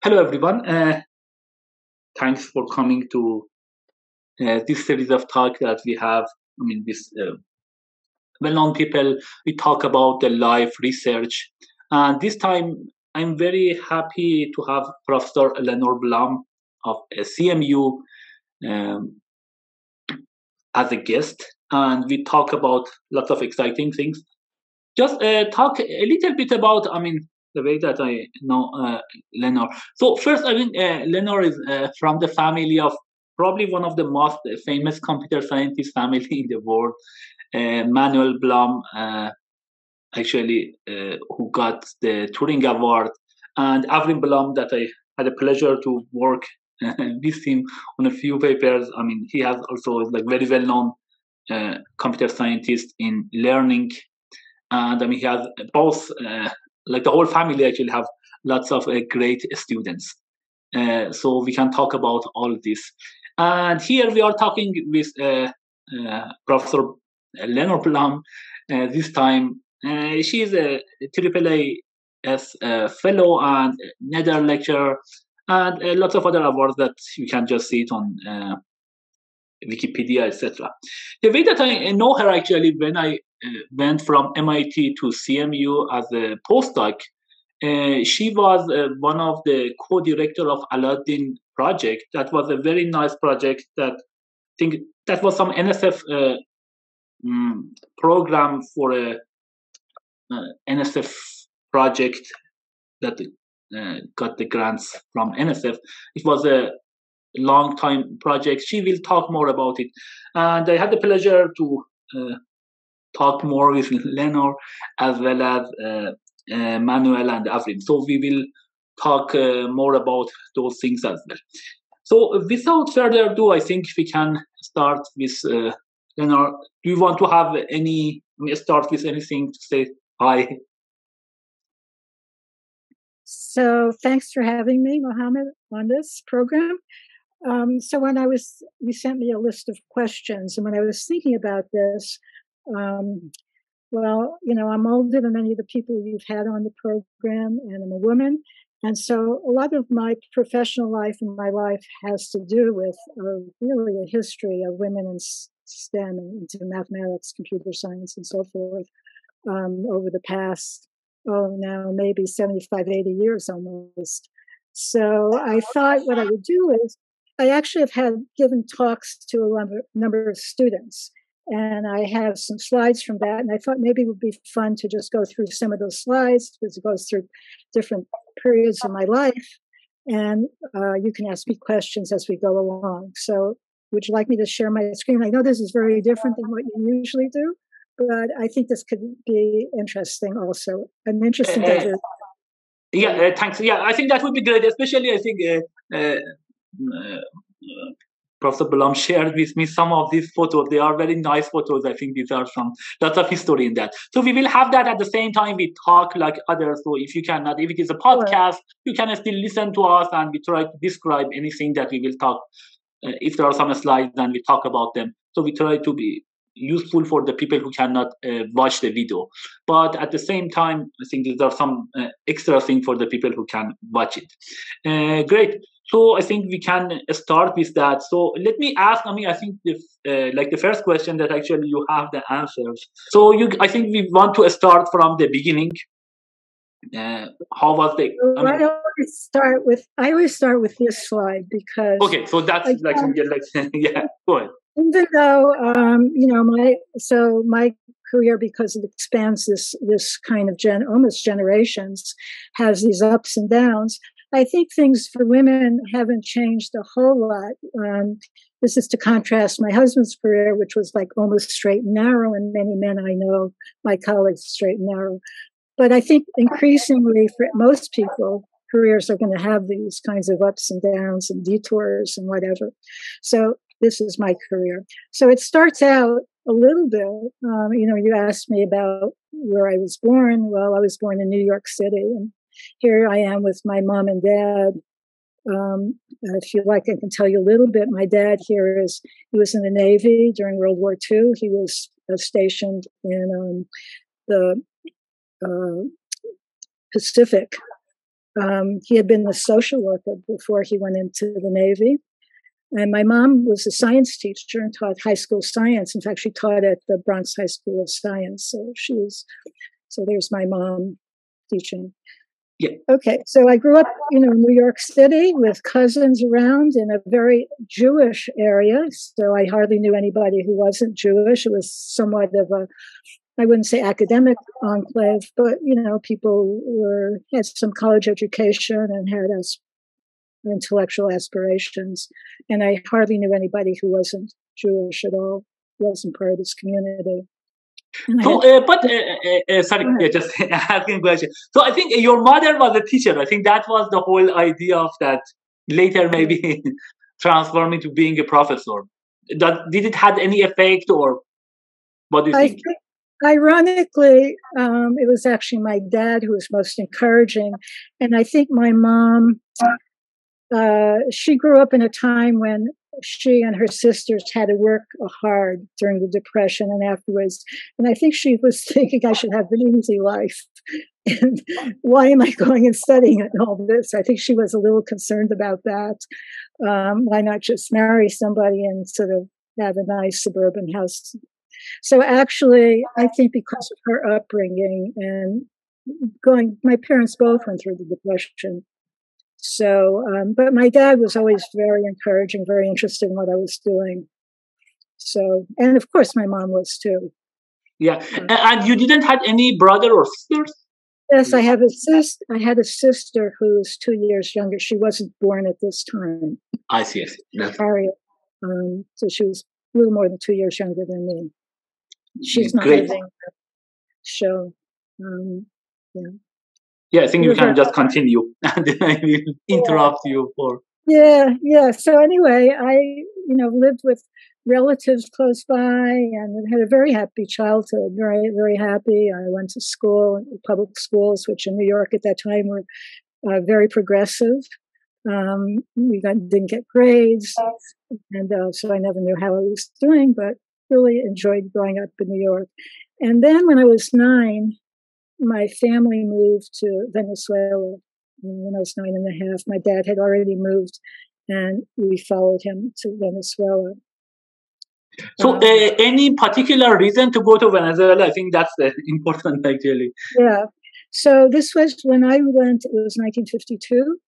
Hello, everyone. Thanks for coming to this series of talk that we have. This well-known people. We talk about the life research, and this time I'm very happy to have Professor Lenore Blum of CMU um, as a guest, and we talk about lots of exciting things. Just talk a little bit about, the way that I know Lenore. So first, Lenore is from the family of probably one of the most famous computer scientist family in the world, Manuel Blum, who got the Turing Award, and Avrim Blum, that I had the pleasure to work with him on a few papers. He has also like very well known computer scientist in learning, and he has both, like the whole family actually have lots of great students. So we can talk about all this. And here we are talking with Professor Leonard Plum. This time, she is a AAA fellow and another lecturer, and lots of other awards that you can just see it on Wikipedia, etc. The way that I know her actually, when I went from MIT to CMU as a postdoc, she was one of the co-director of ALADDIN project. That was a very nice project. That I think that was some NSF program for a NSF project that got the grants from NSF. It was a long time project. She will talk more about it, and I had the pleasure to talk more with Lenore as well as Manuel and Avrim. So we will talk more about those things as well. So without further ado, I think we can start with Lenore. Do you want to have start with anything to say hi? So thanks for having me, Mohammed, on this program. So you sent me a list of questions, and when I was thinking about this, well, I'm older than many of the people you've had on the program, and I'm a woman. And so a lot of my professional life and my life has to do with really a history of women in STEM and into mathematics, computer science, and so forth over the past, now maybe 75, 80 years almost. So I thought what I would do is, I actually have given talks to a number of students, and I have some slides from that. And I thought maybe it would be fun to just go through some of those slides, because it goes through different periods of my life. And you can ask me questions as we go along. So would you like me to share my screen? I know this is very different than what you usually do, but I think this could be interesting also. I'm interested in thanks. Yeah, I think that would be great, especially I think Professor Blum shared with me some of these photos. They are very nice photos. I think these are some lots of history in that. So we will have that at the same time we talk like others. So if you cannot, if it is a podcast, you can still listen to us, and we try to describe anything that we will talk. If there are some slides, then we talk about them. So we try to be useful for the people who cannot watch the video. But at the same time, I think there are some extra things for the people who can watch it. Great. So I think we can start with that. So let me ask. I think the first question that actually you have the answers. So I think we want to start from the beginning. How was the? I always start with this slide because. Okay, so that's yeah. Go ahead. Even though my career, because it expands this kind of almost generations, has these ups and downs. I think things for women haven't changed a whole lot. This is to contrast my husband's career, which was like almost straight and narrow, and many men I know, my colleagues, straight and narrow. But I think increasingly for most people, careers are going to have these kinds of ups and downs and detours and whatever. So this is my career. So it starts out a little bit, you asked me about where I was born. Well, I was born in New York City, and here I am with my mom and dad. If you like, I can tell you a little bit. My dad he was in the Navy during World War II. He was stationed in the Pacific He had been a social worker before he went into the Navy. And my mom was a science teacher and taught high school science. In fact, she taught at the Bronx High School of Science. So there's my mom teaching. Yeah. Okay, so I grew up, in New York City with cousins around in a very Jewish area. So I hardly knew anybody who wasn't Jewish. It was somewhat of I wouldn't say academic enclave, but, people had some college education and had intellectual aspirations. And I hardly knew anybody who wasn't Jewish at all, wasn't part of this community. So, sorry, just asking a question. So I think your mother was a teacher. I think that was the whole idea of that later maybe transforming to being a professor. Did it have any effect, or what do you think? Ironically, it was actually my dad who was most encouraging. And I think my mom, she grew up in a time when she and her sisters had to work hard during the Depression and afterwards. And I think she was thinking I should have an easy life. And why am I going and studying all this? I think she was a little concerned about that. Why not just marry somebody and sort of have a nice suburban house? So actually, I think because of her upbringing and my parents both went through the Depression. So, but my dad was always very encouraging, very interested in what I was doing. So, and of course, my mom was too. Yeah, and you didn't have any brother or sisters? Yes, I have a sister. I had a sister who was 2 years younger. She wasn't born at this time. I see. Harriet. So she was a little more than 2 years younger than me. She's not Great. living. So, yeah. Yeah, I think you can just continue, and then I will interrupt you for. Yeah. So anyway, I lived with relatives close by and had a very happy childhood. Very, very happy. I went to school, public schools, which in New York at that time were very progressive. We didn't get grades, and so I never knew how I was doing, but really enjoyed growing up in New York. And then when I was 9. My family moved to Venezuela when I was 9.5. My dad had already moved, and we followed him to Venezuela. So, any particular reason to go to Venezuela? I think that's important, actually. Yeah. So this was when I went. It was 1952,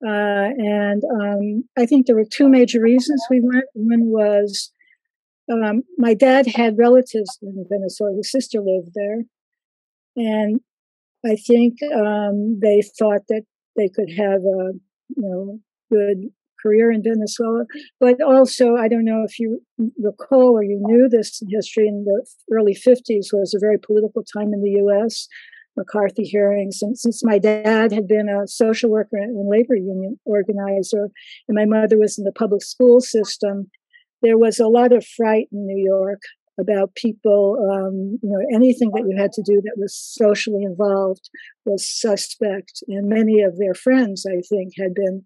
and I think there were 2 major reasons we went. One was my dad had relatives in Venezuela. His sister lived there. And I think they thought that they could have a good career in Venezuela. But also, I don't know if you recall or you knew this history, in the early 50s was a very political time in the U.S., McCarthy hearings. And since my dad had been a social worker and labor union organizer, and my mother was in the public school system, there was a lot of fright in New York about people, anything that you had to do that was socially involved was suspect. And many of their friends, I think, had been,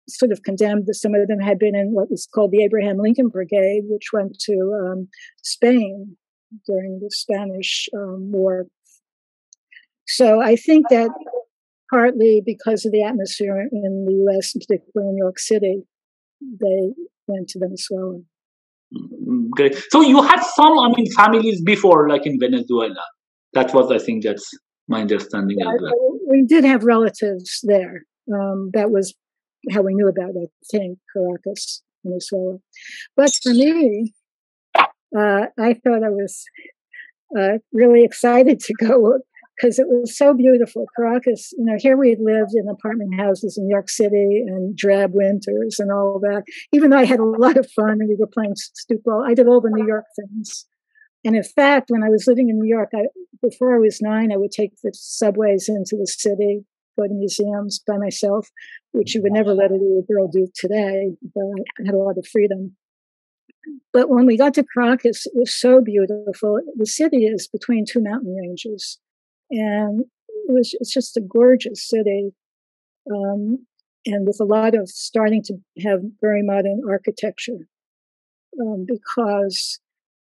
sort of condemned. Some of them had been in what was called the Abraham Lincoln Brigade, which went to Spain during the Spanish War. So I think that partly because of the atmosphere in the U.S., and particularly in New York City, they went to Venezuela. Great. So you had some, families before, like in Venezuela. That was, I think, that's my understanding as well. We did have relatives there. That was how we knew about it, I think, Caracas, Venezuela. But for me, I thought I was really excited to go because it was so beautiful. Caracas, here we had lived in apartment houses in New York City and drab winters and all that. Even though I had a lot of fun and we were playing stoop ball, I did all the New York things. And in fact, when I was living in New York, before I was 9, I would take the subways into the city, go to museums by myself, which you would never let a little girl do today, but I had a lot of freedom. But when we got to Caracas, it was so beautiful. The city is between 2 mountain ranges. And it's just a gorgeous city, and with a lot of starting to have very modern architecture, because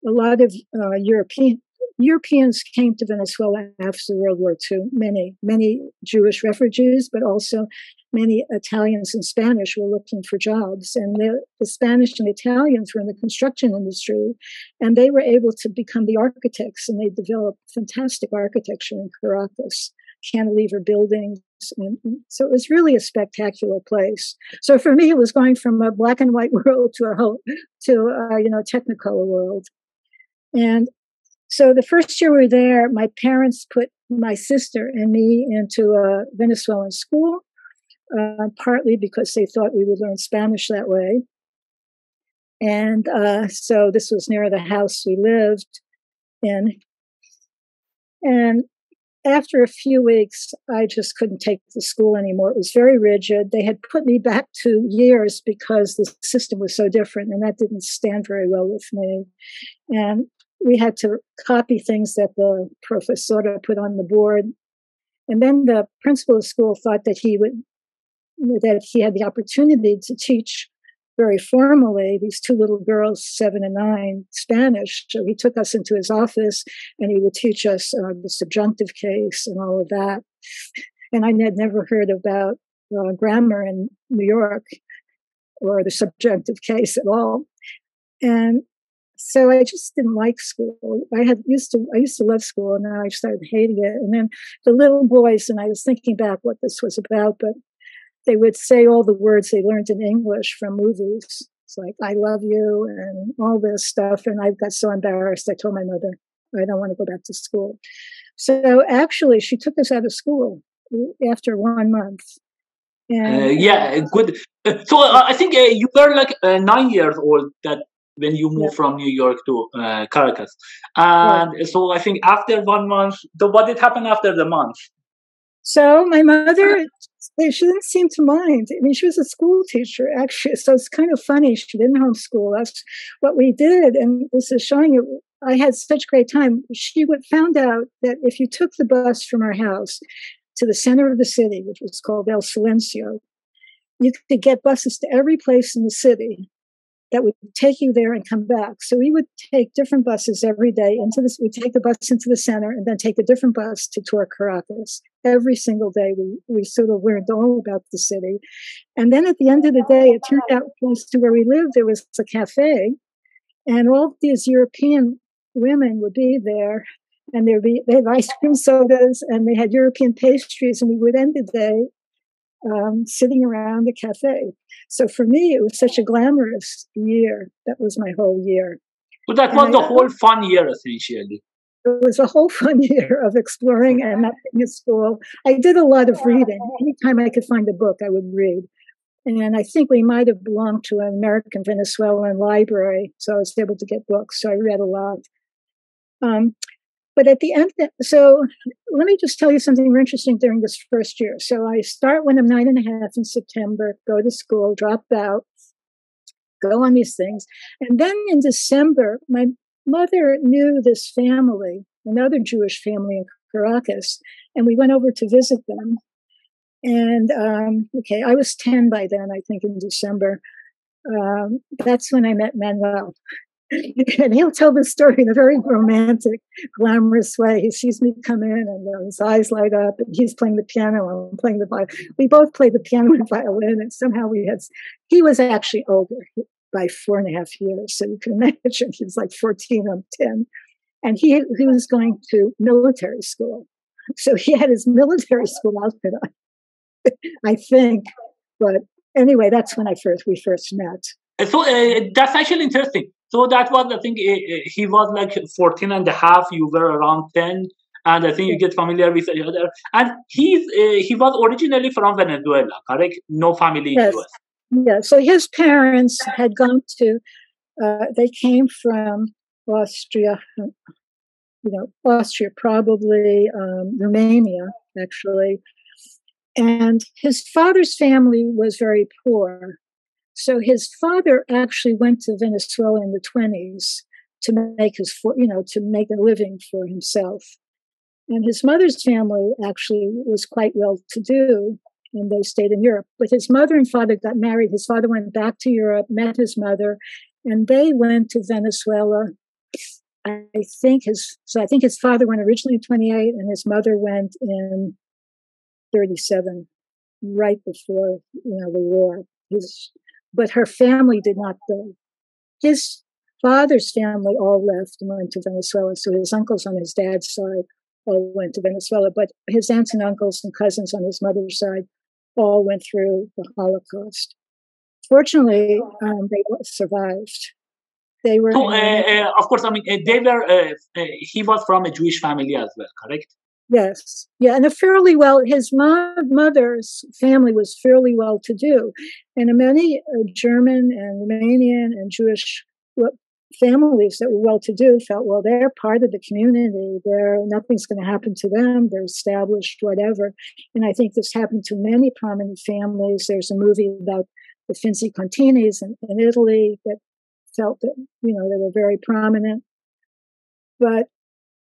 a lot of European Europeans came to Venezuela after World War II, many Jewish refugees, but also many Italians and Spanish were looking for jobs. And the Spanish and Italians were in the construction industry, and they were able to become the architects, and they developed fantastic architecture in Caracas, cantilever buildings. And so it was really a spectacular place. So for me, it was going from a black and white world to a Technicolor world. And so the first year we were there, my parents put my sister and me into a Venezuelan school, partly because they thought we would learn Spanish that way. And so this was near the house we lived in. And after a few weeks, I just couldn't take the school anymore. It was very rigid. They had put me back 2 years because the system was so different, and that didn't stand very well with me. And we had to copy things that the professora put on the board. And then the principal of the school thought that he had the opportunity to teach very formally these 2 little girls, 7 and 9, Spanish. So he took us into his office and he would teach us the subjunctive case and all of that. And I had never heard about grammar in New York or the subjunctive case at all. And so I just didn't like school. I used to love school, and then I started hating it. And then the little boys, and I was thinking back what this was about, but they would say all the words they learned in English from movies. It's like, I love you and all this stuff. And I got so embarrassed. I told my mother, I don't want to go back to school. So actually, she took us out of school after 1 month. And, good. So I think you were like 9 years old when you moved from New York to Caracas. And so I think after 1 month, what did happen after the month? So my mother, she didn't seem to mind. I mean, she was a school teacher, actually. So it's kind of funny. She didn't homeschool us. What we did, and this is showing you, I had such great time. She found out that if you took the bus from our house to the center of the city, which was called El Silencio, you could get buses to every place in the city that would take you there and come back. So we would take different buses every day we'd take the bus into the center and then take a different bus toward Caracas. Every single day we sort of learned all about the city. And then at the end of the day, it turned out close to where we lived, there was a cafe, and all these European women would be there, and they had ice cream sodas, and they had European pastries, and we would end the day sitting around the cafe. So for me, it was such a glamorous year. That was my whole year. But that was the whole fun year, essentially. It was a whole fun year of exploring and not being at school. I did a lot of reading. Anytime I could find a book, I would read. And I think we might have belonged to an American Venezuelan library, so I was able to get books. So I read a lot. But at the end, so let me just tell you something interesting during this first year. So I start when I'm 9.5 in September, go to school, drop out, go on these things. And then in December, my mother knew this family, another Jewish family in Caracas, and we went over to visit them. And, I was 10 by then, I think, in December. That's when I met Manuel. And he'll tell the story in a very romantic, glamorous way. He sees me come in and his eyes light up, and he's playing the piano and I'm playing the violin. We both played the piano and violin, and somehow he was actually older by 4.5 years. So you can imagine he was like 14, I'm 10. And he was going to military school. So he had his military school outfit on, I think. But anyway, that's when we first met. So that's actually interesting. So that was, I think, he was like 14 and a half, you were around 10, and I think you get familiar with each other. And he was originally from Venezuela, correct? No family in US. Yeah, so his parents had gone to, they came from Austria, Austria probably, Romania, actually. And his father's family was very poor. So his father actually went to Venezuela in the 1920s to make a living for himself. And his mother's family actually was quite well-to-do, and they stayed in Europe. But his mother and father got married. His father went back to Europe, met his mother, and they went to Venezuela I think his father went originally in 28 and his mother went in 37, right before, the war. But her family did not go. His father's family all left and went to Venezuela. So his uncles on his dad's side all went to Venezuela, but his aunts and uncles and cousins on his mother's side all went through the Holocaust. Fortunately, they survived. They were. So, of course, I mean, they were. He was from a Jewish family as well, correct? Yes, yeah, and his mother's family was fairly well-to-do, and many German and Romanian and Jewish families that were well-to-do felt, well, they're part of the community. Nothing's going to happen to them. They're established, whatever. And I think this happened to many prominent families. There's a movie about the Finzi Continis in Italy that felt that, they were very prominent, but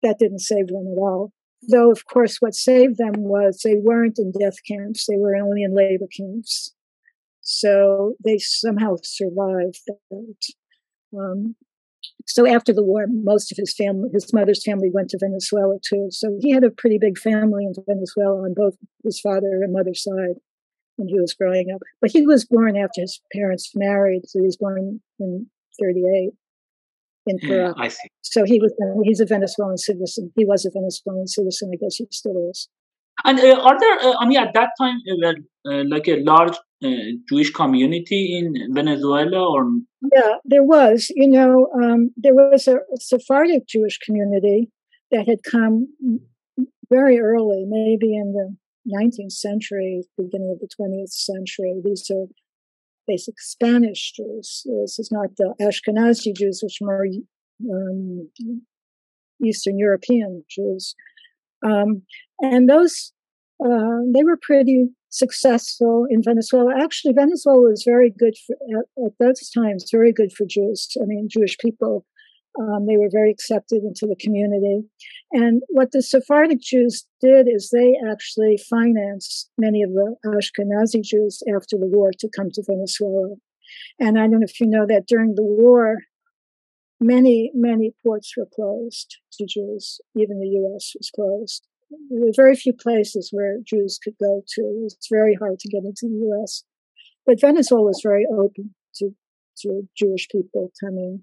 that didn't save them at all. Though, of course, what saved them was they weren't in death camps. They were only in labor camps. So they somehow survived that. So after the war, most of his mother's family went to Venezuela too. So he had a pretty big family in Venezuela on both his father and mother's side when he was growing up. But he was born after his parents married. So he was born in 38 in Caracas. I see. So he's a Venezuelan citizen. He was a Venezuelan citizen. I guess he still is. And are there, at that time, like a large Jewish community in Venezuela? Or yeah, there was. There was a Sephardic Jewish community that had come very early, maybe in the 19th century, beginning of the 20th century. These are basic Spanish Jews. This is not the Ashkenazi Jews, which are more Eastern European Jews. And those, they were pretty successful in Venezuela. Actually, Venezuela was very good at those times, very good for Jews. I mean, Jewish people. They were very accepted into the community. And what the Sephardic Jews did is they actually financed many of the Ashkenazi Jews after the war to come to Venezuela. And I don't know if you know that during the war, many, many ports were closed to Jews. Even the U.S. was closed. There were very few places where Jews could go to. It's very hard to get into the U.S. But Venezuela was very open to Jewish people coming,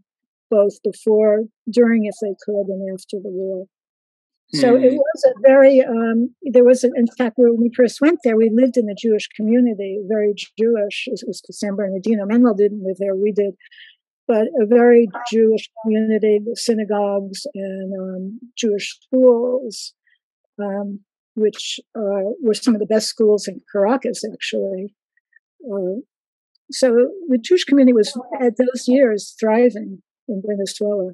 both before, during, if they could, and after the war. So it was a very, in fact, when we first went there, we lived in a Jewish community, very Jewish. It was San Bernardino. Manuel didn't live there, we did. But a very Jewish community with synagogues and Jewish schools, which were some of the best schools in Caracas, actually. So the Jewish community was, at those years, thriving in Venezuela.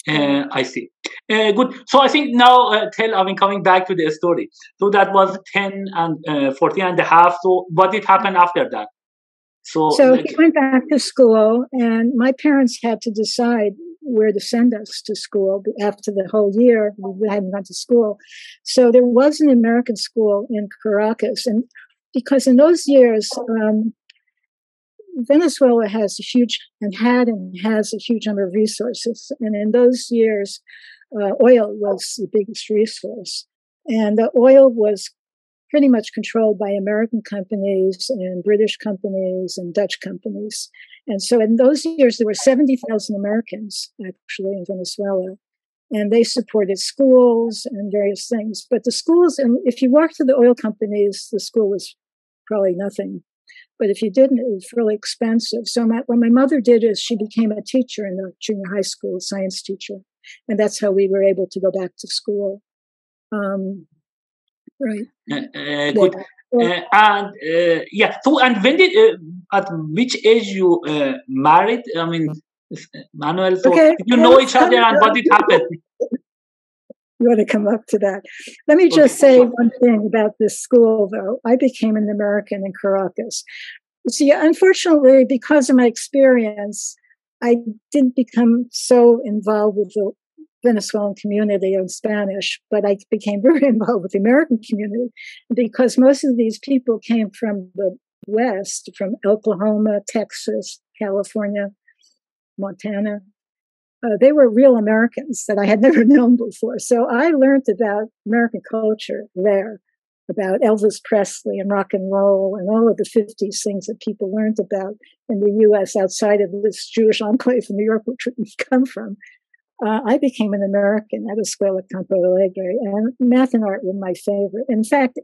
I see. Good. So I think now, coming back to the story. So that was 10 and 14 and a half. So what did happen after that? So he went back to school, and my parents had to decide where to send us to school after the whole year. We hadn't gone to school. So there was an American school in Caracas. And because in those years, Venezuela has a huge number of resources. And in those years, oil was the biggest resource. And the oil was pretty much controlled by American companies and British companies and Dutch companies. And so in those years, there were 70,000 Americans actually in Venezuela. And they supported schools and various things. But the schools, and if you worked for the oil companies, the school was probably nothing. But if you didn't, it was really expensive. So what my mother did is she became a teacher in the junior high school, a science teacher. And that's how we were able to go back to school. Right. Good. So, and when at which age you married? I mean, Manuel, so did you know each other and what did happen? You want to come up to that. Let me just say one thing about this school, though. I became an American in Caracas. See, unfortunately, because of my experience, I didn't become so involved with the Venezuelan community in Spanish, but I became very involved with the American community because most of these people came from the West, from Oklahoma, Texas, California, Montana. they were real Americans that I had never known before. So I learned about American culture there, about Elvis Presley and rock and roll and all of the 50s things that people learned about in the U.S. outside of this Jewish enclave in New York, which we come from. I became an American at a Escuela Campo Alegre, and math and art were my favorite. In fact,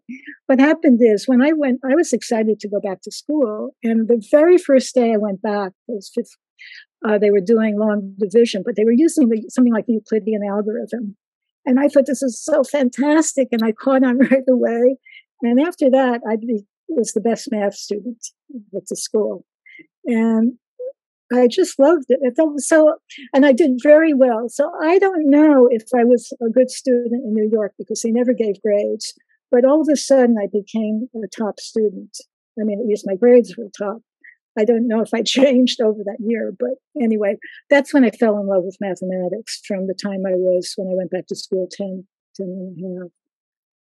what happened is when I went, I was excited to go back to school. And the very first day I went back, they were doing long division, but they were using something like the Euclidean algorithm. And I thought, this is so fantastic. And I caught on right away. And after that, I was the best math student at the school. And I just loved it. And I did very well. So I don't know if I was a good student in New York because they never gave grades. But all of a sudden, I became a top student. I mean, at least my grades were top. I don't know if I changed over that year. But anyway, that's when I fell in love with mathematics from the time when I went back to school 10 and a half.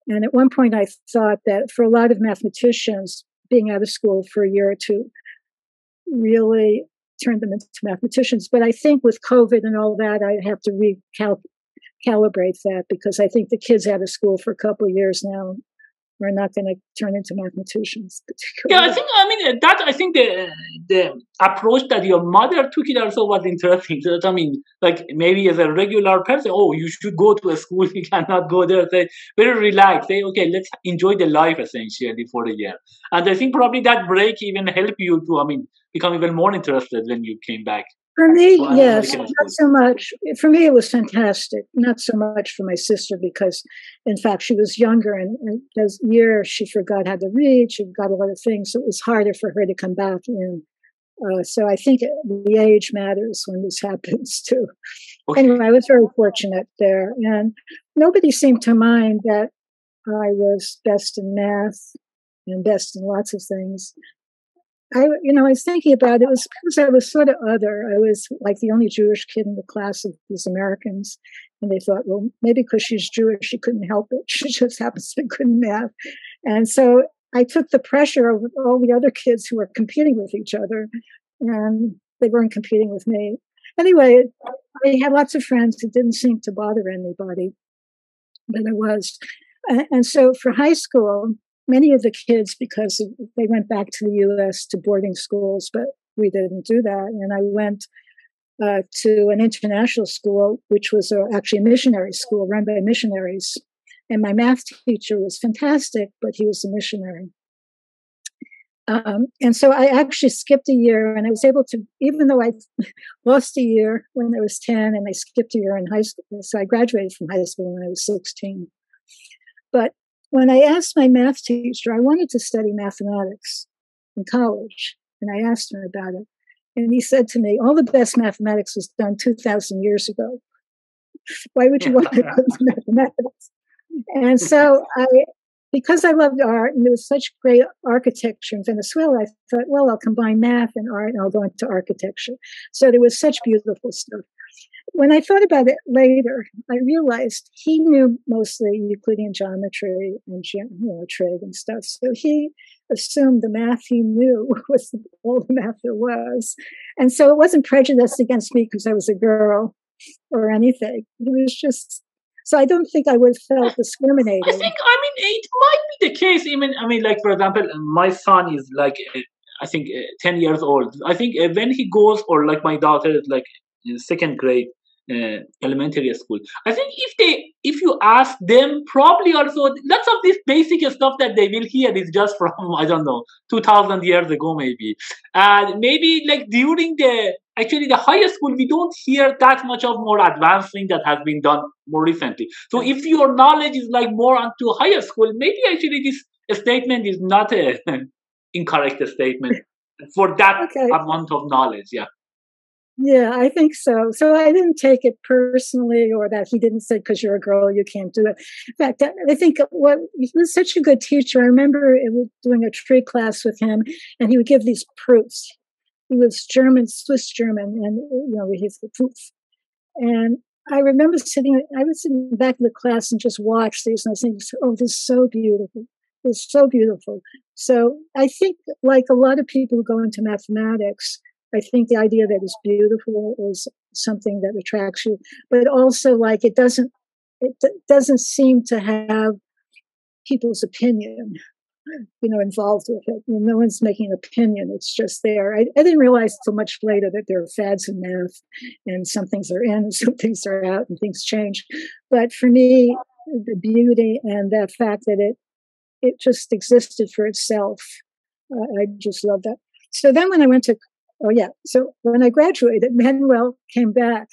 And at one point, I thought that for a lot of mathematicians, being out of school for a year or two really turned them into mathematicians. But I think with COVID and all that, I have to recalibrate that because I think the kids out of school for a couple of years now are not going to turn into mathematicians. Yeah, I think the approach that your mother took it also was interesting. So that, maybe as a regular person, you should go to a school, you cannot go there. Say, very relaxed. Say, okay, let's enjoy the life essentially for a year. And I think probably that break even helped you to, become even more interested when you came back. For me, yes, not so much. For me, it was fantastic. Not so much for my sister because, in fact, she was younger and as year she forgot how to read. She got a lot of things. So it was harder for her to come back in. So I think the age matters when this happens too. Okay. Anyway, I was very fortunate there, and nobody seemed to mind that I was best in math and best in lots of things. I was thinking about it. It was because I was sort of other. I was like the only Jewish kid in the class of these Americans. And they thought, well, maybe because she's Jewish, she couldn't help it. She just happens to be good in math. And so I took the pressure of all the other kids who were competing with each other. And they weren't competing with me. Anyway, I had lots of friends who didn't seem to bother anybody. But I was. And so for high school, many of the kids, because they went back to the U.S. to boarding schools, but we didn't do that. And I went to an international school, which was actually a missionary school run by missionaries. And my math teacher was fantastic, but he was a missionary. And so I actually skipped a year, and I was able to, even though I lost a year when I was 10, and I skipped a year in high school. So I graduated from high school when I was 16. But when I asked my math teacher, I wanted to study mathematics in college, and I asked him about it. And he said to me, all the best mathematics was done 2,000 years ago. Why would you want to go to mathematics? And so because I loved art, and there was such great architecture in Venezuela, I thought, well, I'll combine math and art, and I'll go into architecture. So there was such beautiful stuff. When I thought about it later, I realized he knew mostly Euclidean geometry and trig and stuff. So he assumed the math he knew was all the math there was. And so it wasn't prejudiced against me because I was a girl or anything. It was just, so I don't think I would have felt discriminated. I think, it might be the case. For example, my son is I think 10 years old. I think when he goes, or like my daughter is in second grade, elementary school. I think if you ask them, probably also lots of this basic stuff that they will hear is just from 2,000 years ago maybe. And maybe during the higher school, we don't hear that much of more advanced thing that has been done more recently. So if your knowledge is more onto higher school, maybe actually this statement is not a incorrect statement for that amount of knowledge. Yeah. Yeah, I think so. So I didn't take it personally, or that he didn't say, because you're a girl, you can't do it. In fact, I think he was such a good teacher. I remember doing a trig class with him, and he would give these proofs. He was German, Swiss German, and he's the proof. And I remember I was sitting back in the class and just watched these, and I was thinking, oh, this is so beautiful. It's so beautiful. So I think, like a lot of people who go into mathematics, I think the idea that it's beautiful is something that attracts you, but also like it doesn't seem to have people's opinion, involved with it. No one's making an opinion. It's just there. I didn't realize so much later that there are fads in math, and some things are in, and some things are out, and things change. But for me, the beauty and that fact that it just existed for itself, I just love that. So then when I went to, so when I graduated, Manuel came back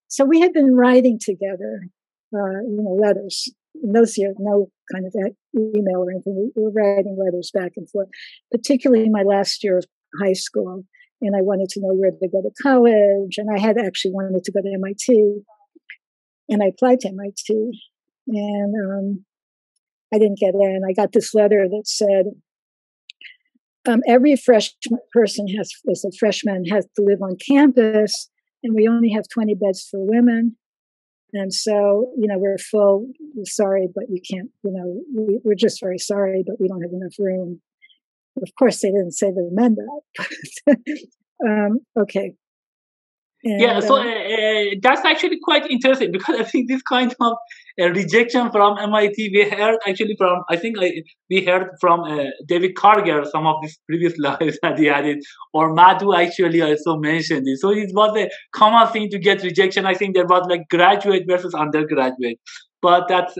so we had been writing together, letters. In those years, no kind of email or anything. We were writing letters back and forth, particularly in my last year of high school. And I wanted to know where to go to college. And I had actually wanted to go to MIT. And I applied to MIT. And I didn't get in. I got this letter that said, every person as a freshman has to live on campus. And we only have 20 beds for women. And so, we're full. We're sorry, but you can't, we're just very sorry, but we don't have enough room. Of course, they didn't say the men that. Okay. And, so that's actually quite interesting, because I think this kind of rejection from MIT, we heard actually from, we heard from David Karger, some of these previous lives that he had it, or Madhu actually also mentioned it. So it was a common thing to get rejection. I think there was like graduate versus undergraduate, but that's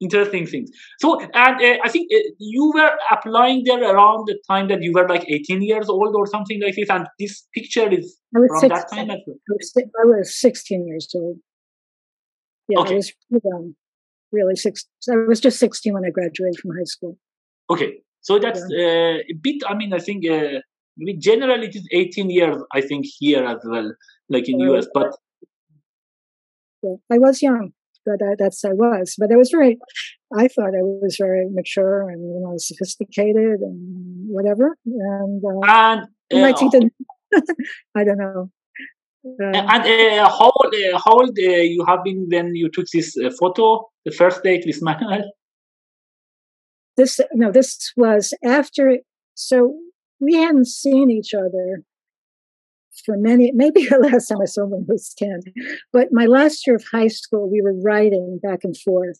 interesting things. So, and I think you were applying there around the time that you were like 18 years old or something like this, and this picture is from 16, that time as well. I was 16 years old. Yeah, okay. I was really 6. I was just 16 when I graduated from high school. Okay, so that's a bit, I think generally it is 18 years, I think, here as well, like in US, but... Yeah, I was young. But I was. But I thought I was very mature and, sophisticated and whatever. And I don't know. And how old you have been when you took this photo, the first date with Manuel? This was after. So we hadn't seen each other for maybe the last time I saw him was 10. But my last year of high school, we were writing back and forth.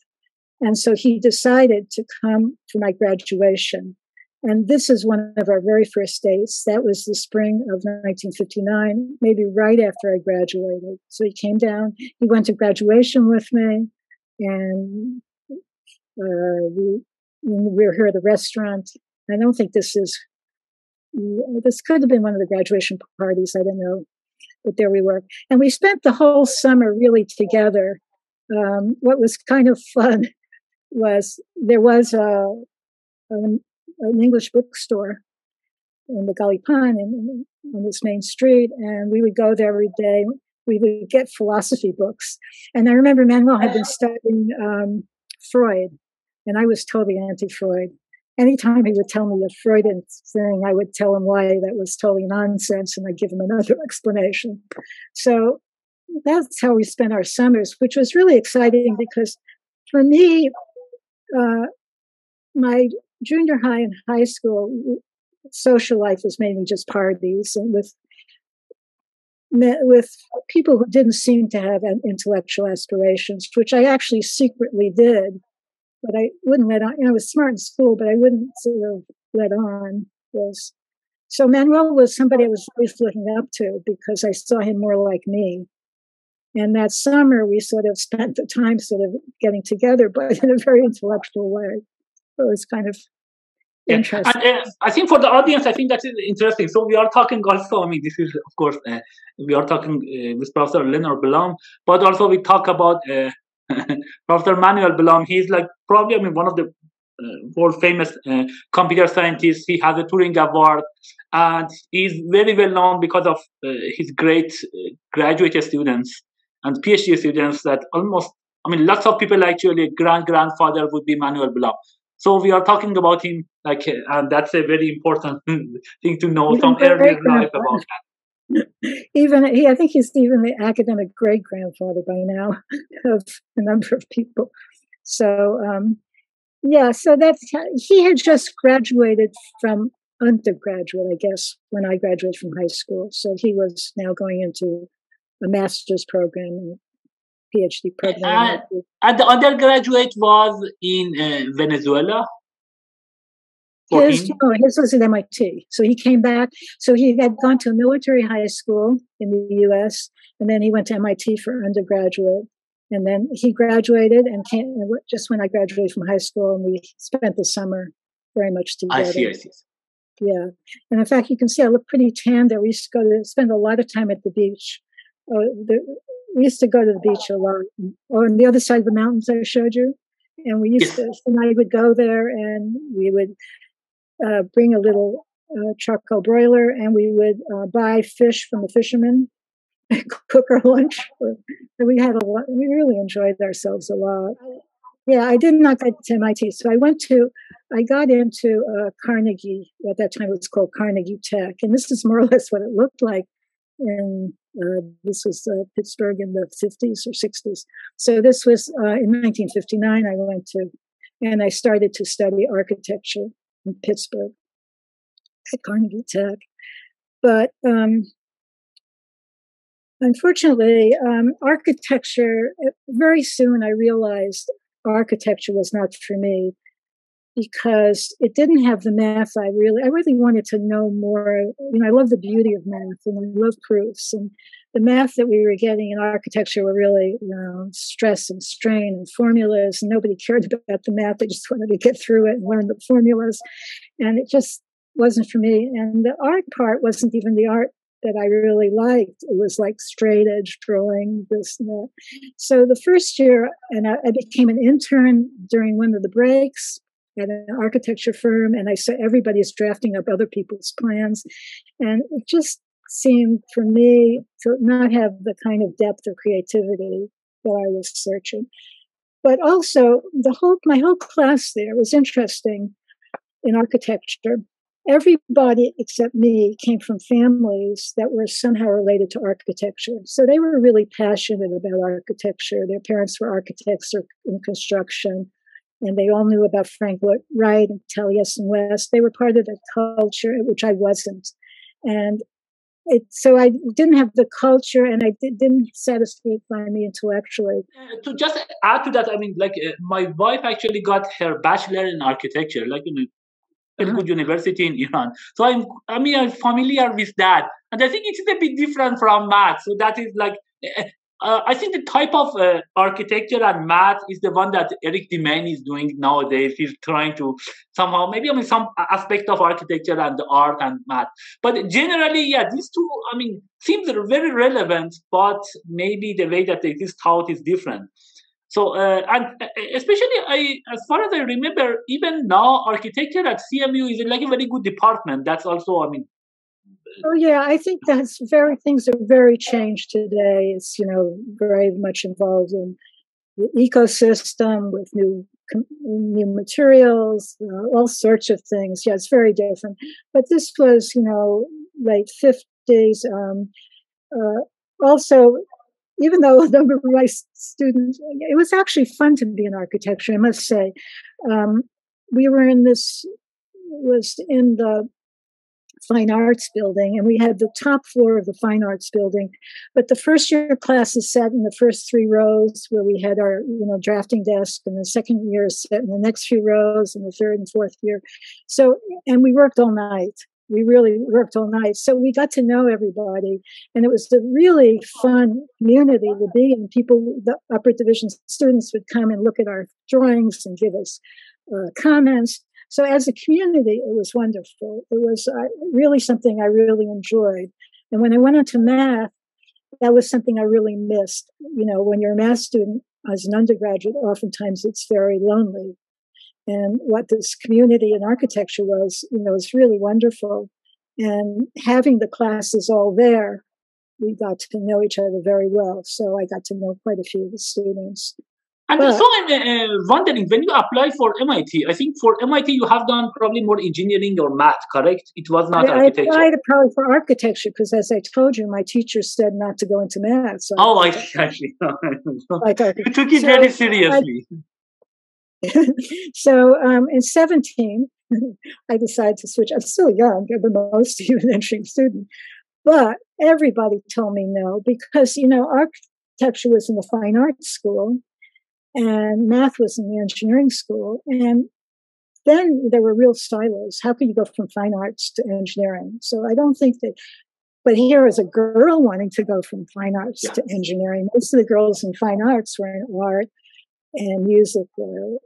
And so he decided to come for my graduation. And this is one of our very first dates. That was the spring of 1959, maybe right after I graduated. So he came down, he went to graduation with me, and we were here at the restaurant. I don't think this could have been one of the graduation parties. I don't know, but there we were. And we spent the whole summer really together. What was kind of fun was there was an English bookstore in the Galipan on this main street, and we would go there every day. We would get philosophy books. And I remember Manuel had been studying Freud, and I was totally anti-Freud. Anytime he would tell me a Freudian thing, I would tell him why that was totally nonsense, and I'd give him another explanation. So that's how we spent our summers, which was really exciting because for me, my junior high and high school social life was mainly just parties and with people who didn't seem to have intellectual aspirations, which I actually secretly did. But I wouldn't let on. I was smart in school, but I wouldn't sort of let on. So Manuel was somebody I was always looking up to because I saw him more like me. And that summer, we sort of spent the time sort of getting together, but in a very intellectual way. So it was kind of interesting. And I think for the audience, I think that is interesting. So we are talking also, this is, of course, we are talking with Professor Leonard Blum, but also we talk about Professor Manuel Blum. He's like probably, one of the world famous computer scientists. He has a Turing Award, and he's very well known because of his great graduate students and PhD students that almost, lots of people actually, grandfather would be Manuel Blum. So we are talking about him, and that's a very important thing to know from earlier life about that. I think he's even the academic great grandfather by now of a number of people. So so he had just graduated from undergraduate, I guess, when I graduated from high school. So he was now going into a master's program, PhD program. And the undergraduate was in Venezuela for him? His was at MIT. So he came back. So he had gone to a military high school in the U.S., and then he went to MIT for undergraduate. And then he graduated and came just when I graduated from high school, and we spent the summer very much together. I see. Yeah. And in fact, you can see I look pretty tan there. We used to spend a lot of time at the beach. We used to go to the beach a lot. Or on the other side of the mountains I showed you. And we used to, and I would go there and we would bring a little charcoal broiler, and we would buy fish from the fishermen and cook our lunch. We had a lot. We really enjoyed ourselves a lot. Yeah, I did not get to MIT. So I got into Carnegie. At that time, it was called Carnegie Tech. And this is more or less what it looked like. This was Pittsburgh in the 50s or 60s. So this was in 1959. I went to, and I started to study architecture in Pittsburgh at Carnegie Tech. But unfortunately, architecture, very soon I realized architecture was not for me, because it didn't have the math I really wanted to know more. I love the beauty of math, and I love proofs, and the math that we were getting in architecture were really, stress and strain and formulas, and nobody cared about the math. They just wanted to get through it and learn the formulas, and it just wasn't for me. And the art part wasn't even the art that I really liked. It was like straight edge drawing, this and that. So the first year, and I became an intern during one of the breaks at an architecture firm, and I saw everybody's drafting up other people's plans. And it just seemed for me to not have the kind of depth of creativity that I was searching. But also my whole class there was interesting in architecture. Everybody except me came from families that were somehow related to architecture. So they were really passionate about architecture. Their parents were architects or in construction, and they all knew about Frank Lloyd Wright and Taliesin West. They were part of the culture, which I wasn't. And so I didn't have the culture, and I didn't satisfy me intellectually. To just add to that, my wife actually got her bachelor in architecture, a good university in Iran. So I'm familiar with that. And I think it's a bit different from math. So that is I think the type of architecture and math is the one that Eric Demane is doing nowadays. He's trying to somehow, maybe some aspect of architecture and the art and math. But generally, yeah, these two, seems very relevant, but maybe the way that it is taught is different. So, and especially as far as I remember, even now, architecture at CMU is a very good department. That's also, Oh yeah, I think things are very changed today. It's, very much involved in the ecosystem with new materials, all sorts of things. Yeah, it's very different. But this was, late 50s. Also, even though a number of my students, it was actually fun to be in architecture, I must say. We were was in the Fine Arts Building, and we had the top floor of the Fine Arts Building. But the first year classes sat in the first 3 rows where we had our, drafting desk, and the second year sat in the next few rows, and the third and fourth year. So, and we worked all night. We really worked all night. So we got to know everybody. And it was a really fun community to be in. The upper division students would come and look at our drawings and give us comments. So as a community, it was wonderful. It was really something I really enjoyed. And when I went into math, that was something I really missed. When you're a math student as an undergraduate, oftentimes it's very lonely. And what this community in architecture was really wonderful. And having the classes all there, we got to know each other very well. So I got to know quite a few of the students. And so I'm wondering, when you apply for MIT, I think for MIT you have done probably more engineering or math, correct? It was not architecture. I applied probably for architecture because, as I told you, my teacher said not to go into math. So I see. You took it very seriously. So in 17, I decided to switch. I'm still young, I'm the most even entering student, but everybody told me no because, architecture was in the fine arts school and math was in the engineering school. And then there were real silos. How could you go from fine arts to engineering? So I don't think that, but here as a girl wanting to go from fine arts to engineering, most of the girls in fine arts were in art and music or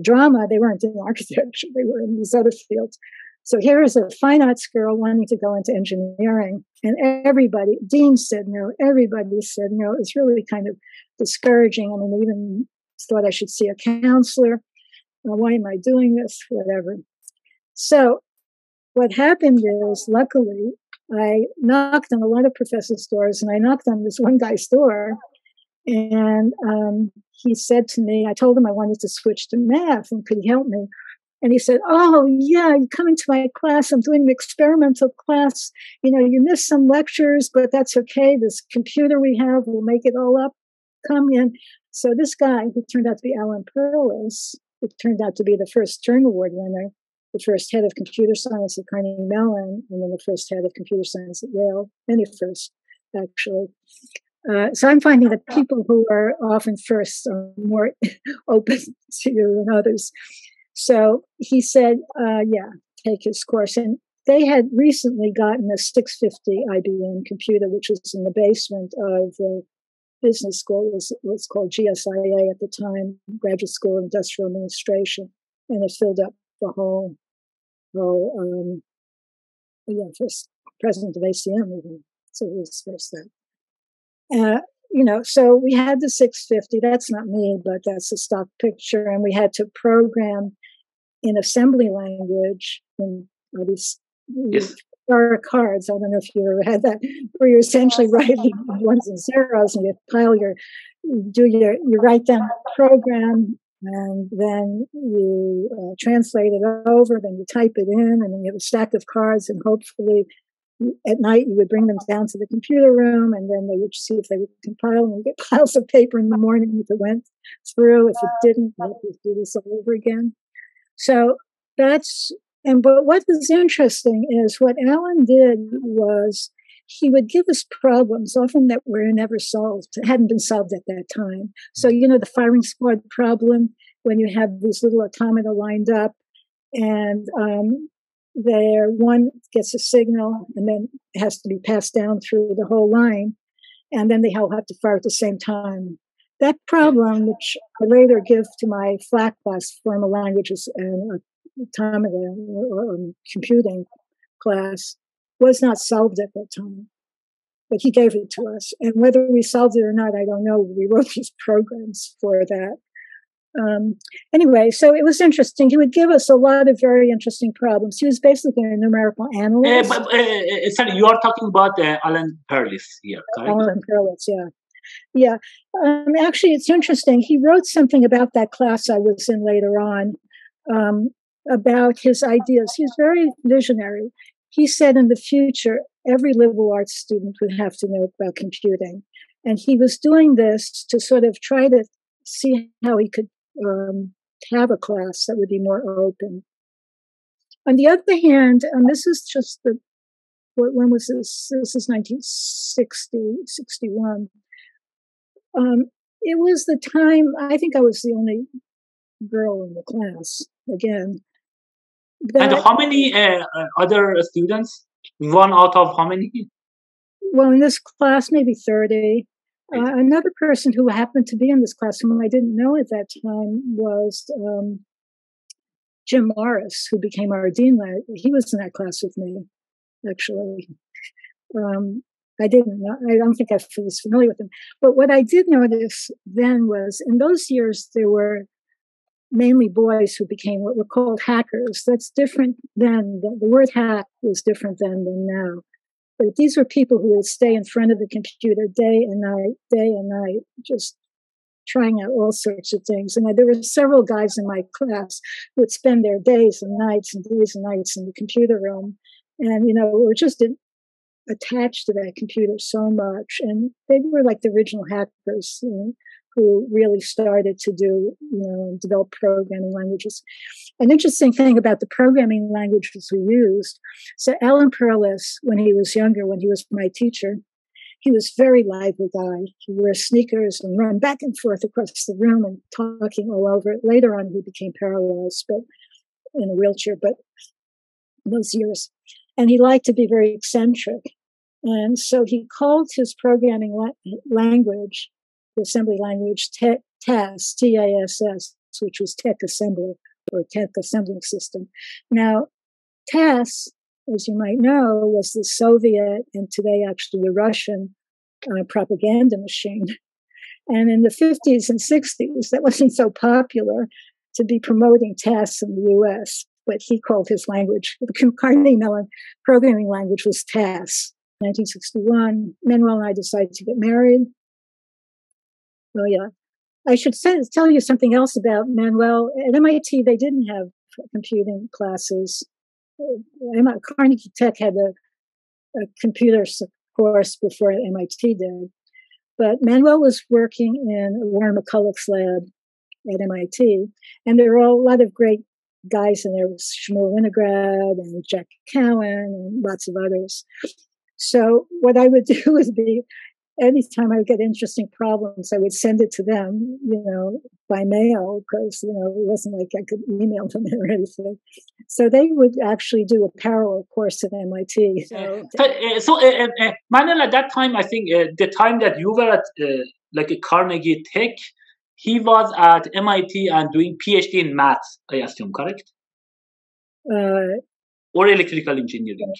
drama. They weren't in architecture. They were in these other fields. So here is a fine arts girl wanting to go into engineering, and everybody, Dean said no, everybody said no. It's really kind of discouraging. I mean, they even thought I should see a counselor. Why am I doing this? Whatever. So what happened is, luckily, I knocked on a lot of professors' doors, and I knocked on this one guy's door, and he said to me, I told him I wanted to switch to math, and could he help me? And he said, oh, yeah, you come into my class. I'm doing an experimental class. You missed some lectures, but that's okay. This computer we have, we'll make it all up. Come in. So this guy, who turned out to be Alan Perlis, who turned out to be the first Turing Award winner, the first head of computer science at Carnegie Mellon, and then the first head of computer science at Yale, many first, actually. So I'm finding that people who are often first are more open to you than others. So he said, take his course. And they had recently gotten a 650 IBM computer, which was in the basement of the business school. It was called GSIA at the time, Graduate School of Industrial Administration. And it filled up the whole first president of ACM even. So it was first that. So we had the 650. That's not me, but that's a stock picture. And we had to program in assembly language in these star cards. I don't know if you ever had that, where you're essentially writing ones and zeros, and you write down the program, and then you translate it over, then you type it in, and then you have a stack of cards, and hopefully at night you would bring them down to the computer room, and then they would see if they would compile, and you get piles of paper in the morning if it went through. If it didn't, you have to do this all over again. So but what was interesting is what Alan did was he would give us problems, often that were never solved, hadn't been solved at that time. So, the firing squad problem, when you have these little automata lined up, and one gets a signal, and then it has to be passed down through the whole line, and then they all have to fire at the same time. That problem, which I later give to my flat class, formal languages and automata or computing class, was not solved at that time. But he gave it to us. And whether we solved it or not, I don't know. We wrote these programs for that. Anyway, so it was interesting. He would give us a lot of very interesting problems. He was basically a numerical analyst. Sorry, you are talking about Alan Perlis here, correct? Alan Perlis, yeah. Yeah. Actually, it's interesting. He wrote something about that class I was in later on, about his ideas. He's very visionary. He said in the future, every liberal arts student would have to know about computing. And he was doing this to sort of try to see how he could have a class that would be more open. On the other hand, and this is just when was this? This is 1960, 61. It was the time, I think I was the only girl in the class, again. And how many other students? One out of how many? Well, in this class, maybe 30. Another person who happened to be in this class, whom I didn't know at that time, was Jim Morris, who became our dean. He was in that class with me, actually. I don't think I was familiar with him. But what I did notice then was, in those years, there were mainly boys who became what were called hackers. That's different then. The word hack was different then than now. But these were people who would stay in front of the computer day and night, just trying out all sorts of things. And there were several guys in my class who would spend their days and nights in the computer room. And, were just attached to that computer so much. And they were like the original hackers, who really started to develop programming languages. An interesting thing about the programming languages we used, so Alan Perlis, when he was younger, when he was my teacher, he was very lively guy. He wore sneakers and run back and forth across the room and talking all over. Later on, he became paralyzed, but in a wheelchair, but those years. And he liked to be very eccentric. And so he called his programming language, the assembly language, TASS, T-A-S-S, which was Tech Assembly or Tech Assembling System. Now, TASS, as you might know, was the Soviet and today actually the Russian propaganda machine. And in the 50s and 60s, that wasn't so popular to be promoting TASS in the US, but he called his language, the Carnegie Mellon programming language was TASS. 1961, Manuel and I decided to get married. Oh, yeah. I should tell you something else about Manuel. At MIT, they didn't have computing classes. Carnegie Tech had a computer course before MIT did. But Manuel was working in Warren McCulloch's lab at MIT, and there were a lot of great guys in there. Was Shmuel Winograd and Jack Cowan and lots of others. So what I would do would be, anytime I would get interesting problems, I would send it to them, by mail, because, it wasn't like I could email them or anything. So they would actually do a parallel course at MIT. Manuel, at that time, I think the time that you were at like a Carnegie Tech, he was at MIT and doing PhD in maths, I assume, correct? Or electrical engineering.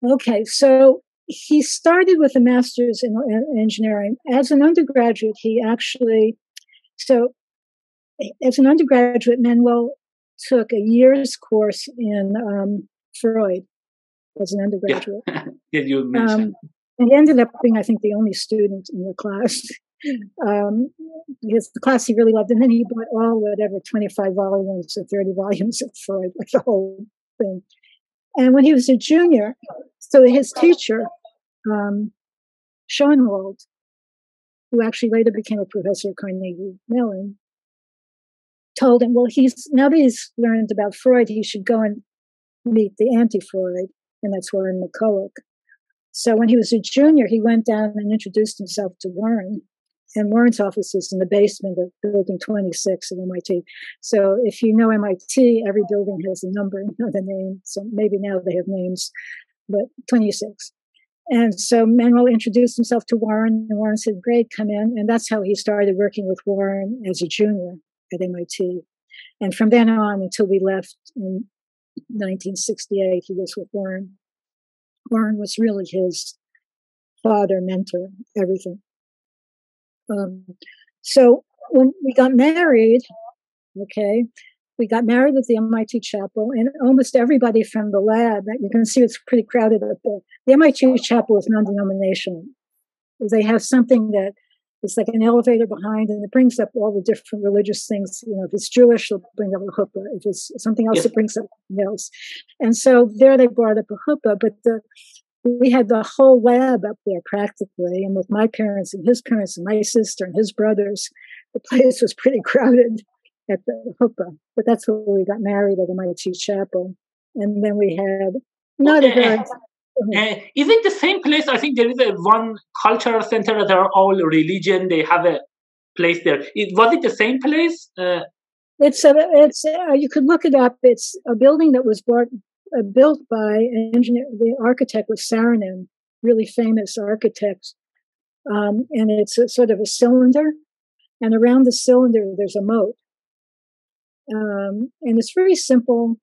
Okay, so he started with a master's in engineering. As an undergraduate, as an undergraduate, Manuel took a year's course in Freud as an undergraduate. Yeah, you mentioned. And he ended up being, I think, the only student in the class. Because the class he really loved. And then he bought 25 volumes or 30 volumes of Freud, like the whole thing. And when he was a junior, so his teacher, Schoenwald, who actually later became a professor at Carnegie Mellon, told him, well, now that he's learned about Freud, he should go and meet the anti-Freud, and that's Warren McCulloch. So when he was a junior, he went down and introduced himself to Warren, and Warren's office was in the basement of Building 26 at MIT. So if you know MIT, every building has a number, the name. So maybe now they have names, but 26. And so Manuel introduced himself to Warren, and Warren said, great, come in. And that's how he started working with Warren as a junior at MIT. And from then on until we left in 1968, he was with Warren. Warren was really his father, mentor, everything. So when we got married, we got married at the MIT chapel, and almost everybody from the lab, you can see it's pretty crowded up there. The MIT chapel is non-denominational. They have something that is like an elevator behind, and it brings up all the different religious things. If it's Jewish, it'll bring up a chuppah. If it's something else, it brings up something else. And so there they brought up a chuppah, but we had the whole lab up there practically, and with my parents and his parents and my sister and his brothers, the place was pretty crowded at the chuppah. But that's where we got married at MIT Chapel. And then we had is it the same place? I think there is one cultural center that are all religion. They have a place there. Was it the same place? You could look it up. It's a building that was built by an engineer. The architect was Saarinen, really famous architect. And it's a sort of a cylinder, and around the cylinder there's a moat. And it's very simple,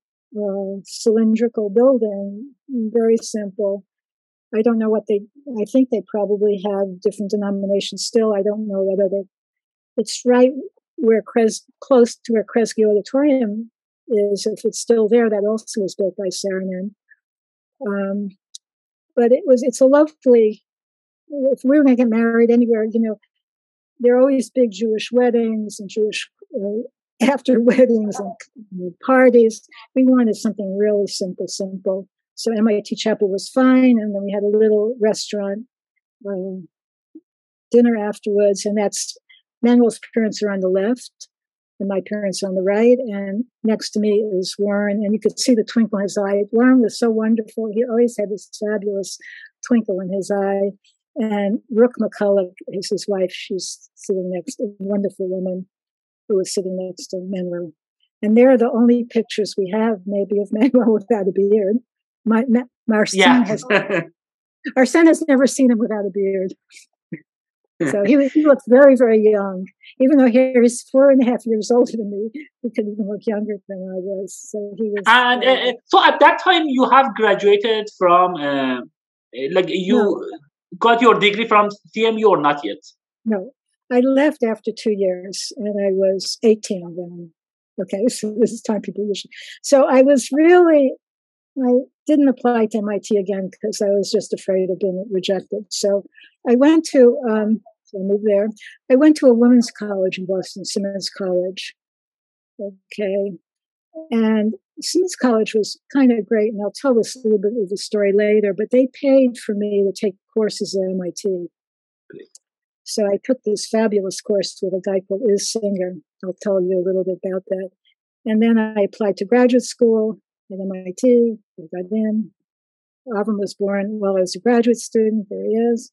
cylindrical building, very simple. I don't know I think they probably have different denominations still. I don't know whether it's right where close to where Kresge Auditorium is, if it's still there. That also was built by Saarinen. But it's a lovely, if we were going to get married anywhere, there are always big Jewish weddings and Jewish after weddings and parties. We wanted something really simple. So MIT Chapel was fine, and then we had a little restaurant dinner afterwards, and that's Manuel's parents are on the left, and my parents on the right, and next to me is Warren, and you could see the twinkle in his eye. Warren was so wonderful. He always had this fabulous twinkle in his eye. And Rook McCulloch is his wife. She's sitting next to a wonderful woman who was sitting next to Manuel. And they're the only pictures we have, maybe, of Manuel without a beard. Our son has never seen him without a beard. So he looks very, very young. Even though he's 4.5 years older than me, he could even look younger than I was. So he was. And so at that time, you have graduated from, got your degree from CMU or not yet? No, I left after 2 years, and I was 18 then. Okay, so this is time people usually. So I didn't apply to MIT again because I was just afraid of being rejected. So I went to, I moved there. I went to a women's college in Boston, Simmons College. Okay. And Simmons College was kind of great, and I'll tell this a little bit of the story later, but they paid for me to take courses at MIT. So I took this fabulous course with a guy called Iz Singer. I'll tell you a little bit about that. And then I applied to graduate school at MIT. I got in. Avrim was born while I was a graduate student. There he is.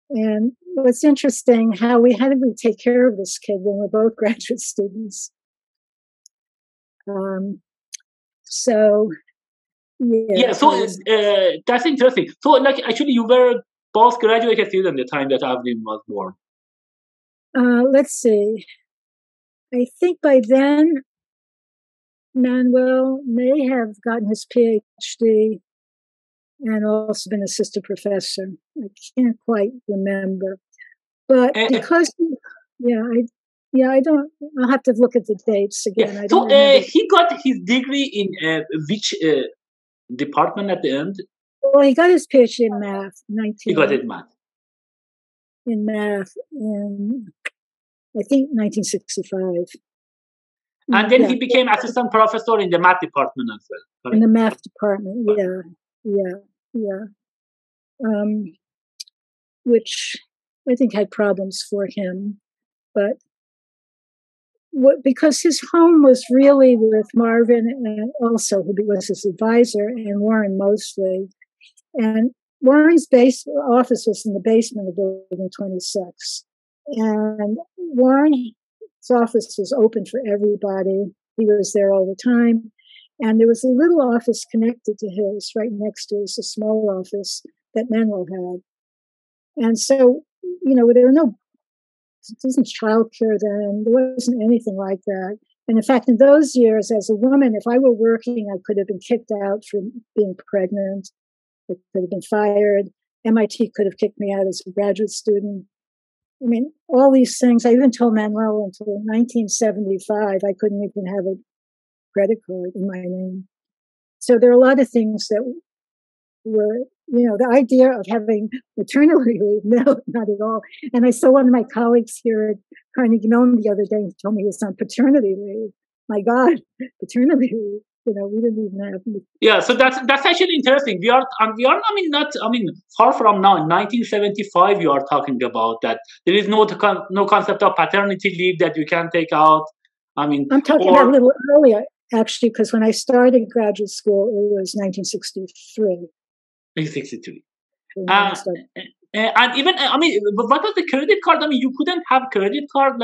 And what's interesting, how did we take care of this kid when we're both graduate students? So that's interesting. So actually you were both graduate students at the time that Avrim was born. Let's see. I think by then Manuel may have gotten his PhD and also been assistant professor. I can't quite remember, but because I'll have to look at the dates again. Yeah. So he got his degree in which department at the end? Well, he got his PhD in math. He got it in math. In math in, I think, 1965. And then he became assistant professor in the math department as well. Correct? In the math department, yeah. Which I think had problems for him, but because his home was really with Marvin, and also who was his advisor, and Warren mostly. And Warren's office was in the basement of Building 26. And Warren's office was open for everybody. He was there all the time. And there was a little office connected to his, right next to his, a small office that Manuel had. And so, there wasn't childcare then. There wasn't anything like that. And in fact, in those years, as a woman, if I were working, I could have been kicked out for being pregnant. I could have been fired. MIT could have kicked me out as a graduate student. I mean, all these things. I even told Manuel until 1975, I couldn't even have a credit card in my name. So there are a lot of things that were, the idea of having maternity leave, no, not at all. And I saw one of my colleagues here at Carnegie Mellon the other day and told me he was on paternity leave. My God, paternity leave. We didn't even have. Yeah, so that's actually interesting. We are far from now. In 1975, you are talking about that. There is no concept of paternity leave that you can take out. I'm talking about a little earlier, actually, because when I started graduate school, it was 1963. 1963. And even, what was the credit card? You couldn't have credit card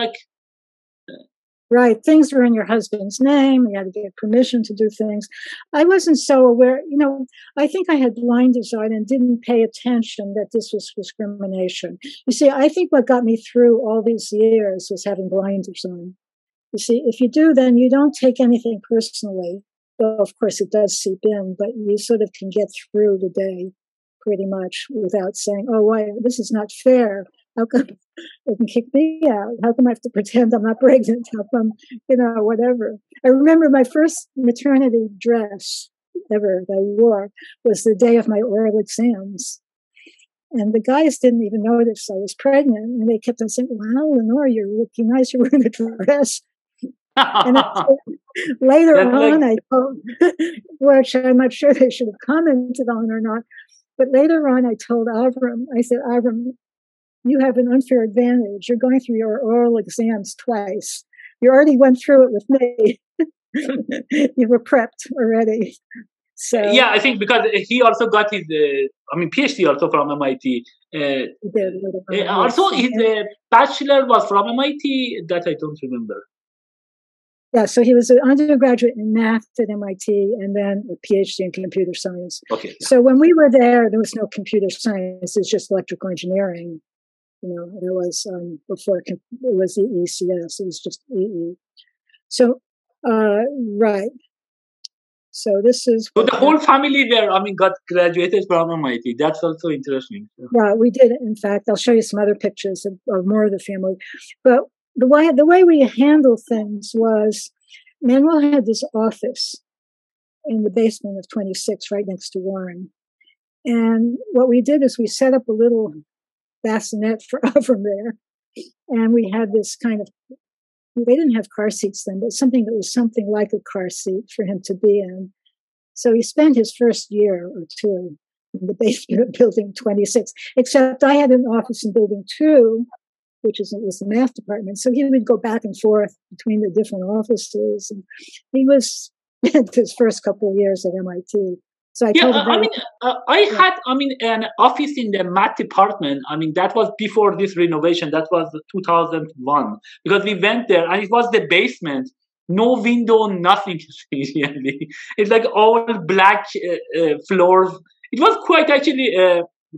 Right. Things were in your husband's name. You had to get permission to do things. I wasn't so aware. I think I had blinders on and didn't pay attention that this was discrimination. You see, I think what got me through all these years was having blinders on. You see, if you do, then you don't take anything personally. Well, of course, it does seep in, but you sort of can get through the day pretty much without saying, oh, why, this is not fair. How come they can kick me out? How come I have to pretend I'm not pregnant? How come, whatever. I remember my first maternity dress ever that I wore was the day of my oral exams. And the guys didn't even notice I was pregnant. And they kept on saying, wow, Lenore, you're looking nice. You're wearing a dress. And later on, I told, which I'm not sure they should have commented on or not, But later on, I told Avrim, I said, Avrim, you have an unfair advantage. You're going through your oral exams twice. You already went through it with me. You were prepped already. So yeah, I think because he also got his, PhD also from MIT. Also, his bachelor was from MIT. That I don't remember. Yeah, so he was an undergraduate in math at MIT and then a PhD in computer science. Okay. Yeah. So when we were there was no computer science. It's just electrical engineering. You know, it was before it was EECS. It was just EE. So, right. So this is. So the whole family there, got graduated from MIT. That's also interesting. Yeah, we did. In fact, I'll show you some other pictures of more of the family. But the way we handled things was Manuel had this office in the basement of 26 right next to Warren. And what we did is we set up a little bassinet for Avram there. And we had this kind of, they didn't have car seats then, but something that was something like a car seat for him to be in. So he spent his first year or two in the basement of building 26, except I had an office in building 2, which was the math department. So he would go back and forth between the different offices. And he was his first couple of years at MIT. So I told him I had an office in the math department. That was before this renovation. That was 2001 because we went there and it was the basement. No window, nothing really. It's like all black floors. It was quite actually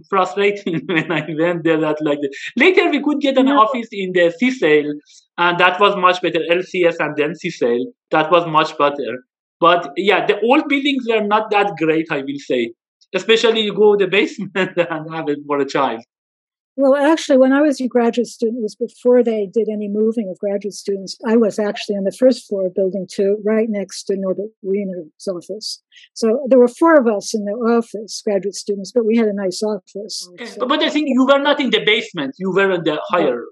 frustrating when I went there. Later we could get an office in the CSAIL, and that was much better. LCS and then CSAIL. That was much better. But yeah, the old buildings were not that great, I will say. Especially you go to the basement and have it for a child. Well, actually, when I was a graduate student, it was before they did any moving of graduate students. I was actually on the first floor of building 2, right next to Norbert Wiener's office. So there were 4 of us in the office, graduate students, but we had a nice office. So. But I think you were not in the basement. You were in the higher.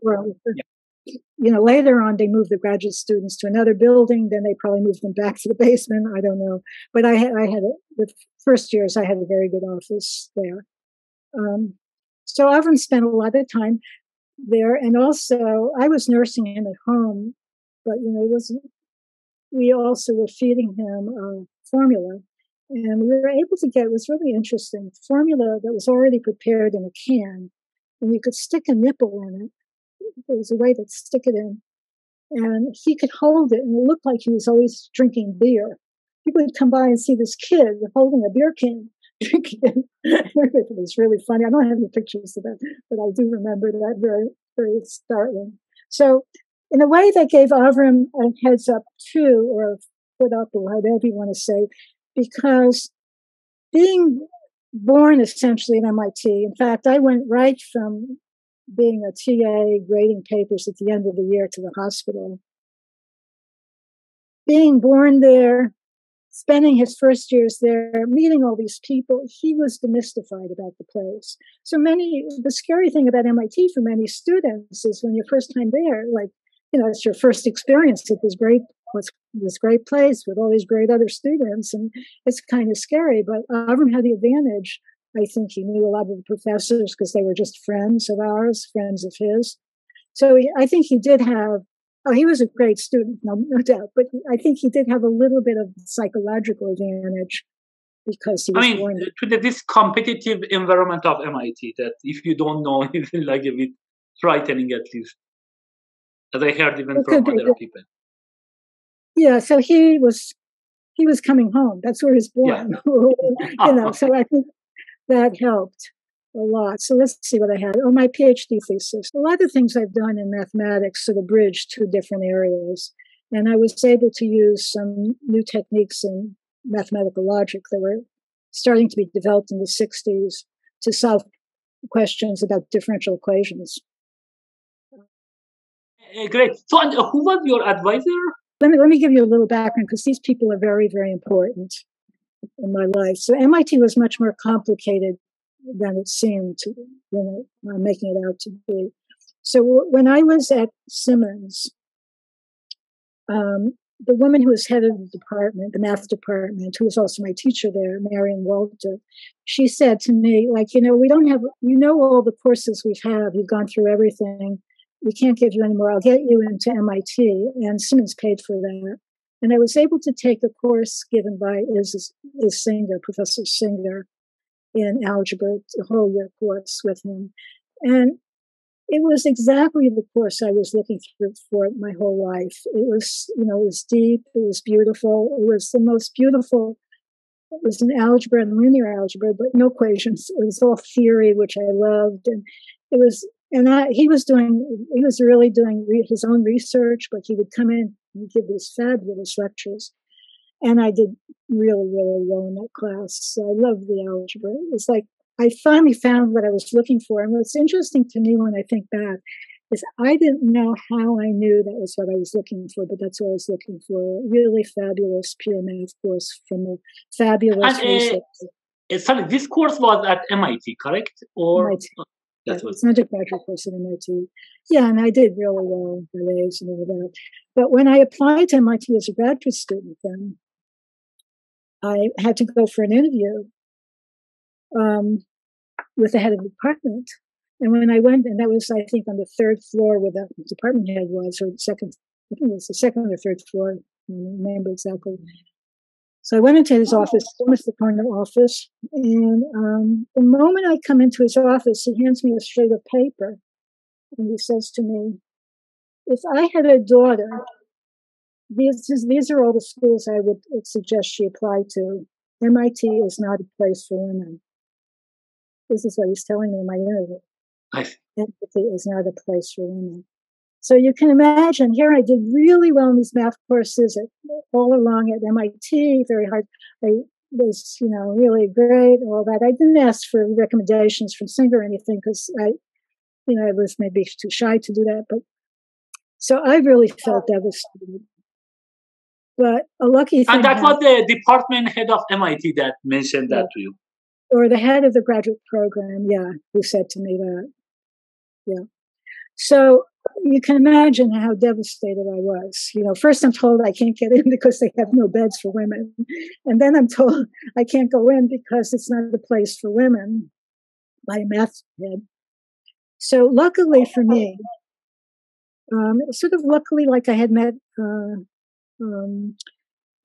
You know, later on, they moved the graduate students to another building. Then they probably moved them back to the basement. I don't know. But the first years, I had a very good office there. So Avram spent a lot of time there, and also I was nursing him at home, but we also were feeding him formula, and we were able to get, it was really interesting, formula that was already prepared in a can, and you could stick a nipple in it. There was a way to stick it in, and he could hold it, and it looked like he was always drinking beer. People would come by and see this kid holding a beer can, drinking it. It was really funny. I don't have any pictures of that, but I do remember that very, very startling. So in a way, that gave Avram a heads up too, or a foot up, or whatever you want to say, because being born essentially at MIT, in fact, I went right from being a TA grading papers at the end of the year to the hospital. Being born there, spending his first years there, meeting all these people, he was demystified about the place. So the scary thing about MIT for many students is when your first time there, it's your first experience at this great place with all these great other students, and it's kind of scary. But Avram had the advantage. I think he knew a lot of the professors because they were just friends of ours, friends of his. So I think he did have. Oh, he was a great student, no doubt. But I think he did have a little bit of psychological advantage because he was born. To this competitive environment of MIT, that if you don't know, it's like a bit frightening, at least, as I heard even from other people. Yeah, so he was coming home. That's where he was born. Yeah. So I think that helped a lot. So let's see what I had. Oh, my PhD thesis. A lot of things I've done in mathematics sort of bridge 2 different areas. And I was able to use some new techniques in mathematical logic that were starting to be developed in the 60s to solve questions about differential equations. Great. So who was your advisor? Let me give you a little background because these people are very, very important in my life. So MIT was much more complicated than it seemed when I'm making it out to be. So when I was at Simmons, the woman who was head of the department, the math department, who was also my teacher there, Marion Walter, she said to me, like, we don't have, all the courses you've gone through everything. We can't give you any more. I'll get you into MIT. And Simmons paid for that. And I was able to take a course given by Professor Singer, in algebra, a whole year course with him. And it was exactly the course I was looking for my whole life. It was, it was deep. It was beautiful. It was the most beautiful. It was an algebra and linear algebra, but no equations. It was all theory, which I loved. And it was, he was really doing his own research, but he would come in and give these fabulous lectures. And I did really, really well in that class. So I loved the algebra. It's like, I finally found what I was looking for. And what's interesting to me when I think back is I didn't know how I knew that was what I was looking for, but that's what I was looking for. A really fabulous pure math course from a fabulous research. Sorry, this course was at MIT, correct? Or MIT. It's an undergraduate course at MIT. Yeah, and I did really well in the A's and all that. But when I applied to MIT as a graduate student then, I had to go for an interview with the head of the department. And when I went, and that was, I think, on the third floor where the department head was, or the second, I think it was the second or third floor, I don't remember exactly. So I went into his office, almost the corner office, and the moment I come into his office, he hands me a sheet of paper, and he says to me, if I had a daughter, these are all the schools I would suggest she apply to. MIT is not a place for women. This is what he's telling me in my interview. MIT is not a place for women. So you can imagine, here I did really well in these math courses all along at MIT, very hard. I was, really great, all that. I didn't ask for recommendations from Singer or anything because I was maybe too shy to do that. But so I really felt devastated. But a lucky thing. And that was the department head of MIT that mentioned that to you. Or the head of the graduate program, who said to me that. Yeah. So you can imagine how devastated I was. First I'm told I can't get in because they have no beds for women. And then I'm told I can't go in because it's not a place for women by a math head. So luckily for me, sort of luckily like I had met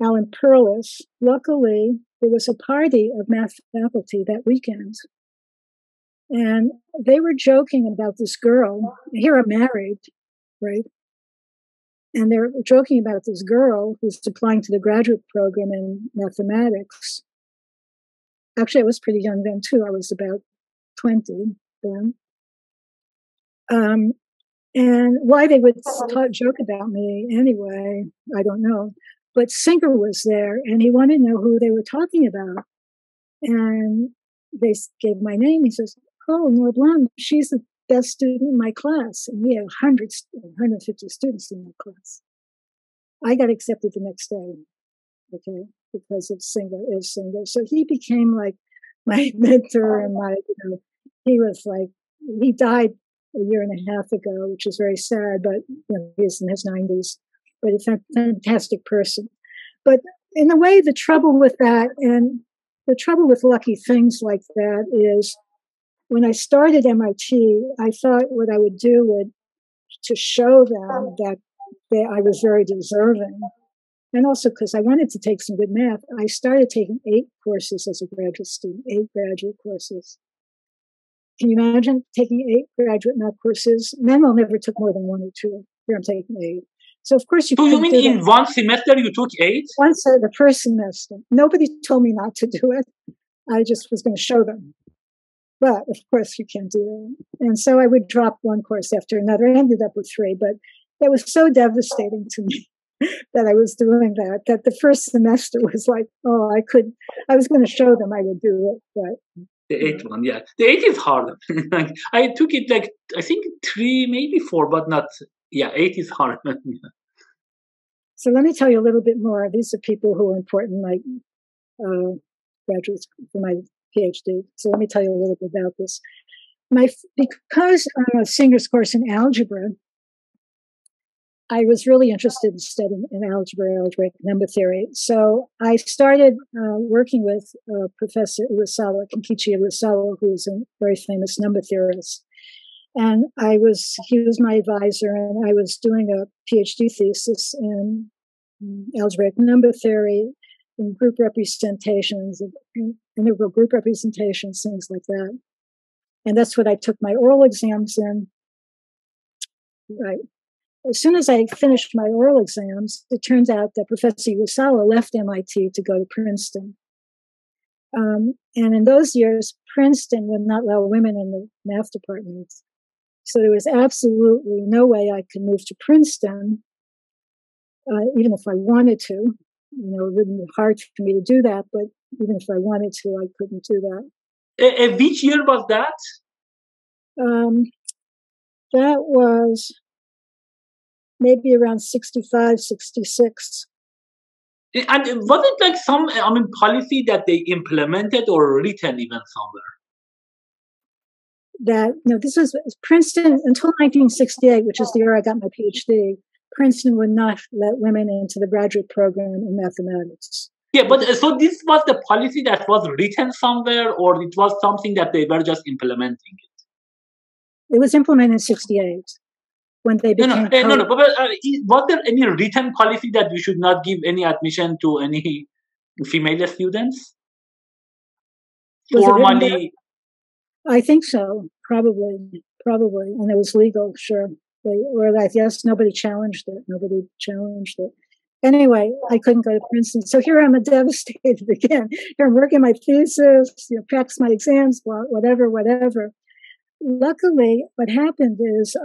Alan Perlis, luckily there was a party of math faculty that weekend. And they were joking about this girl. Here I'm married, right? And they're joking about this girl who's applying to the graduate program in mathematics. Actually, I was pretty young then, too. I was about 20 then. And why they would joke about me anyway, I don't know. But Singer was there, and he wanted to know who they were talking about. And they gave my name. He says, oh, Lenore Blum, she's the best student in my class. And we had 150 students in my class. I got accepted the next day, okay, because of Singer. So he became like my mentor and he was like, he died a year and a half ago, which is very sad, but he's in his 90s, but he's a fantastic person. But in a way, the trouble with that and the trouble with lucky things like that is when I started MIT, I thought what I would do to show them that I was very deserving. And also because I wanted to take some good math, I started taking 8 courses as a graduate student, 8 graduate courses. Can you imagine taking 8 graduate math courses? Manuel never took more than 1 or 2. Here I'm taking 8. So of course So you mean in one semester you took 8? Once the first semester. Nobody told me not to do it. I just was going to show them. But of course you can't do that. And so I would drop one course after another. I ended up with 3, but that was so devastating to me that I was doing that the first semester was like, I was going to show them I would do it, but. The 8th one, yeah. The 8th is hard. I took it I think 3, maybe 4, but not, 8 is hard. So let me tell you a little bit more. These are people who are important, like graduates for my PhD. So let me tell you a little bit about this. Because I'm a Singer's course in algebra, I was really interested in studying in algebraic number theory. So I started working with Professor Iwasawa, Kenkichi Iwasawa, who is a very famous number theorist. And he was my advisor, and I was doing a PhD thesis in algebraic number theory, in group representations, integral group representations, things like that. And that's what I took my oral exams in. Right. As soon as I finished my oral exams, it turns out that Professor Iwasawa left MIT to go to Princeton. And in those years, Princeton would not allow women in the math department. So there was absolutely no way I could move to Princeton, even if I wanted to. It wouldn't be hard for me to do that, but even if I wanted to, I couldn't do that. Which year was that? That was maybe around 65, 66. And was it like some, policy that they implemented or written even somewhere? This was Princeton until 1968, which is the year I got my PhD. Princeton would not let women into the graduate program in mathematics. Yeah, but so this was the policy that was written somewhere, or it was something that they were just implementing it? It was implemented in 68 when they became. No. But was there any written policy that you should not give any admission to any female students? Formally. I think so, probably, and it was legal, sure. Yes, nobody challenged it. Anyway, I couldn't go to Princeton, so here I'm devastated again. Here I'm working my thesis, practice my exams, whatever. Luckily, what happened is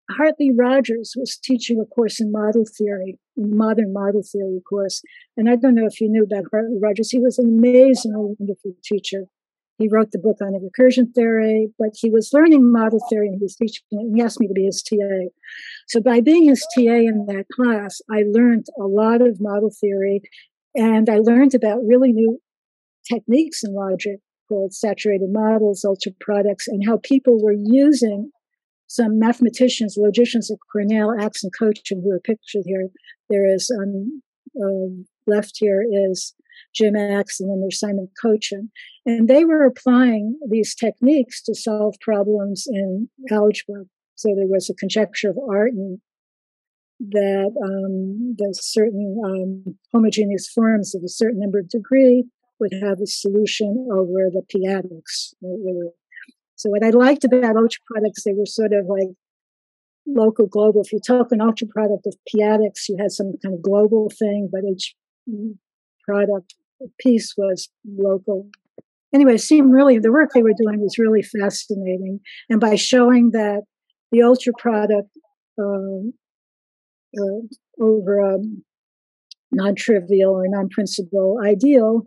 Hartley Rogers was teaching a course in model theory, modern model theory course, and I don't know if you knew about Hartley Rogers. He was an amazingly wonderful teacher. He wrote the book on recursion theory, but he was learning model theory and he was teaching it, and he asked me to be his TA. So by being his TA in that class, I learned a lot of model theory, and I learned about really new techniques in logic called saturated models, ultra products, and how people were using some mathematicians, logicians at Cornell, Axe and Cochin, who are pictured here. There is left here is Jim Axe, and then there's Simon Cochin. And they were applying these techniques to solve problems in algebra. So there was a conjecture of Artin that the certain homogeneous forms of a certain number of degree would have a solution over the p-adics. So what I liked about ultra products, they were sort of like local, global. If you took an ultra product of p-adics, you had some kind of global thing, but each product piece was local. Anyway, it seemed really, the work they were doing was really fascinating. And by showing that the ultra product over a non-trivial or non-principal ideal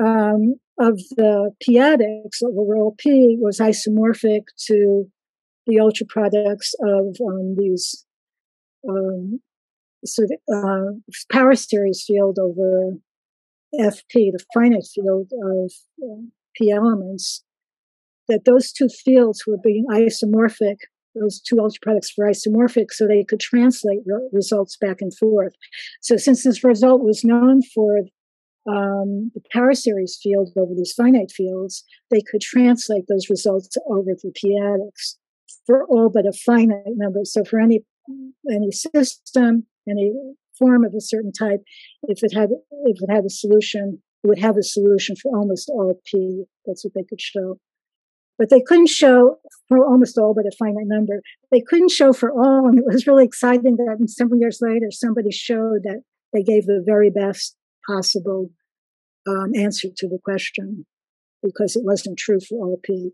of the p-adics over all p was isomorphic to the ultra products of these power series field over FP, the finite field of p elements, that those two fields were being isomorphic, those two ultra products were isomorphic, so they could translate results back and forth. So since this result was known for the power series field over these finite fields, they could translate those results over to p-adics for all but a finite number. So for any system, any form of a certain type, if it had a solution, it would have a solution for almost all p. That's what they could show. But they couldn't show for almost all but a finite number. They couldn't show for all, and it was really exciting that several years later, somebody showed that they gave the very best possible answer to the question, because it wasn't true for all p,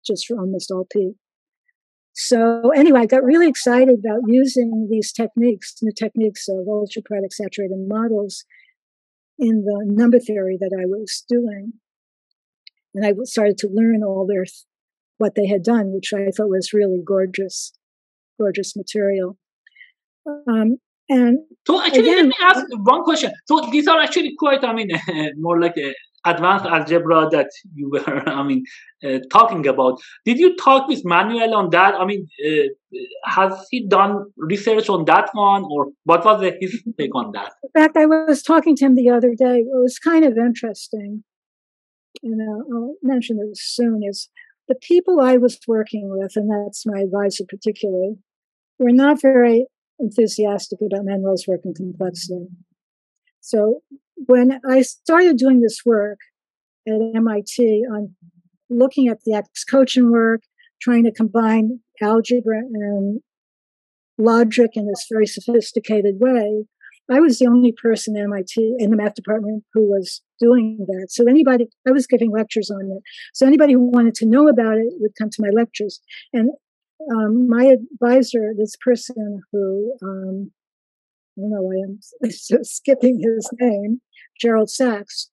just for almost all p. So anyway, I got really excited about using these techniques, new techniques of ultra product saturated models in the number theory that I was doing. And I started to learn what they had done, which I thought was really gorgeous material. And so actually, let me ask one question. So these are actually quite, more like advanced algebra that you were, talking about. Did you talk with Manuel on that? Has he done research on that one, or what was his take on that? In fact, I was talking to him the other day. It was kind of interesting. I'll mention this soon, is the people I was working with, and that's my advisor particularly, were not very enthusiastic about Manuel's work in complexity. So when I started doing this work at MIT on looking at the X-Coaching work, trying to combine algebra and logic in this very sophisticated way, I was the only person at MIT in the math department who was doing that. So I was giving lectures on it. So anybody who wanted to know about it would come to my lectures. And my advisor, this person who, I am skipping his name, Gerald Sachs,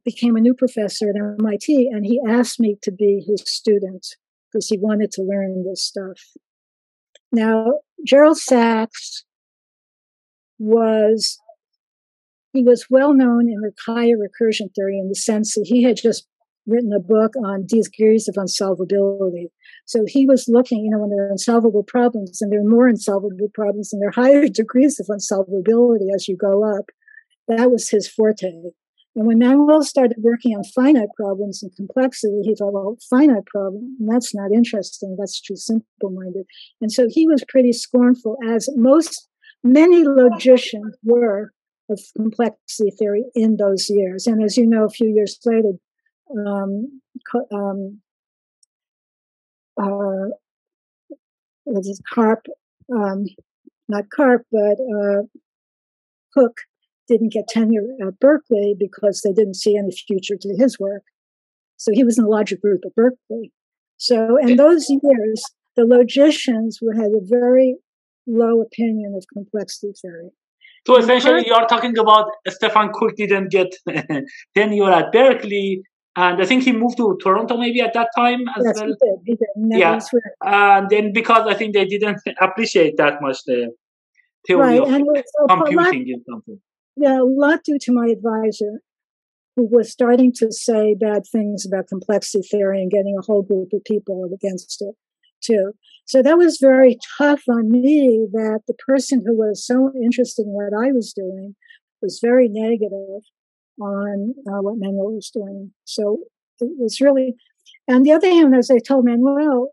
became a new professor at MIT, and he asked me to be his student because he wanted to learn this stuff. Now, Gerald Sachs was well known in Kaya recursion theory in the sense that he had just written a book on degrees of unsolvability. So he was looking, when there are unsolvable problems, and there are more unsolvable problems, and there are higher degrees of unsolvability as you go up. That was his forte. And when Manuel started working on finite problems and complexity, he thought, well, finite problem, that's not interesting. That's too simple-minded. And so he was pretty scornful, as many logicians were, of complexity theory in those years. And as you know, a few years later, Cook didn't get tenure at Berkeley because they didn't see any future to his work. So he was in the logic group at Berkeley. So in those years, the logicians had a very low opinion of complexity theory. So essentially, you are talking about Stephen Cook didn't get tenure at Berkeley, and I think he moved to Toronto maybe at that time as well. He did. Yeah, and then because I think they didn't appreciate that much the theory of computing and something. Yeah, a lot due to my advisor, who was starting to say bad things about complexity theory and getting a whole group of people against it too. So that was very tough on me, that the person who was so interested in what I was doing was very negative on what Manuel was doing. So it was really, on the other hand, as I told Manuel,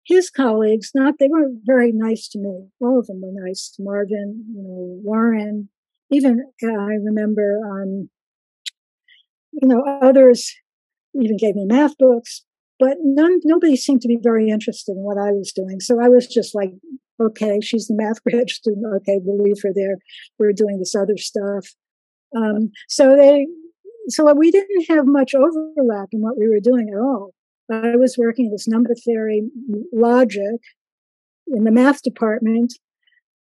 his colleagues, they weren't very nice to me. All of them were nice. Marvin, Warren, even I remember, others even gave me math books. But nobody seemed to be very interested in what I was doing. So I was just like, okay, she's the math grad student. Okay, we'll leave her there. We're doing this other stuff. So we didn't have much overlap in what we were doing at all. I was working this number theory logic in the math department.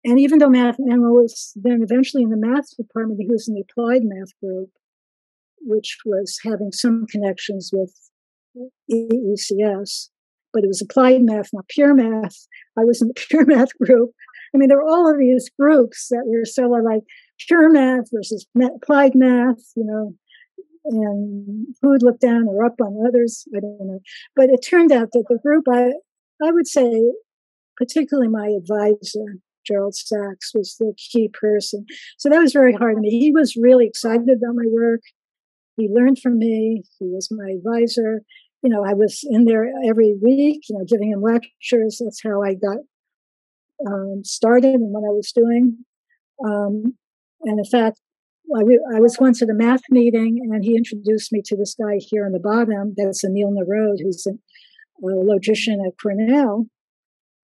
And even though Manuel was then eventually in the math department, he was in the applied math group, which was having some connections with ECS, but it was applied math, not pure math. I was in the pure math group. There were all of these groups that were sort of like pure math versus applied math, and who would look down or up on others, I don't know. But it turned out that the group, I would say, particularly my advisor, Gerald Sachs, was the key person. So that was very hard on me. He was really excited about my work. He learned from me. He was my advisor. I was in there every week, giving him lectures. That's how I got started and what I was doing. And in fact, I was once at a math meeting, and he introduced me to this guy here on the bottom. That's Anil Narod, who's a logician at Cornell.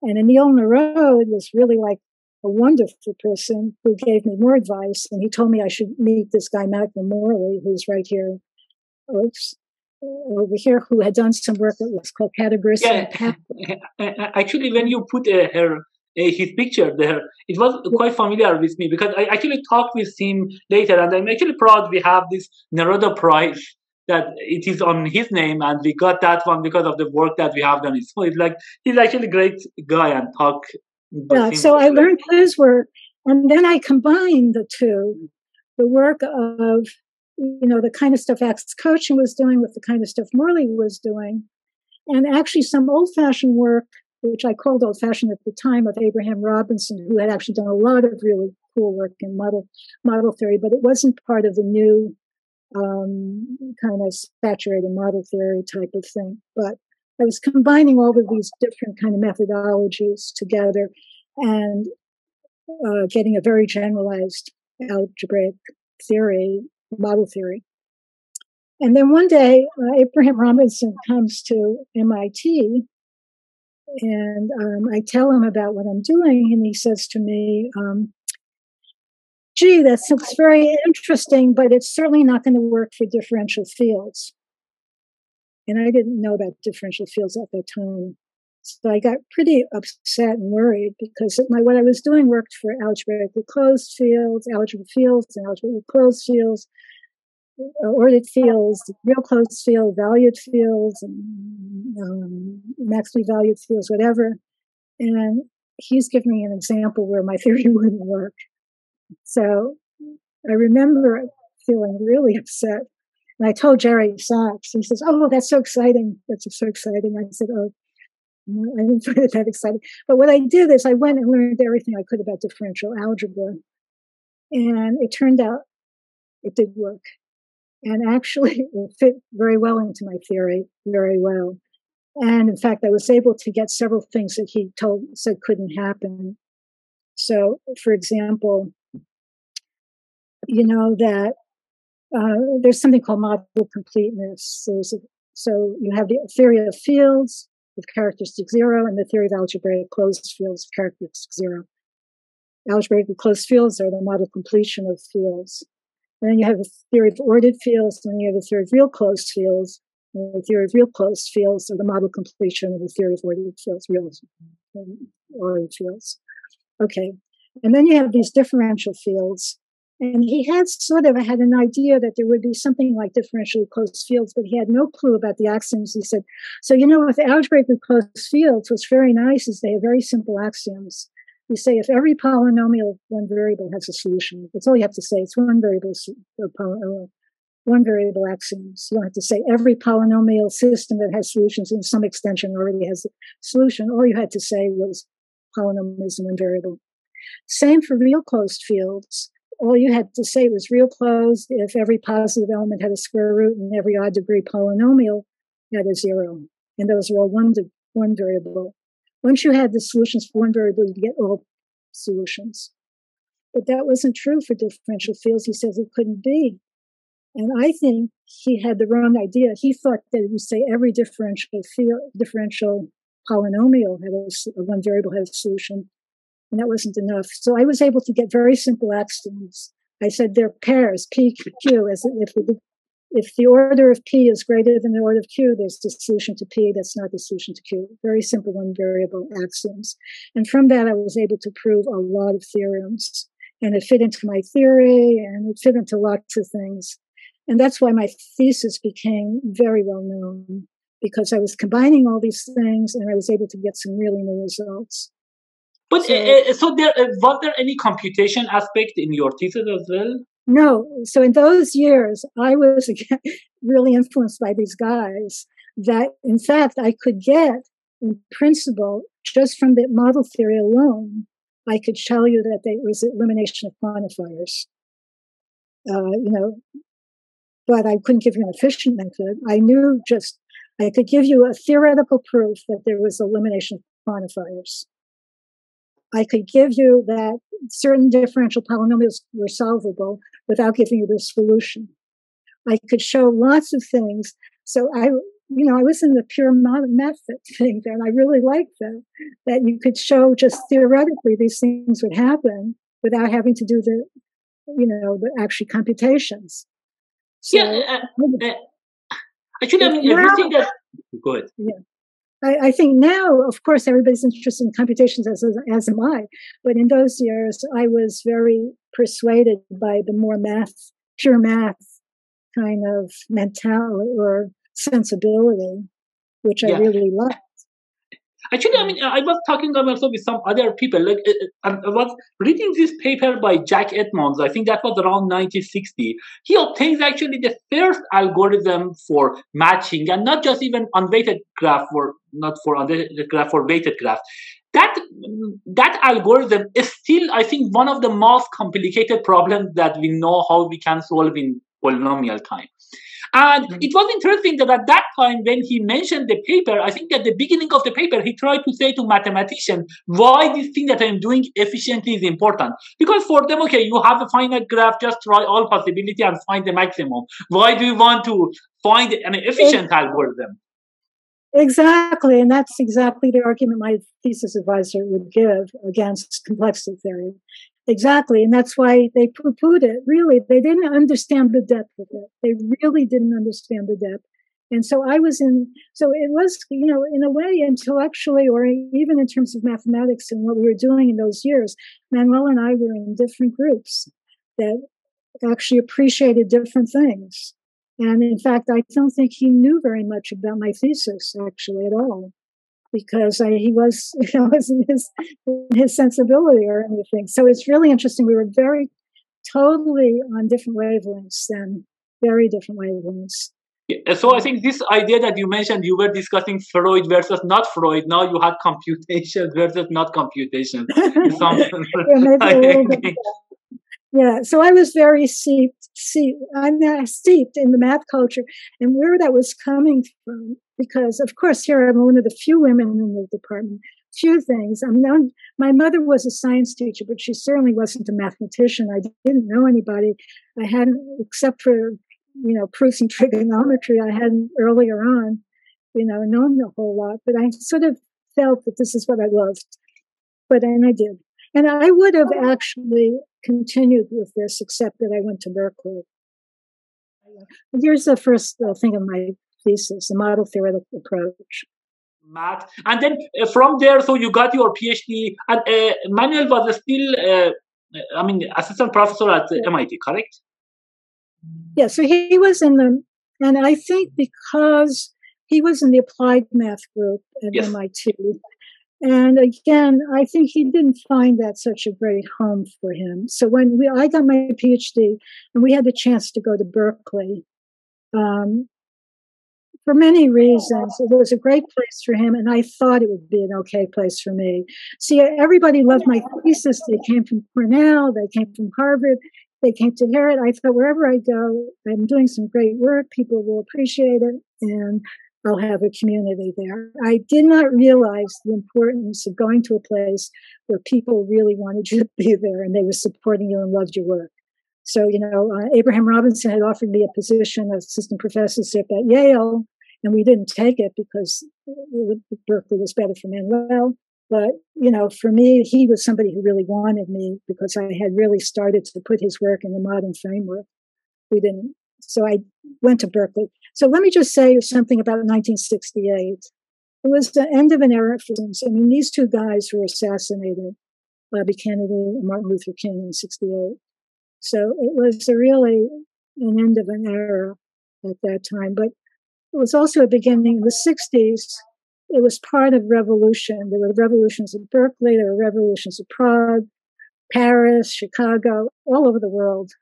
And Anil Narod was really like a wonderful person who gave me more advice. And he told me I should meet this guy, Manuel Morley, who's right here, over here, who had done some work that was called categoristic. Yeah. Actually, when you put his picture there, it was quite familiar with me, because I actually talked with him later, and I'm actually proud we have this Naroda Prize that it is on his name, and we got that one because of the work that we have done. So it's like he's actually a great guy, and talk. Yeah, so I learned his work, and then I combined the two, the work of the kind of stuff Access Coaching was doing with the kind of stuff Morley was doing. And actually some old-fashioned work, which I called old-fashioned at the time, of Abraham Robinson, who had actually done a lot of really cool work in model theory, but it wasn't part of the new kind of saturated model theory type of thing. But I was combining all of these different kind of methodologies together and getting a very generalized algebraic theory, model theory. And then one day, Abraham Robinson comes to MIT, and I tell him about what I'm doing, and he says to me, gee, that looks very interesting, but it's certainly not going to work for differential fields. And I didn't know about differential fields at that time. So I got pretty upset and worried because what I was doing worked for algebraically closed fields, algebra fields, and algebraically closed fields, ordered fields, real closed field, valued fields, and maximally valued fields, whatever. And he's giving me an example where my theory wouldn't work. So I remember feeling really upset. And I told Jerry Sachs, he says, oh, that's so exciting. That's so exciting. I said, oh, I didn't find it that exciting. But what I did is I went and learned everything I could about differential algebra. And it turned out it did work. And actually, it fit very well into my theory, very well. And in fact, I was able to get several things that he said couldn't happen. So, for example, that there's something called model completeness. So you have the theory of fields with characteristic 0 and the theory of algebraic closed fields with characteristic 0. Algebraically closed fields are the model completion of fields. And then you have a theory of ordered fields, and then you have a theory of real closed fields. And the theory of real closed fields are the model completion of the theory of ordered fields, real ordered fields. Okay. And then you have these differential fields. And he had had an idea that there would be something like differentially closed fields, but he had no clue about the axioms. He said, so, with algebraically closed fields, what's very nice is they have very simple axioms. You say if every polynomial of one variable has a solution, that's all you have to say. It's one variable axioms. You don't have to say every polynomial system that has solutions in some extension already has a solution. All you had to say was polynomials in one variable. Same for real closed fields. All you had to say was real closed if every positive element had a square root and every odd degree polynomial had a 0. And those are all one variable. Once you had the solutions for one variable, you get all solutions. But that wasn't true for differential fields. He says it couldn't be. And I think he had the wrong idea. He thought that you say every differential polynomial had one variable had a solution, and that wasn't enough. So I was able to get very simple axioms. I said they're pairs, P, Q, as if the order of P is greater than the order of Q, there's the solution to P that's not the solution to Q. Very simple one variable axioms. And from that, I was able to prove a lot of theorems. And it fit into my theory, and it fit into lots of things. And that's why my thesis became very well known, because I was combining all these things, and I was able to get some really new results. But so was there any computation aspect in your thesis as well? No. So in those years, I was really influenced by these guys that, in fact, I could get, in principle, just from the model theory alone, I could tell you that there was elimination of quantifiers. But I couldn't give you an efficient method. I could give you a theoretical proof that there was elimination of quantifiers. I could give you that certain differential polynomials were solvable without giving you the solution. I could show lots of things. So I was in the pure method thing, and I really liked that you could show just theoretically these things would happen without having to do the actual computations. So, actually, everything that. Go ahead. Yeah. I think now, of course, everybody's interested in computations, as am I. But in those years, I was very persuaded by the more pure math kind of mentality or sensibility, which I really liked. Actually, I mean, I was talking also with some other people. Like, I was reading this paper by Jack Edmonds. I think that was around 1960. He obtains actually the first algorithm for matching, and not just even unweighted graph, or not for unweighted graph, for weighted graph. That algorithm is still, I think, one of the most complicated problems that we know how we can solve in polynomial time. And it was interesting that at that time, when he mentioned the paper, I think at the beginning of the paper, he tried to say to mathematicians why this thing that I'm doing efficiently is important. Because for them, okay, you have a finite graph, just try all possibility and find the maximum. Why do you want to find an efficient algorithm? Exactly, and that's exactly the argument my thesis advisor would give against complexity theory. Exactly, and that's why they poo-pooed it. Really, they didn't understand the depth of it. They really didn't understand the depth. And so it was, in a way, intellectually, or even in terms of mathematics and what we were doing in those years, Manuel and I were in different groups that actually appreciated different things. And in fact, I don't think he knew very much about my thesis actually at all, because he was, wasn't his sensibility or anything. So it's really interesting. We were totally on different wavelengths then, very different wavelengths. Yeah, so I think this idea that you mentioned, you were discussing Freud versus not Freud. Now you had computation versus not computation. Yeah, so I was very steeped in the math culture, and where that was coming from, because of course here I'm one of the few women in the department. Few things. My mother was a science teacher, but she certainly wasn't a mathematician. I didn't know anybody. I hadn't, except for proofs in trigonometry, I hadn't earlier on, known a whole lot. But I sort of felt that this is what I loved, and I did. And I would have actually continued with this, except that I went to Berkeley. Here's the first thing of my thesis, a model theoretical approach. Math. And then from there, so you got your PhD, and Manuel was still, assistant professor at MIT, correct? Yeah, so he was and I think because he was in the applied math group at MIT, and again, I think he didn't find that such a great home for him. So when I got my PhD and we had the chance to go to Berkeley, for many reasons, it was a great place for him, and I thought it would be an okay place for me. See, everybody loved my thesis. They came from Cornell, they came from Harvard, they came to hear it. I thought wherever I go, I'm doing some great work, people will appreciate it, and I'll have a community there. I did not realize the importance of going to a place where people really wanted you to be there and they were supporting you and loved your work. So, Abraham Robinson had offered me a position of assistant professorship at Yale, and we didn't take it because Berkeley was better for Manuel. But, for me, he was somebody who really wanted me because I had really started to put his work in the modern framework. We didn't. So I went to Berkeley. So let me just say something about 1968. It was the end of an era for them. I mean, these two guys who were assassinated, Bobby Kennedy and Martin Luther King in 68. So it was really an end of an era at that time. But it was also a beginning in the 60s. It was part of revolution. There were revolutions in Berkeley. There were revolutions in Prague, Paris, Chicago, all over the world.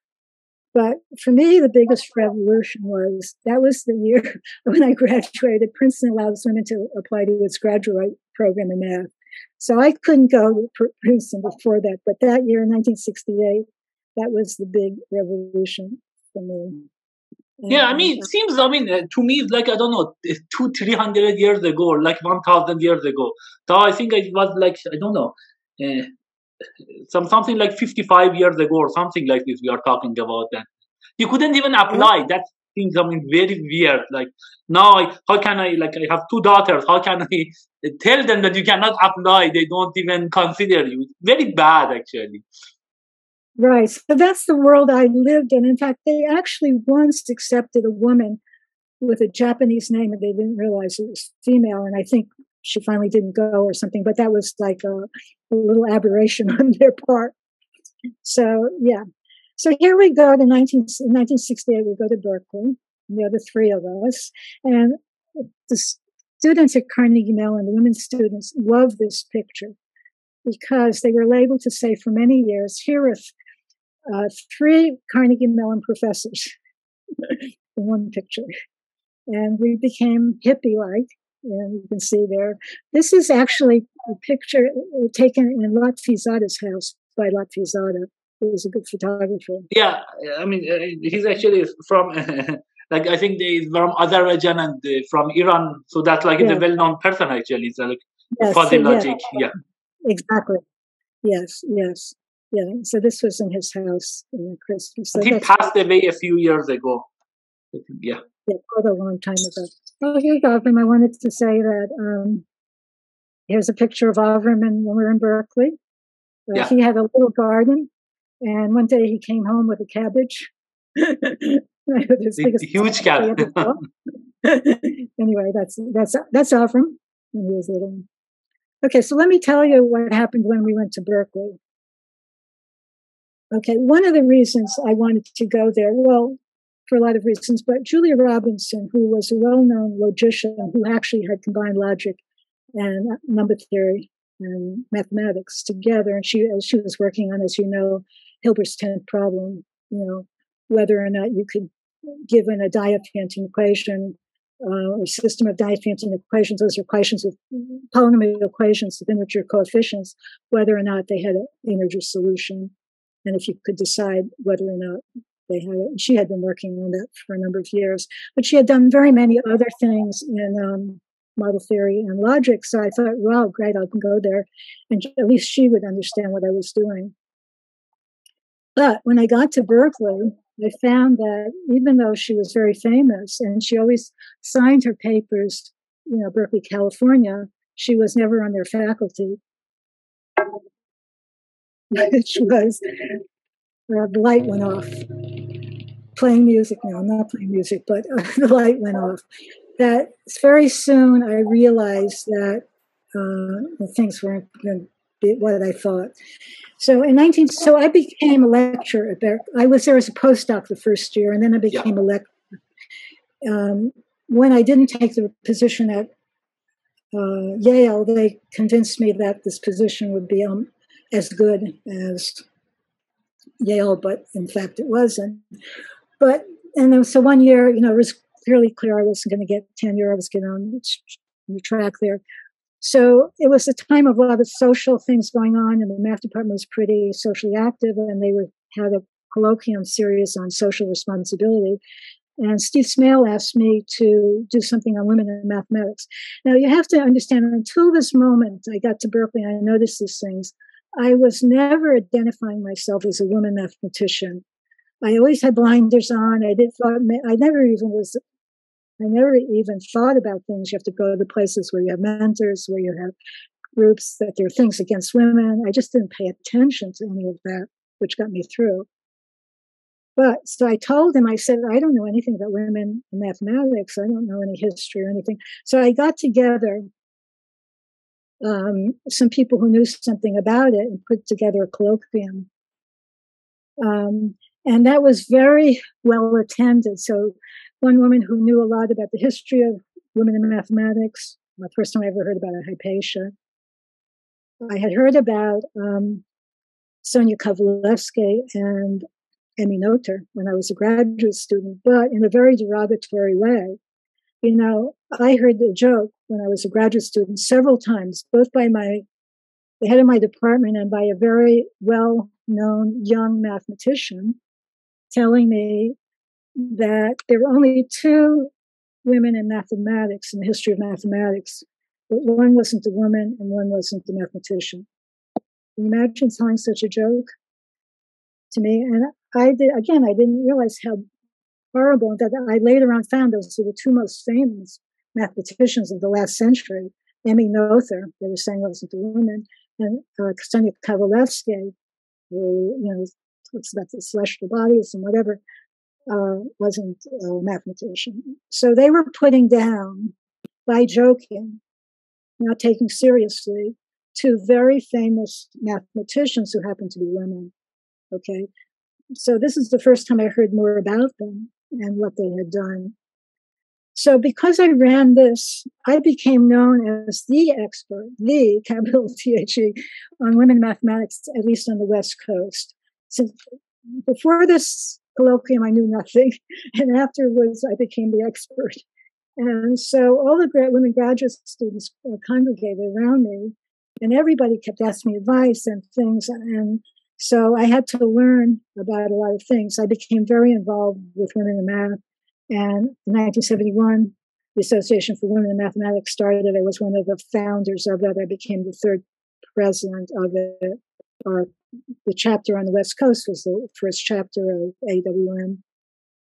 But for me, the biggest revolution was the year when I graduated. Princeton allows women to apply to its graduate program in math. So I couldn't go to Princeton before that. But that year, 1968, that was the big revolution for me. Yeah, I mean, it seems, to me, it's like, I don't know, 200-300 years ago, or like 1,000 years ago. So I think it was like, I don't know, something like 55 years ago or something like this we are talking about that. You couldn't even apply. That seems, very weird. Like, now, how can I have two daughters. How can I tell them that you cannot apply? They don't even consider you. It's very bad, actually. Right. So that's the world I lived in. In fact, they actually once accepted a woman with a Japanese name and they didn't realize it was female. And I think she finally didn't go or something, but that was like a little aberration on their part. So, yeah. So here we go in 1968, we go to Berkeley, the other three of us. And students at Carnegie Mellon, the women students, love this picture because they were able to say for many years, here are 3 Carnegie Mellon professors in one picture. And we became hippie-like, and you can see there. This is actually a picture taken in Latvizada's house by Latvizada, who was a good photographer. Yeah, I mean, he's actually from, like, I think he's from Azerbaijan and from Iran. So that's like a well-known person, actually. It's like fuzzy logic. Yeah. Exactly. Yes. Yeah. So this was in his house in Christmas. So he passed away a few years ago. Yeah. Yeah, quite a long time ago. Oh, here's Avrim. I wanted to say that here's a picture of Avrim when we were in Berkeley. He had a little garden, and one day he came home with a cabbage. Huge cabbage. Anyway, that's Avrim when he was little. Okay, so let me tell you what happened when we went to Berkeley. Okay, one of the reasons I wanted to go there, well, for a lot of reasons, but Julia Robinson, who was a well-known logician who actually had combined logic and number theory and mathematics together, and she was working on, as you know, Hilbert's 10th problem, whether or not you could, given a Diophantine equation, or system of Diophantine equations, those are equations with polynomial equations with integer coefficients, whether or not they had an integer solution, and if you could decide whether or not they had it. She had been working on that for a number of years, but she had done very many other things in model theory and logic. So I thought, wow, great, I can go there, and at least she would understand what I was doing. But when I got to Berkeley, I found that even though she was very famous and she always signed her papers, Berkeley, California, she was never on their faculty, which was, the light went off. Playing music now, I'm not playing music, but the light went off. That very soon I realized that things weren't going to be what I thought. So so I became a lecturer at Berkeley. I was there as a postdoc the first year, and then I became a lecturer. When I didn't take the position at Yale, they convinced me that this position would be as good as Yale, but in fact it wasn't. So 1 year, it was fairly clear I wasn't going to get tenure. I was getting on the track there. So it was a time of a lot of social things going on, and the math department was pretty socially active, and they had a colloquium series on social responsibility. And Steve Smale asked me to do something on women in mathematics. Now, you have to understand, until this moment I got to Berkeley, and I noticed these things, I was never identifying myself as a woman mathematician. I always had blinders on. I never even thought about things. You have to go to places where you have mentors, where you have groups that there are things against women. I just didn't pay attention to any of that, which got me through. But so I told him, I said, I don't know anything about women in mathematics. I don't know any history or anything. So I got together some people who knew something about it and put together a colloquium. And that was very well attended. So one woman who knew a lot about the history of women in mathematics, the first time I ever heard about Hypatia. I had heard about Sonia Kovalevsky and Emmy Noether when I was a graduate student, but in a very derogatory way. I heard the joke when I was a graduate student several times, both by the head of my department and by a very well-known young mathematician, telling me that there were only 2 women in mathematics in the history of mathematics, but one wasn't a woman and one wasn't a mathematician. Can you imagine telling such a joke to me? And I didn't realize how horrible that I later on found those were the 2 most famous mathematicians of the last century. Emmy Noether, they were saying wasn't a woman, and Sonia Kovalevsky, who talks about the celestial bodies and whatever, wasn't a mathematician. So they were putting down, by joking, not taking seriously, 2 very famous mathematicians who happened to be women. Okay, so this is the first time I heard more about them and what they had done. So because I ran this, I became known as the expert, the capital THE, on women in mathematics, at least on the West Coast. Since before this colloquium, I knew nothing. And afterwards, I became the expert. And so all the women graduate students congregated around me, and everybody kept asking me advice and things. And so I had to learn about a lot of things. I became very involved with women in math. And in 1971, the Association for Women in Mathematics started. I was one of the founders of it. I became the third president of it. The chapter on the West Coast was the first chapter of AWM.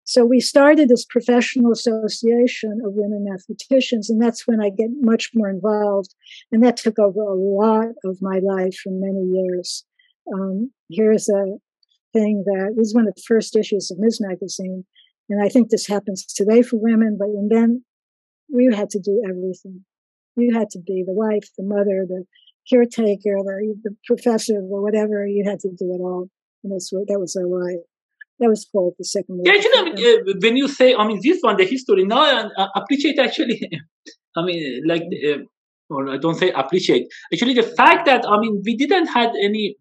So we started this professional association of women mathematicians, and that's when I get much more involved. And that took over a lot of my life for many years. Here's a thing that was one of the first issues of Ms. Magazine. And I think this happens today for women, but then we had to do everything. You had to be the wife, the mother, the caretaker, the professor, or whatever. You had to do it all. And that was our life. That was called the second war. Yeah, actually, when you say, this one, the history, now I appreciate actually, or I don't say appreciate. Actually, the fact that, we didn't have any,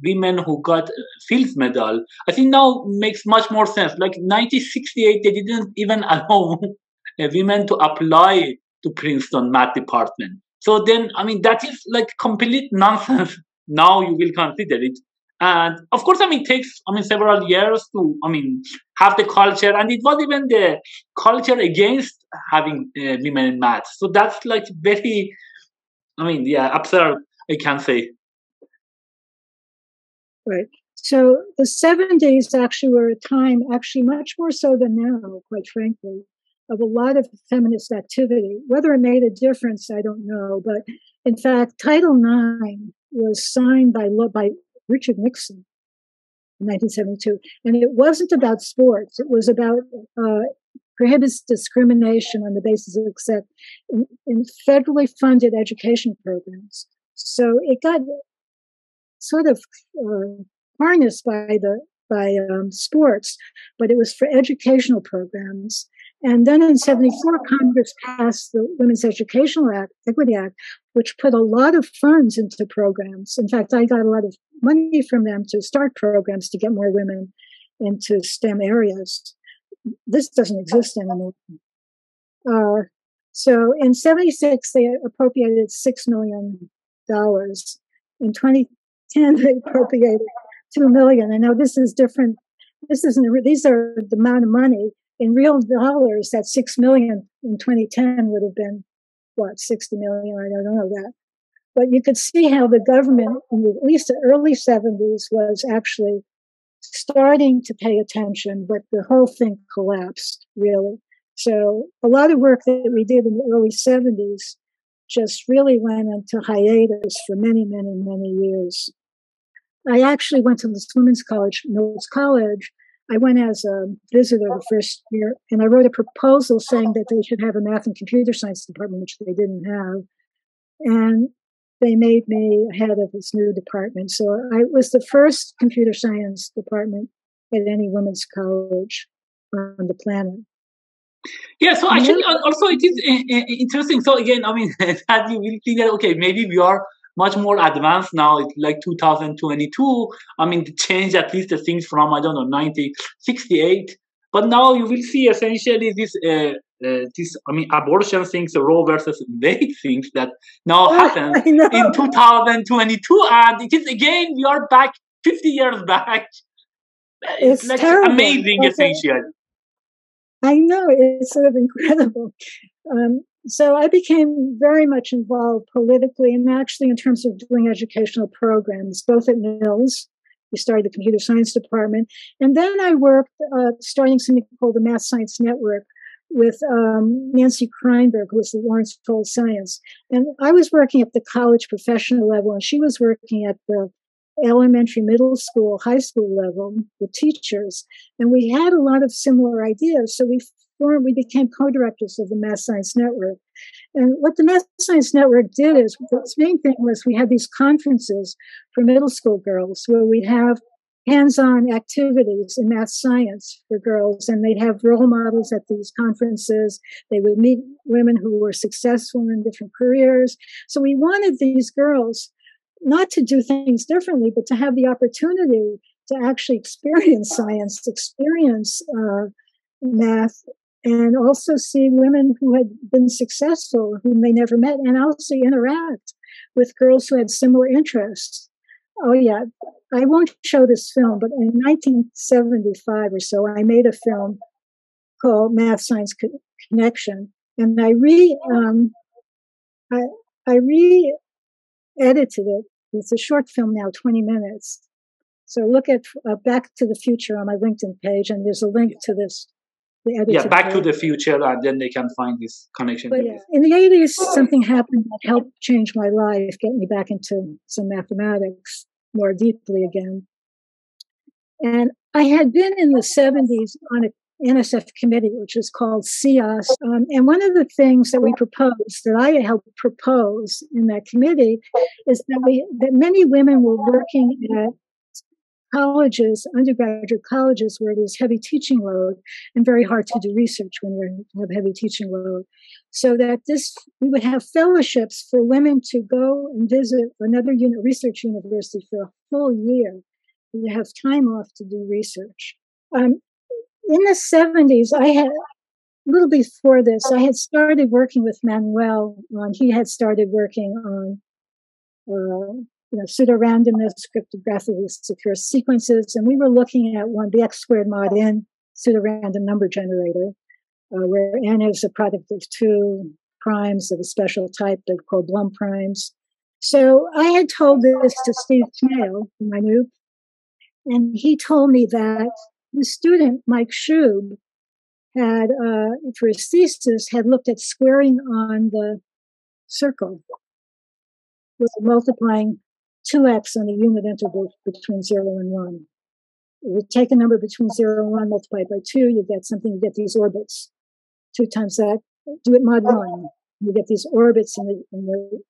women who got Fields Medal, I think now makes much more sense. Like 1968, they didn't even allow women to apply to Princeton math department. So then, that is like complete nonsense. Now you will consider it. And of course, it takes, several years to, have the culture. And it was even the culture against having women in math. So that's like very, absurd, I can say. Right. So the 70s actually were a time, actually much more so than now, quite frankly, of a lot of feminist activity. Whether it made a difference, I don't know. But in fact, Title IX was signed by Richard Nixon in 1972. And it wasn't about sports. It was about prohibits discrimination on the basis of sex in federally funded education programs. So it got sort of harnessed by sports, but it was for educational programs. And then in 74, Congress passed the Women's Educational Equity Act, which put a lot of funds into programs. In fact, I got a lot of money from them to start programs to get more women into STEM areas. This doesn't exist anymore. So in 76, they appropriated $6 million. In 2010, they appropriated $2 million. I know this is different. These are the amount of money. In real dollars, that $6 million in 2010 would have been, what, 60 million? I don't know that. But you could see how the government, in at least the early 70s, was actually starting to pay attention, but the whole thing collapsed, really. So a lot of work that we did in the early 70s just really went into hiatus for many, many, many years. I actually went to this women's college, Mills College. I went as a visitor the first year, and I wrote a proposal saying that they should have a math and computer science department, which they didn't have. And they made me head of this new department. So I was the first computer science department at any women's college on the planet. Yeah, so actually, also it is interesting. So again, that you will think that, okay, maybe we are much more advanced now. It's like 2022. To change at least the things from, 1968. But now you will see essentially this, abortion things, Roe versus Wade things that now happen in 2022. And it is, again, we are back 50 years back. It's like terrible. Amazing, essentially. I know, it's sort of incredible. So I became very much involved politically and actually in terms of doing educational programs, both at Mills. We started the computer science department. And then I worked starting something called the Math Science Network with Nancy Kreinberg, who was the Lawrence School of Science. And I was working at the college professional level, and she was working at the elementary, middle school, high school level with teachers. And we had a lot of similar ideas. So we became co-directors of the Math Science Network. And what the Math Science Network did is, the main thing was we had these conferences for middle school girls where we'd have hands-on activities in math science for girls, and they'd have role models at these conferences. They would meet women who were successful in different careers. So we wanted these girls not to do things differently, but to have the opportunity to actually experience science, experience math, and also see women who had been successful, whom they never met, and also interact with girls who had similar interests. Oh, yeah. I won't show this film, but in 1975 or so, I made a film called Math Science Connection, and I re-edited it. It's a short film now, 20 minutes. So look at Back to the Future on my LinkedIn page, and there's a link to this. Yeah, Back to the Future, and then they can find this connection. But yeah, in the 80s, something happened that helped change my life, get me back into some mathematics more deeply again. And I had been in the 70s on a NSF committee, which is called CIOS. And one of the things that we proposed, that I helped propose in that committee, is that many women were working at colleges, undergraduate colleges, where there's heavy teaching load and very hard to do research when you have heavy teaching load. So that we would have fellowships for women to go and visit another research university for a full year. You have time off to do research. In the 70s, I had, a little before this, I had started working with Manuel he had started working on pseudorandomness, cryptographically secure sequences, and we were looking at the X squared mod n pseudorandom number generator, where n is a product of two primes of a special type. They're called Blum primes. So I had told this to Steve Smale, whom I knew, and he told me that the student, Mike Schub, had, for his thesis, had looked at squaring on the circle with multiplying 2x on the unit interval between 0 and 1. You take a number between 0 and 1, multiply it by 2, you get something, you get these orbits. 2 times that, do it mod 1. You get these orbits in the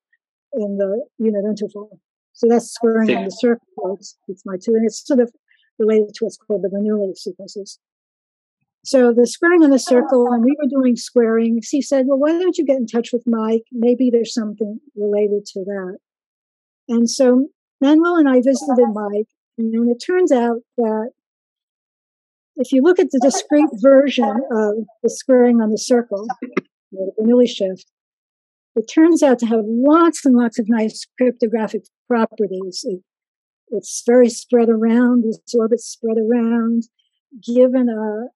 unit interval. So that's squaring on the circle. It's mod 2, and it's sort of related to what's called the Bernoulli sequences. So the squaring on the circle, and we were doing squaring. He said, well, why don't you get in touch with Mike? Maybe there's something related to that. And so Manuel and I visited Mike, and it turns out that if you look at the discrete version of the squaring on the circle, the Bernoulli shift, it turns out to have lots and lots of nice cryptographic properties. It's very spread around, these orbits spread around. Given a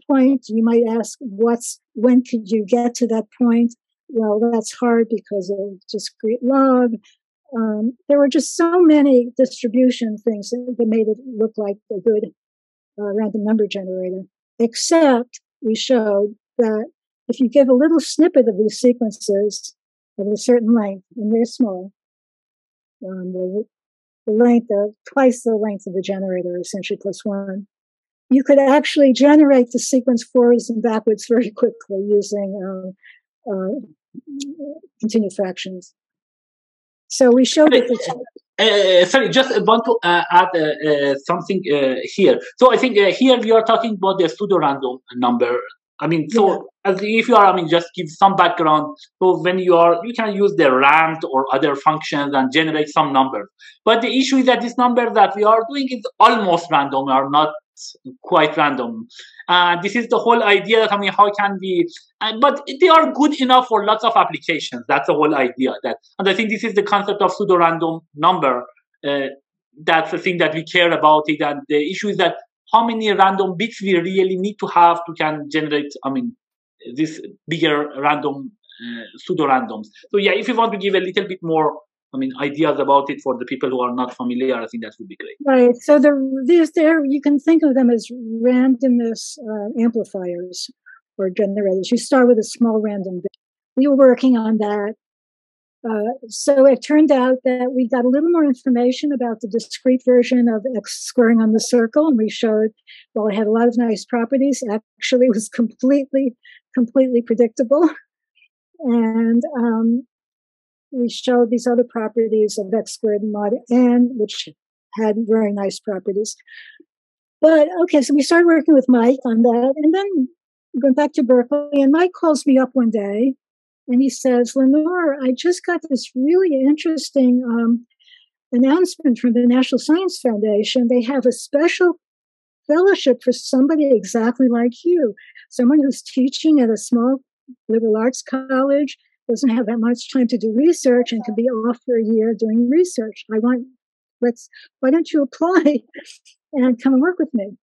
point, you might ask, when could you get to that point? Well, that's hard because of discrete log. There were just so many distribution things that made it look like a good random number generator. Except we showed that if you give a little snippet of these sequences of a certain length, and they're small, the length of twice the length of the generator, essentially plus 1, you could actually generate the sequence forwards and backwards very quickly using continued fractions. So we showed that. Sorry, just want to add something here. So I think here we are talking about the pseudo-random number. I mean, so as if you are, just give some background. So when you can use the rand or other functions and generate some numbers. But the issue is that this number that we are doing is almost random, or not quite random. This is the whole idea that, how can we, but they are good enough for lots of applications. That's the whole idea. And I think this is the concept of pseudo-random number. That's the thing that we care about it. And the issue is that how many random bits we really need to have to can generate, this bigger random pseudo-randoms. So yeah, if you want to give a little bit more ideas about it for the people who are not familiar, I think that would be great. Right. So you can think of them as randomness amplifiers or generators. You start with a small random bit. We were working on that. So it turned out that we got a little more information about the discrete version of X squaring on the circle, and we showed, well, it had a lot of nice properties. Actually, it was completely predictable. And we showed these other properties of X squared mod n, which had very nice properties. But okay, so we started working with Mike on that, and then going back to Berkeley, and Mike calls me up one day, and he says, Lenore, I just got this really interesting announcement from the National Science Foundation. They have a special fellowship for somebody exactly like you, someone who's teaching at a small liberal arts college, doesn't have that much time to do research, and can be off for a year doing research. Why don't you apply and come and work with me?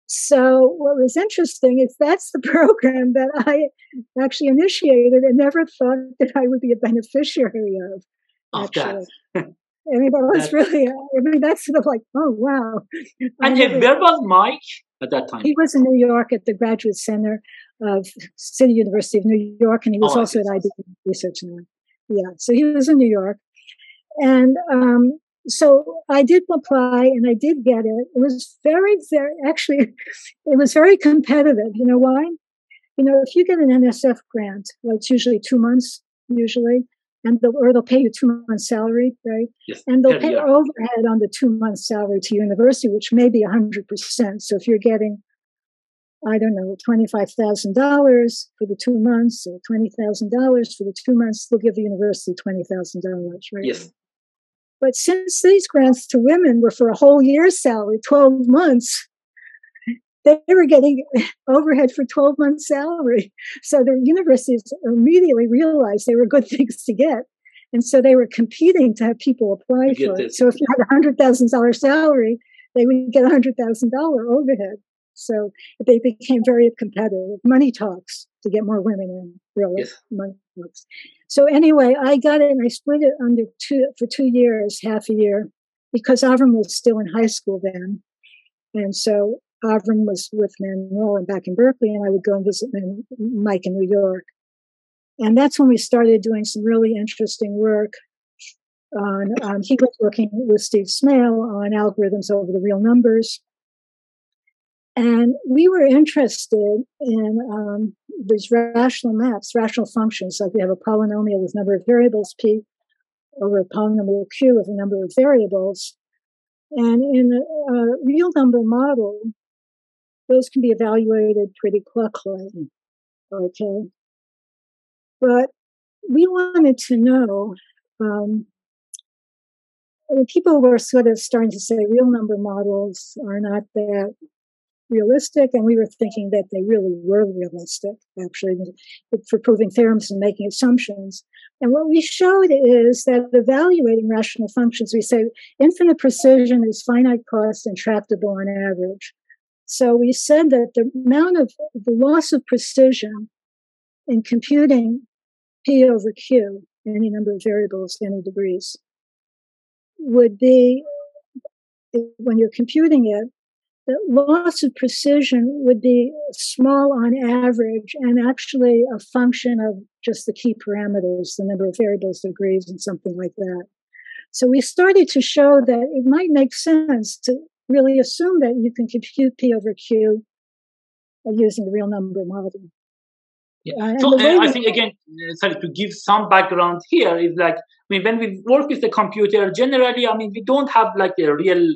So what was interesting is that's the program that I actually initiated and never thought that I would be a beneficiary of. Actually, I mean, that was really, that's sort of like, oh, wow. And where was Mike at that time? He was in New York at the Graduate Center of City University of New York, and he was also at IBM Research Center. Yeah, so he was in New York. And so I did apply, and I did get it. It was it was very competitive. You know why? You know, if you get an NSF grant, well, it's usually 2 months, and they'll pay you 2 months salary, right? Yes. And they'll pay overhead on the 2 months salary to university, which may be 100%. So if you're getting, I don't know, $25,000 for the 2 months or $20,000 for the 2 months, they'll give the university $20,000, right? Yes. But since these grants to women were for a whole year's salary, 12 months, they were getting overhead for 12 months salary. So the universities immediately realized they were good things to get. And so they were competing to have people apply for it. So if you had a $100,000 salary, they would get $100,000 overhead. So they became very competitive. Money talks to get more women in, really. Yes. Money talks. So anyway, I got it and I split it for 2 years, half a year, because Avrim was still in high school then. And so Avrim was with Manuel and back in Berkeley, and I would go and visit Mike in New York. And that's when we started doing some really interesting work on, he was working with Steve Smale on algorithms over the real numbers. And we were interested in these rational maps, rational functions, like we have a polynomial with number of variables p over a polynomial q with a number of variables. And in a real number model, those can be evaluated pretty quickly, okay? But we wanted to know, people were sort of starting to say real number models are not that realistic, and we were thinking that they really were realistic, actually, for proving theorems and making assumptions. And what we showed is that evaluating rational functions, we say infinite precision is finite cost and tractable on average. So we said that the amount of the loss of precision in computing P over Q, any number of variables, any degrees, would be, when you're computing it, the loss of precision would be small on average and actually a function of just the key parameters, the number of variables, degrees, and something like that. So we started to show that it might make sense to really assume that you can compute P over Q using the real number model. Yeah. So I think, again, sorry, to give some background here is like, when we work with the computer, generally, we don't have like a real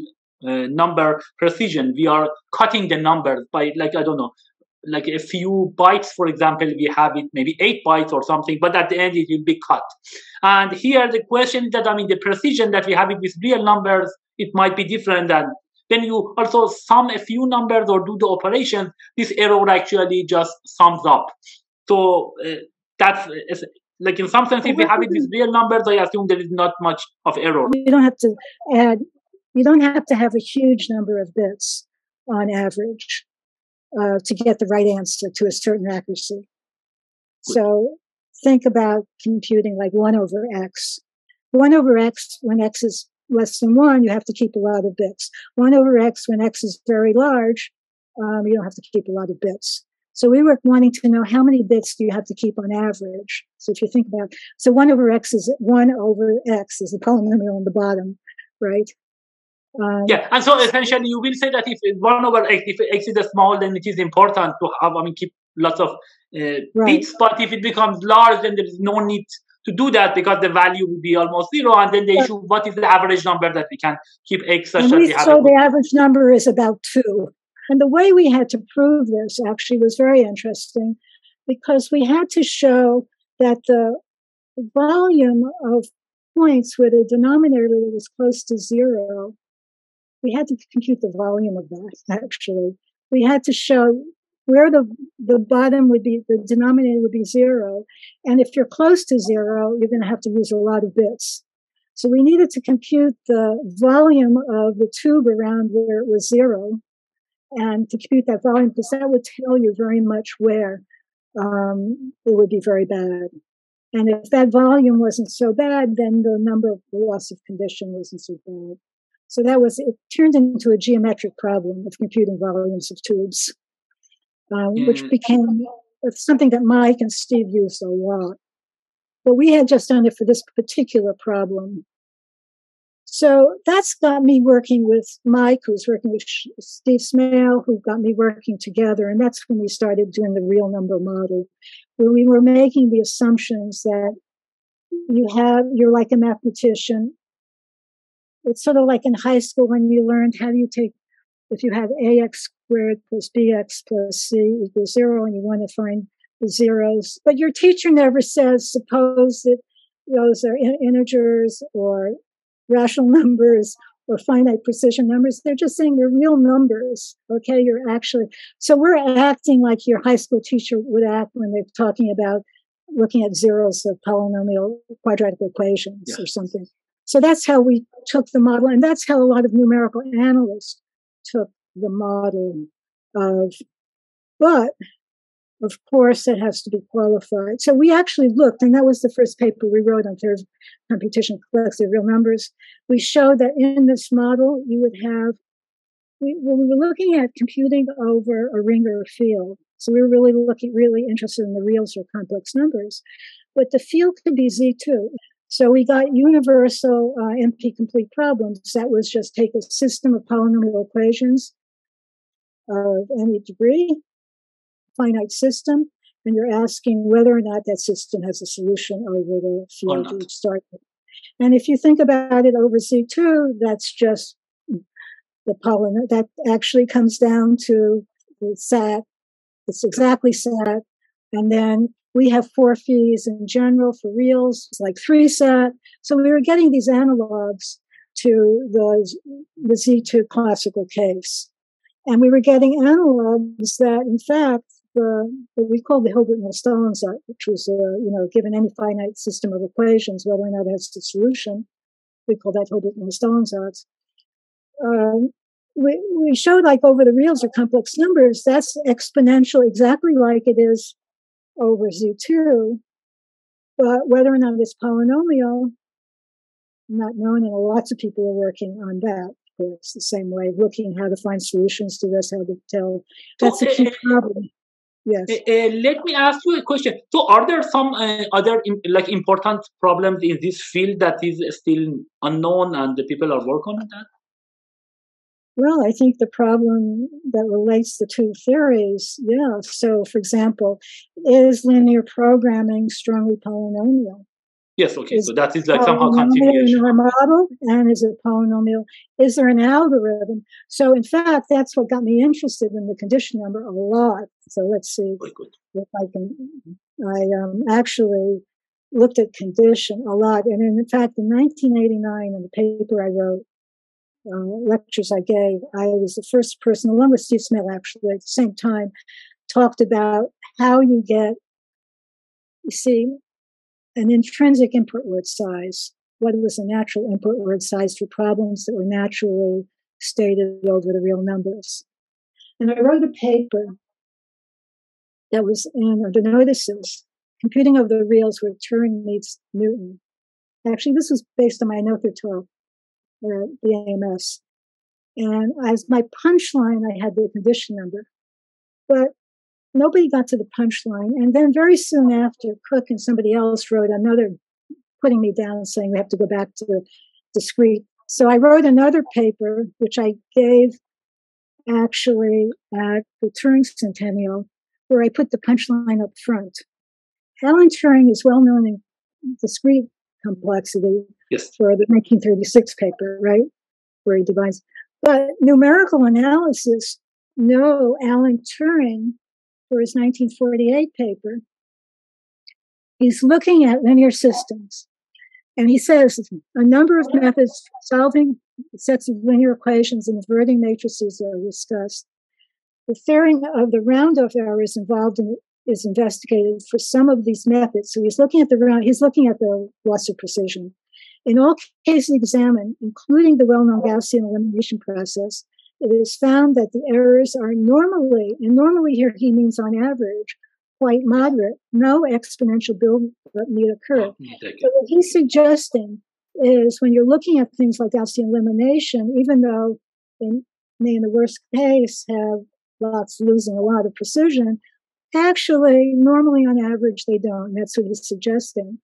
number precision. We are cutting the numbers by, like, I don't know, like a few bytes, for example, we have it maybe 8 bytes or something, but at the end it will be cut. And here the question that, the precision that we have it with real numbers, it might be different than when you also sum a few numbers or do the operation, this error actually just sums up. So that's like, in some sense, if we have it with real numbers, I assume there is not much of error. You don't have to have a huge number of bits on average to get the right answer to a certain accuracy. So think about computing like 1 over x. 1 over x, when x is less than 1, you have to keep a lot of bits. 1 over x, when x is very large, you don't have to keep a lot of bits. So we were wanting to know how many bits do you have to keep on average. So if you think about, so 1 over x is the polynomial on the bottom, right? Yeah, and so essentially you will say that if 1 over x, if x is small, then it is important to have, keep lots of bits. But if it becomes large, then there is no need to do that because the value would be almost zero, and then the issue, what is the average number that we can keep X such that we have so the average number is about 2. And the way we had to prove this actually was very interesting, because we had to show that the volume of points with a denominator that was close to 0, we had to compute the volume of that, actually. We had to show where the bottom would be, the denominator would be 0. And if you're close to 0, you're going to have to use a lot of bits. So we needed to compute the volume of the tube around where it was 0, and to compute that volume, because that would tell you very much where it would be very bad. And if that volume wasn't so bad, then the number of the loss of condition wasn't so bad. So it turned into a geometric problem of computing volumes of tubes, which became something that Mike and Steve used a lot. But we had just done it for this particular problem. So that's got me working with Mike, who's working with Steve Smale, who got me working together. And that's when we started doing the real number model, where we were making the assumptions that you're like a mathematician. It's sort of like in high school when you learned how do you take, if you have ax squared plus bx plus c equals 0, and you want to find the zeros. But your teacher never says, suppose that those are integers or rational numbers or finite precision numbers. They're just saying they're real numbers. Okay, so we're acting like your high school teacher would act when they're talking about looking at zeros of polynomial quadratic equations or something. So that's how we took the model, and that's how a lot of numerical analysts took the model but of course it has to be qualified. So we actually looked, and that was the first paper we wrote on theory of computation complexity of real numbers. We showed that in this model you would have, we were looking at computing over a ring or a field. So we were really interested in the reals or complex numbers, but the field could be Z2. So we got universal NP-complete problems. That was just take a system of polynomial equations of any degree, finite system, and you're asking whether or not that system has a solution over the field you start with. And if you think about it over Z2, that's just the polynomial. That actually comes down to the SAT. It's exactly SAT. And then we have 4 fees in general for reals, it's like 3 SAT. So we were getting these analogs to the Z2 classical case. And we were getting analogs that, in fact, what we call the Hilbert-Mills-Stollentzat, which was, given any finite system of equations, whether or not it has a solution, we call that Hilbert-Mills-Stollentzat. We showed like over the reals or complex numbers, that's exponential exactly like it is over Z2, but whether or not it's polynomial, not known, and lots of people are working on that. Of course, the same way, looking how to find solutions to this, how to tell. That's a key problem. Yes. Let me ask you a question. So, are there some other important problems in this field that is still unknown and the people are working on that? Well, I think the problem that relates the two theories, yeah. So, for example, is linear programming strongly polynomial? Yes, okay. So that is like somehow continuation. In our model, and is it polynomial? Is there an algorithm? So, in fact, that's what got me interested in the condition number a lot. So let's see if I can. I actually looked at condition a lot, and in fact, in 1989, in the paper I wrote, lectures I gave, I was the first person, along with Steve Smale, actually, at the same time, talked about how you get, an intrinsic input word size. What was a natural input word size for problems that were naturally stated over the real numbers? And I wrote a paper that was under notices, computing over the reals where Turing meets Newton. Actually, this was based on my Noether talk at the AMS. And as my punchline, I had the condition number. But nobody got to the punchline. And then very soon after, Cook and somebody else wrote another, putting me down and saying we have to go back to the discrete. So I wrote another paper, which I gave actually at the Turing Centennial, where I put the punchline up front. Alan Turing is well known in discrete complexity Yes. for the 1936 paper, right? Where he divides. But numerical analysis, no, Alan Turing, for his 1948 paper, he's looking at linear systems. And he says a number of methods for solving sets of linear equations and inverting matrices are discussed. The theory of the round-off error is involved in is investigated for some of these methods. So he's looking at the loss of precision. In all cases examined, including the well-known Gaussian elimination process, it is found that the errors are normally, and normally here he means on average, quite moderate. No exponential build-up need occur. So what he's suggesting is when you're looking at things like Gaussian elimination, even though they may in the worst case have losing a lot of precision, actually, normally on average, they don't. That's what he's suggesting.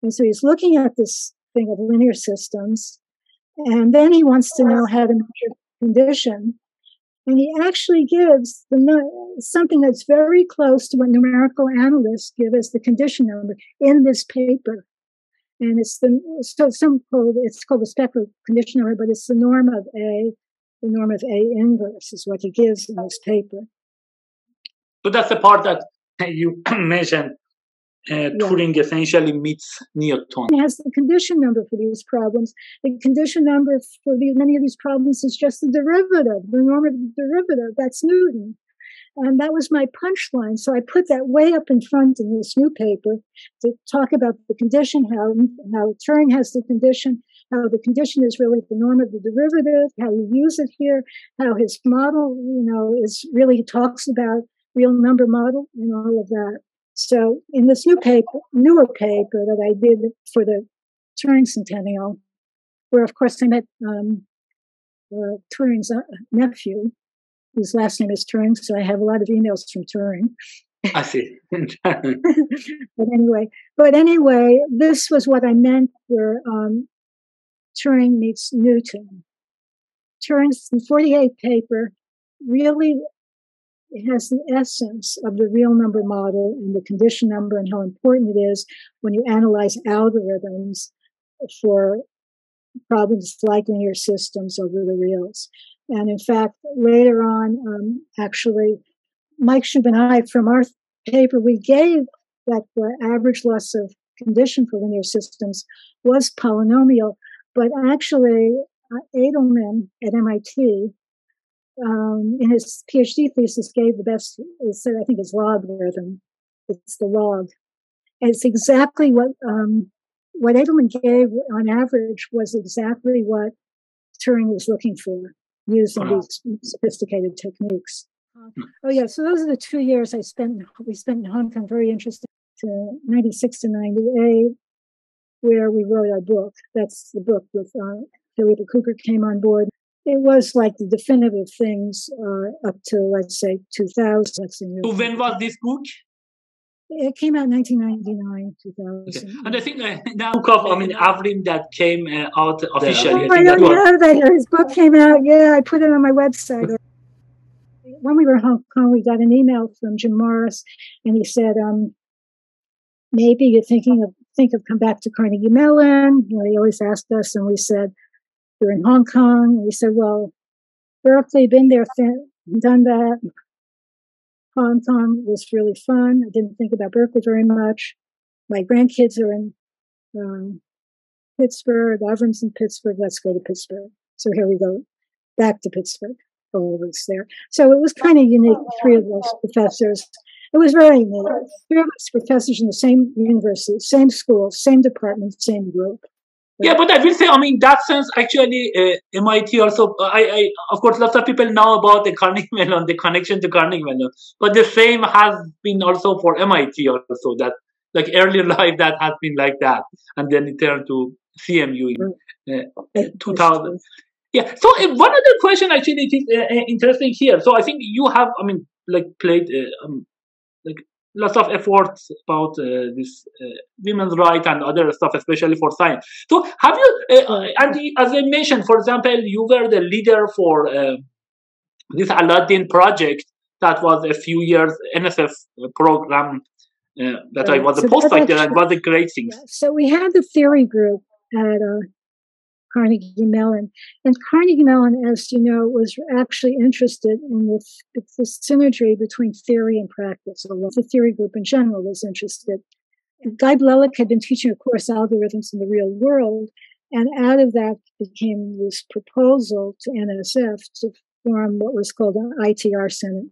And so he's looking at this thing of linear systems, and then he wants to know how to measure condition. And he actually gives something that's very close to what numerical analysts give as the condition number in this paper. And it's called the spectral condition number, but it's the norm of A. The norm of A inverse is what he gives in this paper. So that's the part that you mentioned. Turing essentially meets Newton. It has the condition number for these problems. The condition number for many of these problems is just the derivative, the norm of the derivative. That's Newton. And that was my punchline. So I put that way up in front in this new paper to talk about the condition, how Turing has the condition, how the condition is really the norm of the derivative, how you use it here, how his model, is really talks about real number model and all of that. So in this newer paper that I did for the Turing Centennial, where of course I met Turing's nephew, whose last name is Turing, so I have a lot of emails from Turing. I see. But anyway, this was what I meant where Turing meets Newton. Turing's 48 paper really has the essence of the real number model and the condition number and how important it is when you analyze algorithms for problems like linear systems over the reals. And in fact, later on, actually, Mike Shub and I, from our paper, we gave that the average loss of condition for linear systems was polynomial, but actually, Edelman at MIT, in his PhD thesis, gave the best, I think it's logarithm. It's the log. And it's exactly what Edelman gave on average was exactly what Turing was looking for using these sophisticated techniques. Oh yeah, so those are the 2 years we spent in Hong Kong, very interesting, to 96 to 98, where we wrote our book. That's the book with Philippa Cooper came on board. It was like the definitive things up to, let's say, 2000. So when was this book? It came out in 1999, 2000. Okay. And I think that book of, Avrim that came out officially. I don't know that his book came out. Yeah, I put it on my website. When we were in Hong Kong, we got an email from Jim Morris, and he said, maybe you're think of come back to Carnegie Mellon. He always asked us, and we said, we're in Hong Kong. And we said, well, Berkeley, been there, done that. Hong Kong was really fun. I didn't think about Berkeley very much. My grandkids are in Pittsburgh. Avrim's in Pittsburgh. Let's go to Pittsburgh. So here we go, back to Pittsburgh. All of us there. So it was kind of unique. 3 of us professors. It was very unique. 3 of us professors in the same university, same school, same department, same group. Yeah, but I will say, in that sense, actually, MIT also, I of course, lots of people know about the Carnegie Mellon, the connection to Carnegie Mellon, but the same has been also for MIT also, that like earlier life that has been like that, and then it turned to CMU in 2000. Yeah, so one other question actually is interesting here. So I think you have, played lots of efforts about this women's rights and other stuff, especially for science. So have you, and as I mentioned, for example, you were the leader for this ALADDIN project that was a few years NSF program that I was a postdoc there, and was a great thing. Yeah. So we had the theory group at Carnegie Mellon, and Carnegie Mellon, as you know, was actually interested in the synergy between theory and practice. So the theory group in general was interested. Guy Blelick had been teaching a course, Algorithms in the Real World, and out of that became this proposal to NSF to form what was called an ITR Center,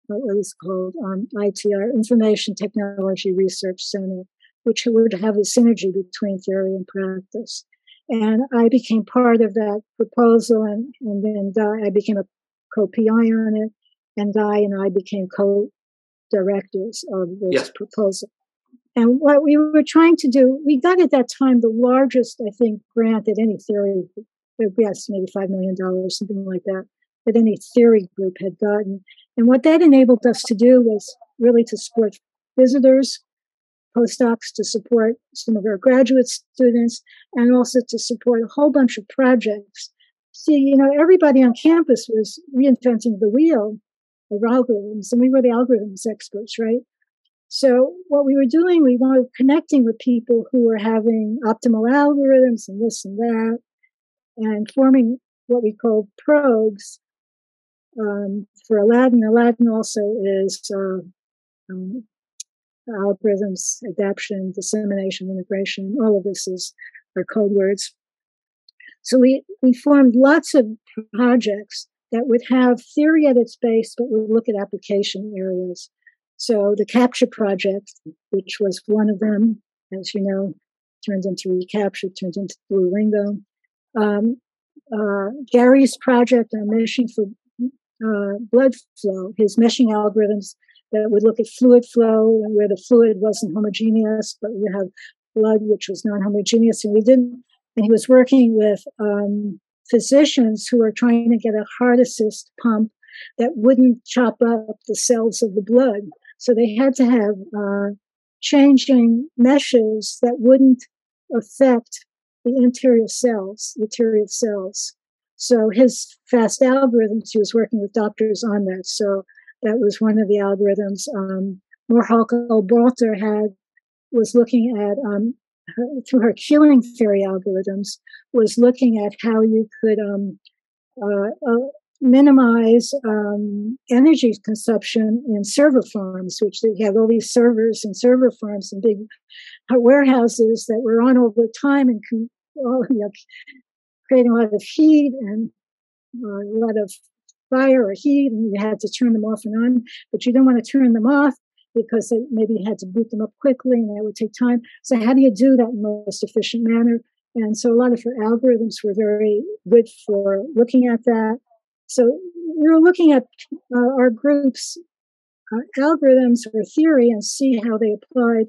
what was called ITR, Information Technology Research Center, which would have a synergy between theory and practice. And I became part of that proposal, and then I became a co-PI on it, and Guy and I became co-directors of this proposal. And what we were trying to do, we got at that time the largest, I think, grant that any theory, we estimated $5 million, something like that any theory group had gotten. And what that enabled us to do was really to support visitors, postdocs, to support some of our graduate students, and also to support a whole bunch of projects. See, everybody on campus was reinventing the wheel of algorithms, and we were the algorithms experts, right? So what we were doing, we were connecting with people who were having optimal algorithms and this and that, and forming what we called probes for ALADDIN. ALADDIN also is algorithms, adaptation, dissemination, integration. All of this are code words. So we formed lots of projects that would have theory at its base, but would look at application areas. So the Capture project, which was one of them, as you know, turned into reCAPTCHA, turned into Duolingo. Gary's project on meshing for blood flow, his meshing algorithms that would look at fluid flow and where the fluid wasn't homogeneous, but you have blood which was non-homogeneous, and he was working with physicians who were trying to get a heart assist pump that wouldn't chop up the cells of the blood. So they had to have changing meshes that wouldn't affect the interior cells. So his fast algorithms, he was working with doctors on that. So that was one of the algorithms. Moorhalke-Balter was looking at, through her queuing theory algorithms, was looking at how you could minimize energy consumption in server farms, which they have all these servers and server farms and big warehouses that were on all the time and creating a lot of heat and a lot of fire or heat, and you had to turn them off and on, but you didn't want to turn them off because maybe you had to boot them up quickly and that would take time. So how do you do that in the most efficient manner? And so a lot of her algorithms were very good for looking at that. So we were looking at our group's algorithms or theory and see how they applied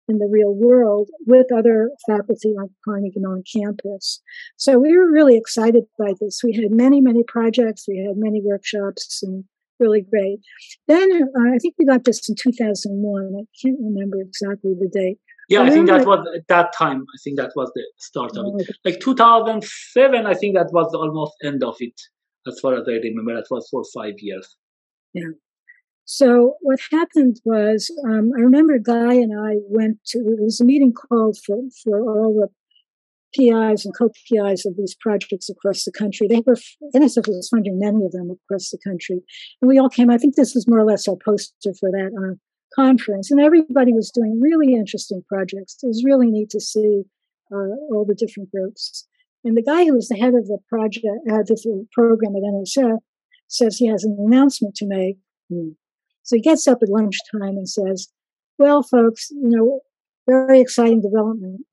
in the real world with other faculty on Carnegie Mellon campus. So we were really excited by this. We had many, many projects. We had many workshops and really great. Then I think we got this in 2001. I can't remember exactly the date. Yeah, I think that was at that time. I think that was the start of it. Like 2007, I think that was the almost end of it. As far as I remember, that was for 5 years. Yeah. So what happened was, I remember Guy and I went to, it was a meeting called for all the PIs and co-PIs of these projects across the country. NSF was funding many of them across the country. And we all came, I think this was more or less our poster for that conference. And everybody was doing really interesting projects. It was really neat to see all the different groups. And the guy who was the head of the project, the program at NSF, says he has an announcement to make. So he gets up at lunchtime and says, well, folks, very exciting development.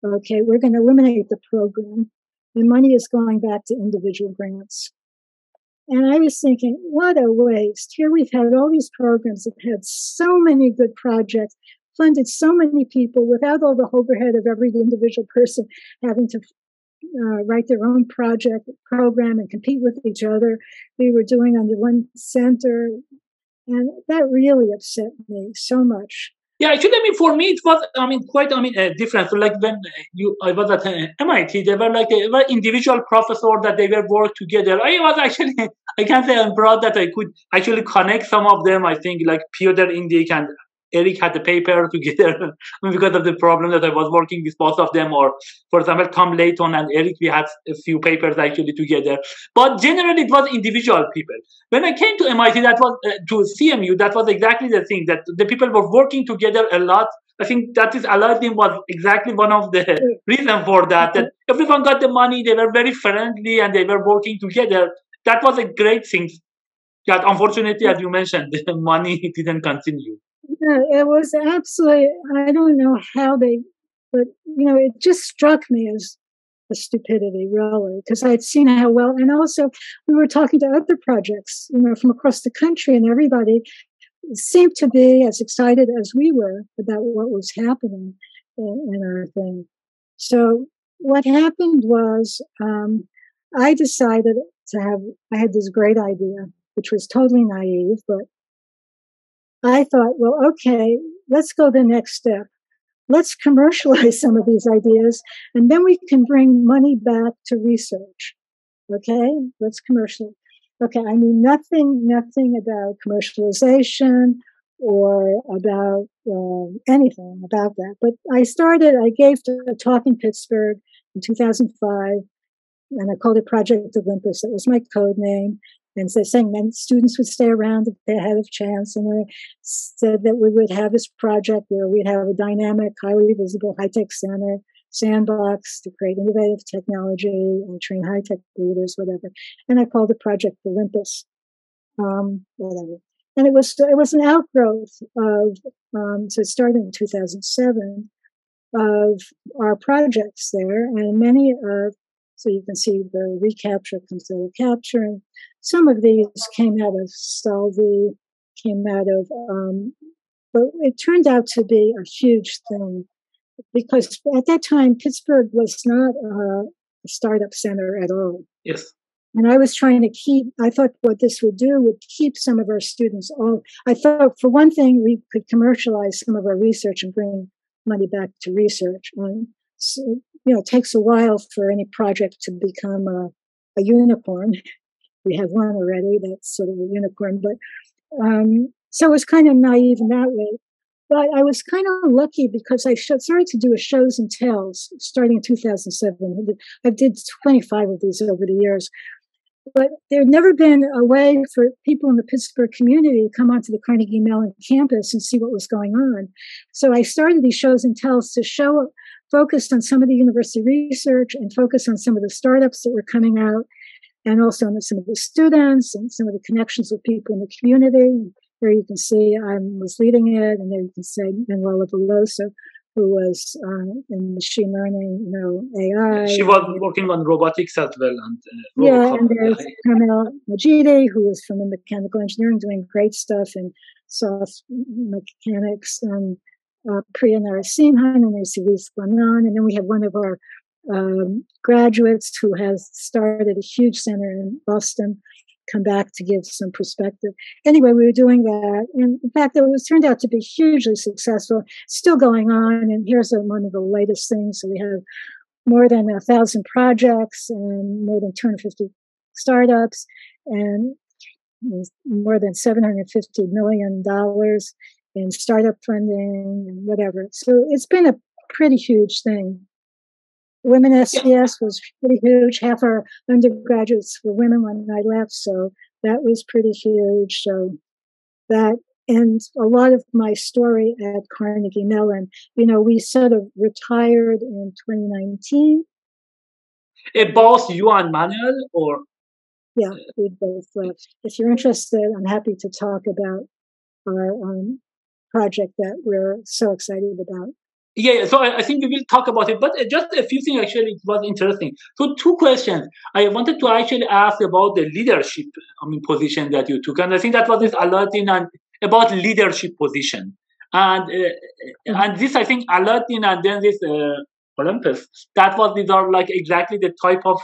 Okay, we're going to eliminate the program. The money is going back to individual grants. And I was thinking, what a waste. Here we've had all these programs that had so many good projects, funded so many people without all the overhead of every individual person having to write their own program and compete with each other. We were doing under one center. And that really upset me so much. Yeah, actually, for me, it was, quite, different. So, like, when I was at MIT, they were like a individual professor that they were work together. I was actually, I can't say I'm proud that I could actually connect some of them. I think, like, Piotr Indyk and Eric had the paper together because of the problem that I was working with both of them. Or, for example, Tom Layton and Eric, we had a few papers actually together. But generally, it was individual people. When I came to MIT, that was to CMU, that was exactly the thing, that the people were working together a lot. I think that is ALADDIN was exactly one of the reasons for that, that everyone got the money, they were very friendly, and they were working together. That was a great thing. That unfortunately, as you mentioned, the money didn't continue. Yeah, it was absolutely, I don't know how but it just struck me as a stupidity, really, because I'd seen how well, and also we were talking to other projects, from across the country, and everybody seemed to be as excited as we were about what was happening in our thing. So what happened was I decided I had this great idea, which was totally naive, but I thought, well, okay, let's go the next step. Let's commercialize some of these ideas, and then we can bring money back to research. Okay, let's commercialize. Okay, I knew nothing about commercialization or about anything about that. But I gave a talk in Pittsburgh in 2005, and I called it Project Olympus. It was my code name. And so saying then students would stay around if they had a chance. And I said that we would have this project where we'd have a dynamic, highly visible high-tech center, sandbox to create innovative technology and train high-tech leaders, whatever. And I called it Project Olympus, whatever. And it was an outgrowth of, so it started in 2007, of our projects there. And many of, so you can see the recapture comes out of capture. And some of these came out of Salvi, came out of, but it turned out to be a huge thing because at that time, Pittsburgh was not a startup center at all. Yes. And I was trying to I thought what this would do would keep some of our students I thought for one thing, we could commercialize some of our research and bring money back to research. And so, it takes a while for any project to become a unicorn. We have one already that's sort of a unicorn, but so it was kind of naive in that way. But I was kind of lucky because I started to do a shows and tells starting in 2007. I did 25 of these over the years. But there had never been a way for people in the Pittsburgh community to come onto the Carnegie Mellon campus and see what was going on. So I started these shows and tells to focus on some of the university research and focus on some of the startups that were coming out, and also on some of the students and some of the connections with people in the community. There you can see I was leading it, and there you can see Manuel, who was in machine learning, AI. She was working on robotics as well. And and there's Carnegie Hajiaghayi, who was from the mechanical engineering, doing great stuff in soft mechanics, and Priya Narasimhan, and there's Luis Banan. And then we have one of our graduates who has started a huge center in Boston, come back to give some perspective. Anyway, we were doing that. And in fact, turned out to be hugely successful, still going on. And here's one of the latest things. So we have more than 1,000 projects and more than 250 startups and more than $750 million in startup funding and whatever. So it's been a pretty huge thing. Women SCS was pretty huge. Half our undergraduates were women when I left, so that was pretty huge. So that, and a lot of my story at Carnegie Mellon, we sort of retired in 2019. Both you and Manuel, or? Yeah, we both left. If you're interested, I'm happy to talk about our project that we're so excited about. Yeah, so I think we will talk about it, but just a few things actually, it was interesting. So 2 questions. I wanted to actually ask about the leadership, position that you took. And I think that was this ALADDIN and about leadership position. And and this, I think, ALADDIN and then this Olympus, these are like exactly the type of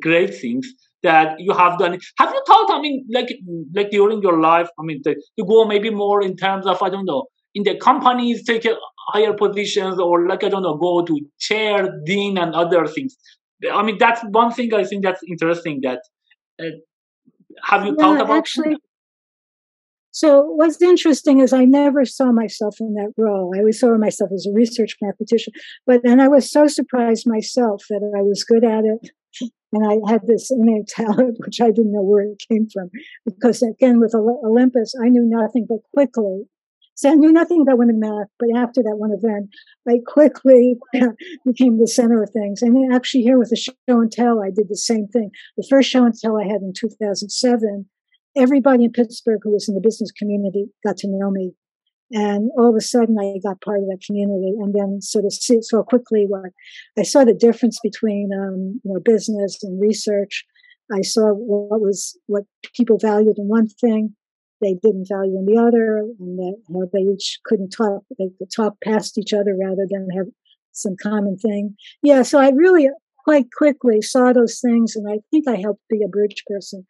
great things that you have done. Have you thought, like during your life, to go maybe more in terms of, I don't know, in the companies, take higher positions, or go to chair, dean, and other things? That's one thing I think that's interesting. That have you thought about? Actually, So what's interesting is I never saw myself in that role. I always saw myself as a research mathematician, and I was so surprised myself that I was good at it. And I had this innate talent, which I didn't know where it came from. Because again, with Olympus, I knew nothing but quickly. So I knew nothing about women math, but after that one event, I quickly became the center of things. And actually here with the show and tell, I did the same thing. The first show and tell I had in 2007, everybody in Pittsburgh who was in the business community got to know me. And all of a sudden, I got part of that community, and then sort of saw quickly what I saw the difference between business and research. I saw what people valued in one thing, they didn't value in the other, and that how they each couldn't talk. They could talk past each other rather than have some common thing. Yeah, so I really quite quickly saw those things, and I think I helped be a bridge person.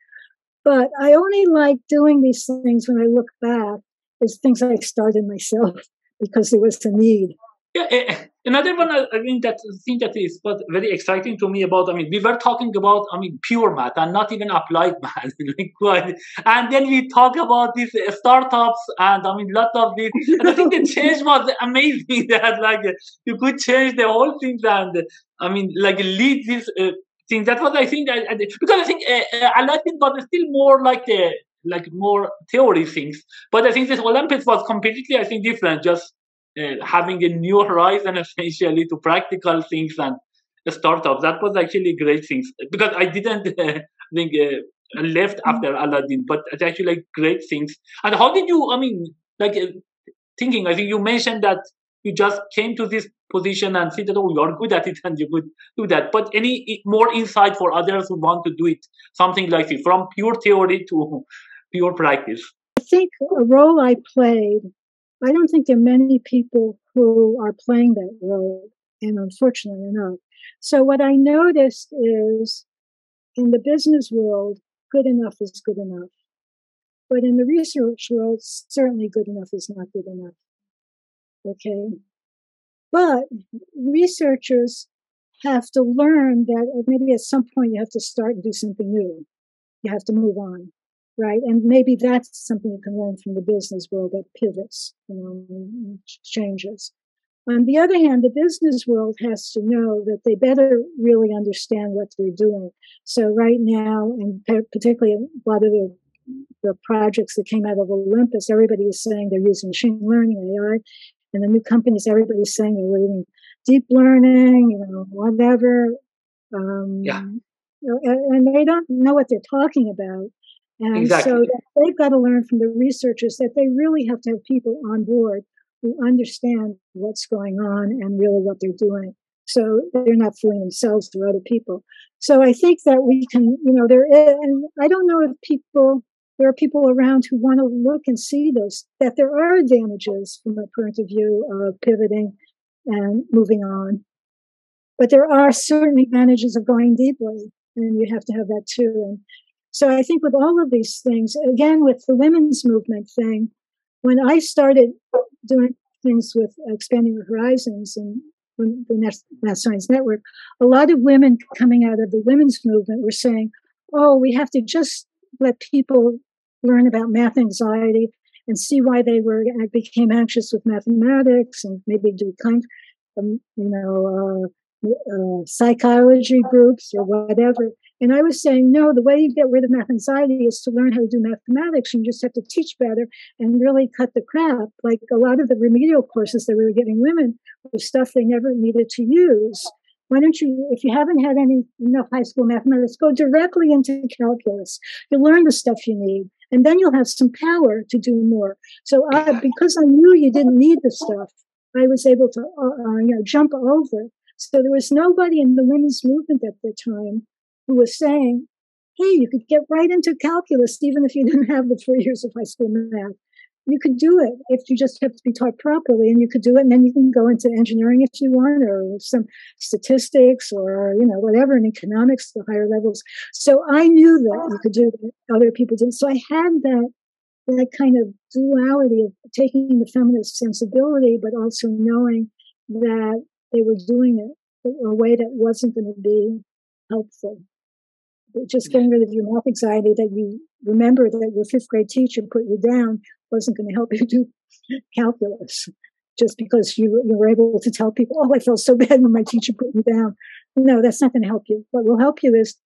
But I only like doing these things when I look back. Is things I started myself because there was a need. Yeah, another one I think that was very exciting to me about. I mean, we were talking about pure math and not even applied math, and then we talk about these startups and lots of this. And I think the change was amazing. That you could change the whole thing and lead this thing. That was I think because I think ALADDIN was still more more theory things, but I think this Olympus was completely, I think, different. Just having a new horizon essentially to practical things and startups. That was actually great things because I didn't think left after ALADDIN, but it's actually great things. And how did you? Thinking. I think you mentioned that you just came to this position and see that you are good at it and you could do that. But any more insight for others who want to do it, something like this, from pure theory to pure practice? I think a role I played, I don't think there are many people who are playing that role, and unfortunately enough. So what I noticed is in the business world, good enough is good enough. But in the research world, certainly good enough is not good enough. Okay. But researchers have to learn that maybe at some point you have to start and do something new. You have to move on. Right. And maybe that's something you can learn from the business world that pivots, changes. On the other hand, the business world has to know that they better really understand what they're doing. So right now, and particularly a lot of the projects that came out of Olympus, everybody is saying they're using machine learning, AI, and the new companies, everybody's saying they're using deep learning, whatever. And they don't know what they're talking about. And exactly. So they've got to learn from the researchers that they really have to have people on board who understand what's going on and really what they're doing. So they're not fooling themselves or other people. So I think that we can, and I don't know if there are people around who want to look and see that there are advantages from a point of view of pivoting and moving on. But there are certain advantages of going deeply, and you have to have that too. And so I think with all of these things, again, with the women's movement thing, when I started doing things with expanding the horizons and the Math Science Network, a lot of women coming out of the women's movement were saying, oh, we have to just let people learn about math anxiety and see why they became anxious with mathematics and maybe do psychology groups or whatever. And I was saying, no, the way you get rid of math anxiety is to learn how to do mathematics. You just have to teach better and really cut the crap. Like a lot of the remedial courses that we were giving women was stuff they never needed to use. Why don't you, if you haven't had enough high school mathematics, go directly into calculus. You'll learn the stuff you need, and then you'll have some power to do more. So because I knew you didn't need the stuff, I was able to jump over. So there was nobody in the women's movement at the time who was saying, hey, you could get right into calculus even if you didn't have the 4 years of high school math. You could do it if you just have to be taught properly, and you could do it, and then you can go into engineering if you want, or some statistics, or whatever, in economics, the higher levels. So I knew that you could do it, other people didn't. So I had that kind of duality of taking the feminist sensibility, but also knowing that they were doing it in a way that wasn't going to be helpful. Just getting rid of your math anxiety that you remember that your fifth grade teacher put you down wasn't going to help you do calculus just because you were able to tell people, oh, I felt so bad when my teacher put me down. No, that's not going to help you. What will help you is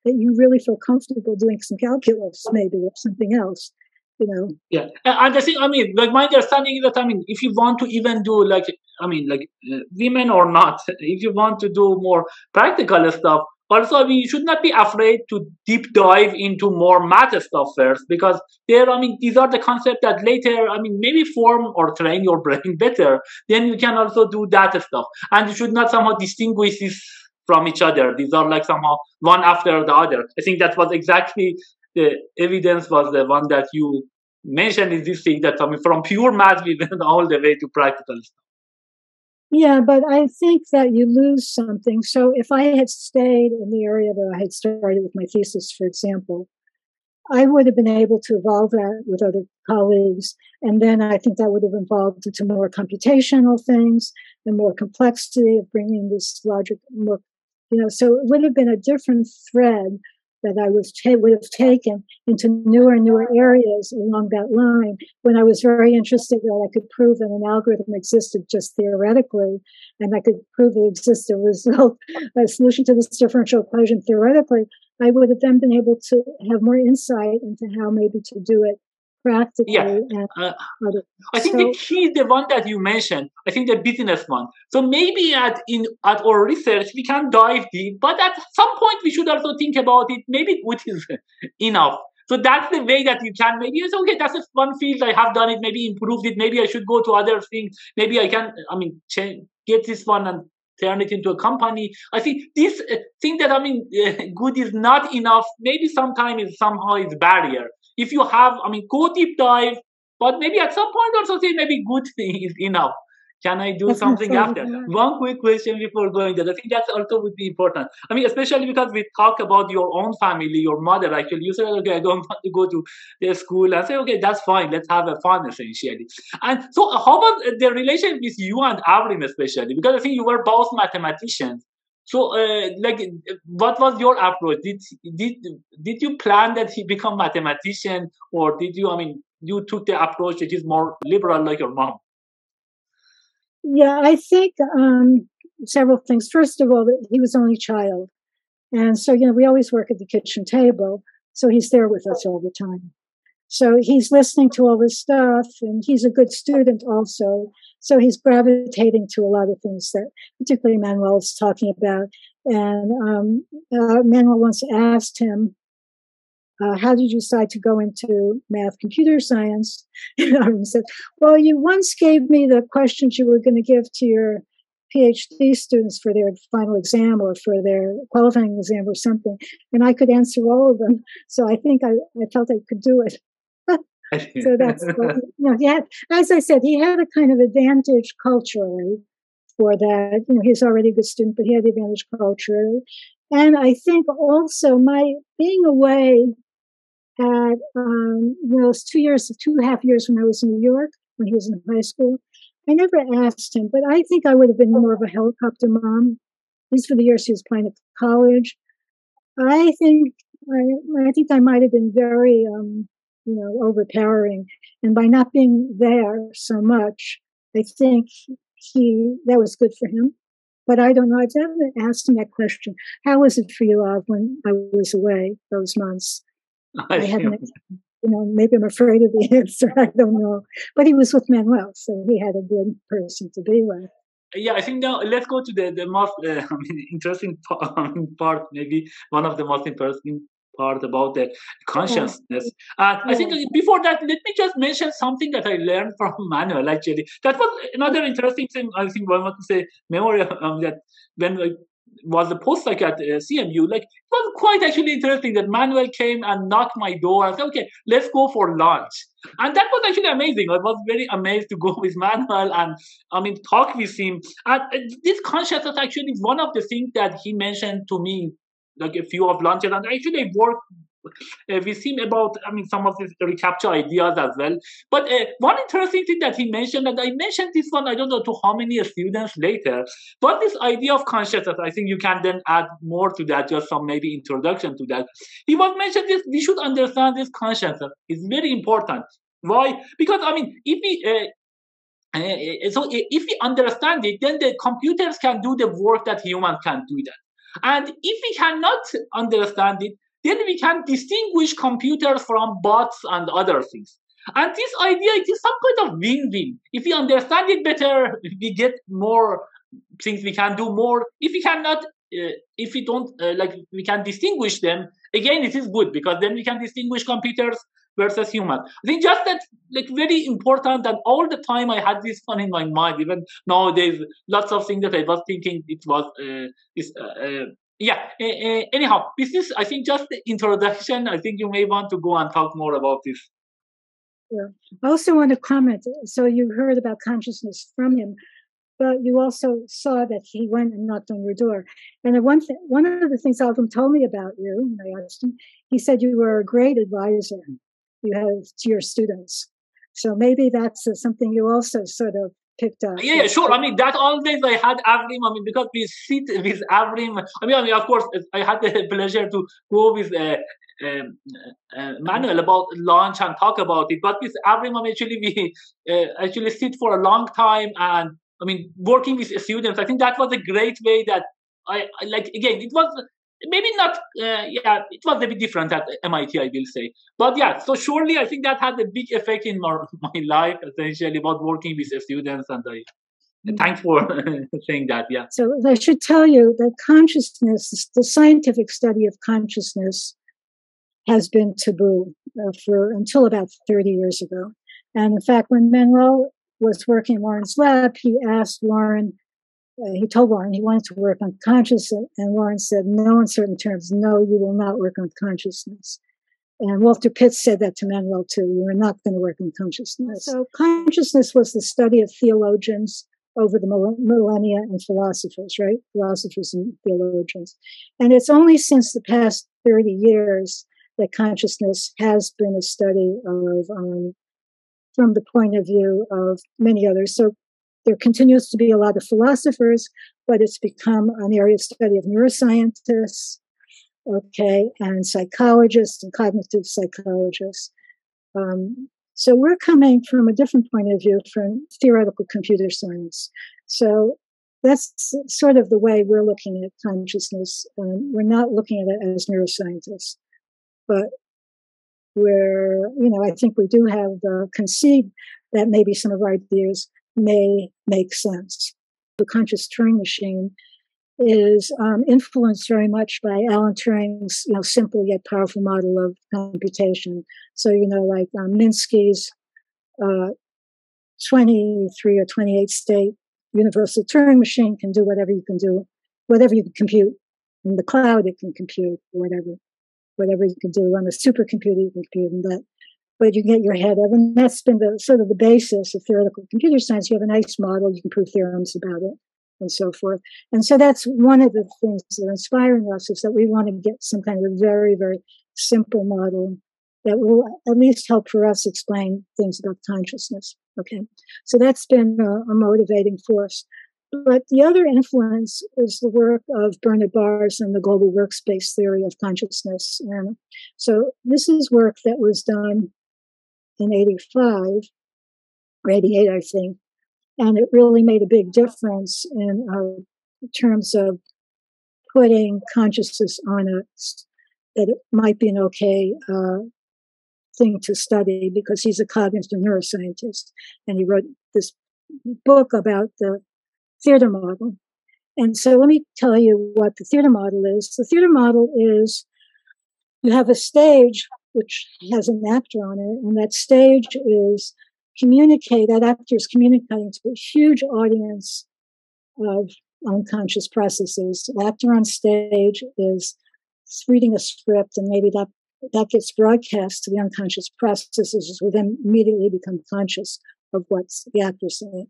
that you really feel comfortable doing some calculus, maybe, or something else, you know. Yeah, and I think, I mean, like, my understanding is that, I mean, if you want to even do, like, I mean, like, women or not, if you want to do more practical stuff, also, I mean, you should not be afraid to deep dive into more math stuff first, because there, I mean, these are the concepts that later, I mean, maybe form or train your brain better. Then you can also do that stuff, and you should not somehow distinguish this from each other. These are like somehow one after the other. I think that was exactly the evidence was the one that you mentioned in this thing, that, I mean, from pure math we went all the way to practical stuff. Yeah, but I think that you lose something. So if I had stayed in the area that I had started with my thesis, for example, I would have been able to evolve that with other colleagues. And then I think that would have evolved into more computational things and more complexity of bringing this logic more, you know, so it would have been a different thread that I would have taken into newer and newer areas along that line, when I was very interested that I could prove that an algorithm existed just theoretically, and I could prove it existed a solution to this differential equation theoretically. I would have then been able to have more insight into how maybe to do it practically. Yeah. And I think the key is the one that you mentioned. I think the business one. So maybe at our research we can dive deep, but at some point we should also think about it. Maybe what is enough. So that's the way that you can maybe say, okay, that's just one field, I have done it, maybe improved it, maybe I should go to other things, maybe I can, I mean, get this one and turn it into a company. I think this thing that, I mean, good is not enough. Maybe sometimes somehow is barrier. If you have, I mean, go deep dive, but maybe at some point also say maybe good thing is enough. Can I do something after? One quick question before going there. I think that also would be important. I mean, especially because we talk about your own family, your mother. Actually, you said, okay, I don't want to go to the school. And say, okay, that's fine. Let's have a fun, essentially. And so, how about the relation with you and Avrim, especially? Because I think you were both mathematicians. So, like, what was your approach? Did you plan that he become mathematician, or did you? I mean, you took the approach which is more liberal, like your mom? Yeah, I think several things. First of all, he was only child. And so, you know, we always work at the kitchen table. So he's there with us all the time. So he's listening to all this stuff, and he's a good student also. So he's gravitating to a lot of things that particularly Manuel is talking about. And Manuel once asked him, how did you decide to go into math computer science? And said, well, you once gave me the questions you were going to give to your PhD students for their final exam or for their qualifying exam or something, and I could answer all of them. So I think I felt I could do it. So that's what, you know, he had, as I said, he had a kind of advantage culturally for that. You know, he's already a good student, but he had the advantage culturally. And I think also my being away at, you know, it was 2.5 years when I was in New York, when he was in high school. I never asked him, but I think I would have been more of a helicopter mom. At least for the years he was playing at college. I think I might have been very, you know, overpowering. And by not being there so much, I think that was good for him. But I don't know. I've never asked him that question. How was it for you, Av, when I was away those months? I haven't, you know, maybe I'm afraid of the answer. I don't know. But he was with Manuel, so he had a good person to be with. Yeah, I think now let's go to the most interesting part, maybe one of the most interesting part about the consciousness. I think before that, let me just mention something that I learned from Manuel, actually. That was another interesting thing, I think I want to say, memory that when I was a postdoc at CMU, like, it was quite actually interesting that Manuel came and knocked my door and said, okay, let's go for lunch. And that was actually amazing. I was very amazed to go with Manuel and, I mean, talk with him. And this consciousness actually is one of the things that he mentioned to me, like a few of lunches. And actually I worked with him about, some of these recapture ideas as well. But one interesting thing that he mentioned, and I mentioned this one, I don't know to how many students later, but this idea of consciousness, I think you can then add more to that, just some maybe introduction to that. He was mentioned this, we should understand this consciousness. It's very important. Why? Because, if we, so if we understand it, then the computers can do the work that humans can do that. And if we cannot understand it, then we can distinguish computers from bots and other things. And this idea, it is some kind of win-win. If we understand it better, we get more things, we can do more. If we cannot, if we don't, we can distinguish them, again, it is good, because then we can distinguish computers versus human. I think just that, very important, and all the time I had this one in my mind. Even nowadays, lots of things that I was thinking it was anyhow, this is, I think, just the introduction. I think you may want to go and talk more about this. Yeah. I also want to comment. So you heard about consciousness from him, but you also saw that he went and knocked on your door. And one of the things Avrim told me about you, when I asked him, he said you were a great advisor you have to your students. So maybe that's something you also sort of picked up. Yeah, sure. That always I had Avrim. Because we sit with Avrim. Of course, I had the pleasure to go with Manuel about lunch and talk about it. But with Avrim, we actually sit for a long time, and working with students. I think that was a great way that I again, it was maybe not, it was a bit different at MIT, I will say. But so surely I think that had a big effect in my life, essentially, about working with students. And thanks for saying that, So I should tell you that consciousness, the scientific study of consciousness, has been taboo until about 30 years ago. And in fact, when Manuel was working in Lauren's lab, he asked Lauren, he told Lauren he wanted to work on consciousness, and Lauren said, no, in certain terms, no, you will not work on consciousness. And Walter Pitts said that to Manuel too, you are not going to work on consciousness. So consciousness was the study of theologians over the millennia and philosophers, right? Philosophers and theologians. And it's only since the past 30 years that consciousness has been a study of, from the point of view of many others. So there continues to be a lot of philosophers, but it's become an area of study of neuroscientists, and psychologists and cognitive psychologists. So we're coming from a different point of view from theoretical computer science. So that's sort of the way we're looking at consciousness. We're not looking at it as neuroscientists, but I think we do have concede that maybe some of our ideas may make sense. The conscious Turing machine is influenced very much by Alan Turing's, simple yet powerful model of computation. So, Minsky's 23 or 28 state universal Turing machine can do whatever you can do, whatever you can compute. In the cloud, it can compute whatever you can do on a supercomputer, you can compute in that. But you get your head of, and that's been sort of the basis of theoretical computer science. You have a nice model, you can prove theorems about it, and so forth. And so that's one of the things that are inspiring us, is that we want to get some kind of a very, very simple model that will at least help for us explain things about consciousness. Okay, so that's been a motivating force. But the other influence is the work of Bernard Bars and the global workspace theory of consciousness. And so this is work that was done in 85 or 88, I think. And it really made a big difference in terms of putting consciousness on that it might be an okay thing to study, because he's a cognitive neuroscientist. And he wrote this book about the theater model. And so let me tell you what the theater model is. The theater model is, you have a stage which has an actor on it, and that stage is that actor is communicating to a huge audience of unconscious processes. The actor on stage is reading a script, and maybe that gets broadcast to the unconscious processes, who then immediately become conscious of what the actor's saying.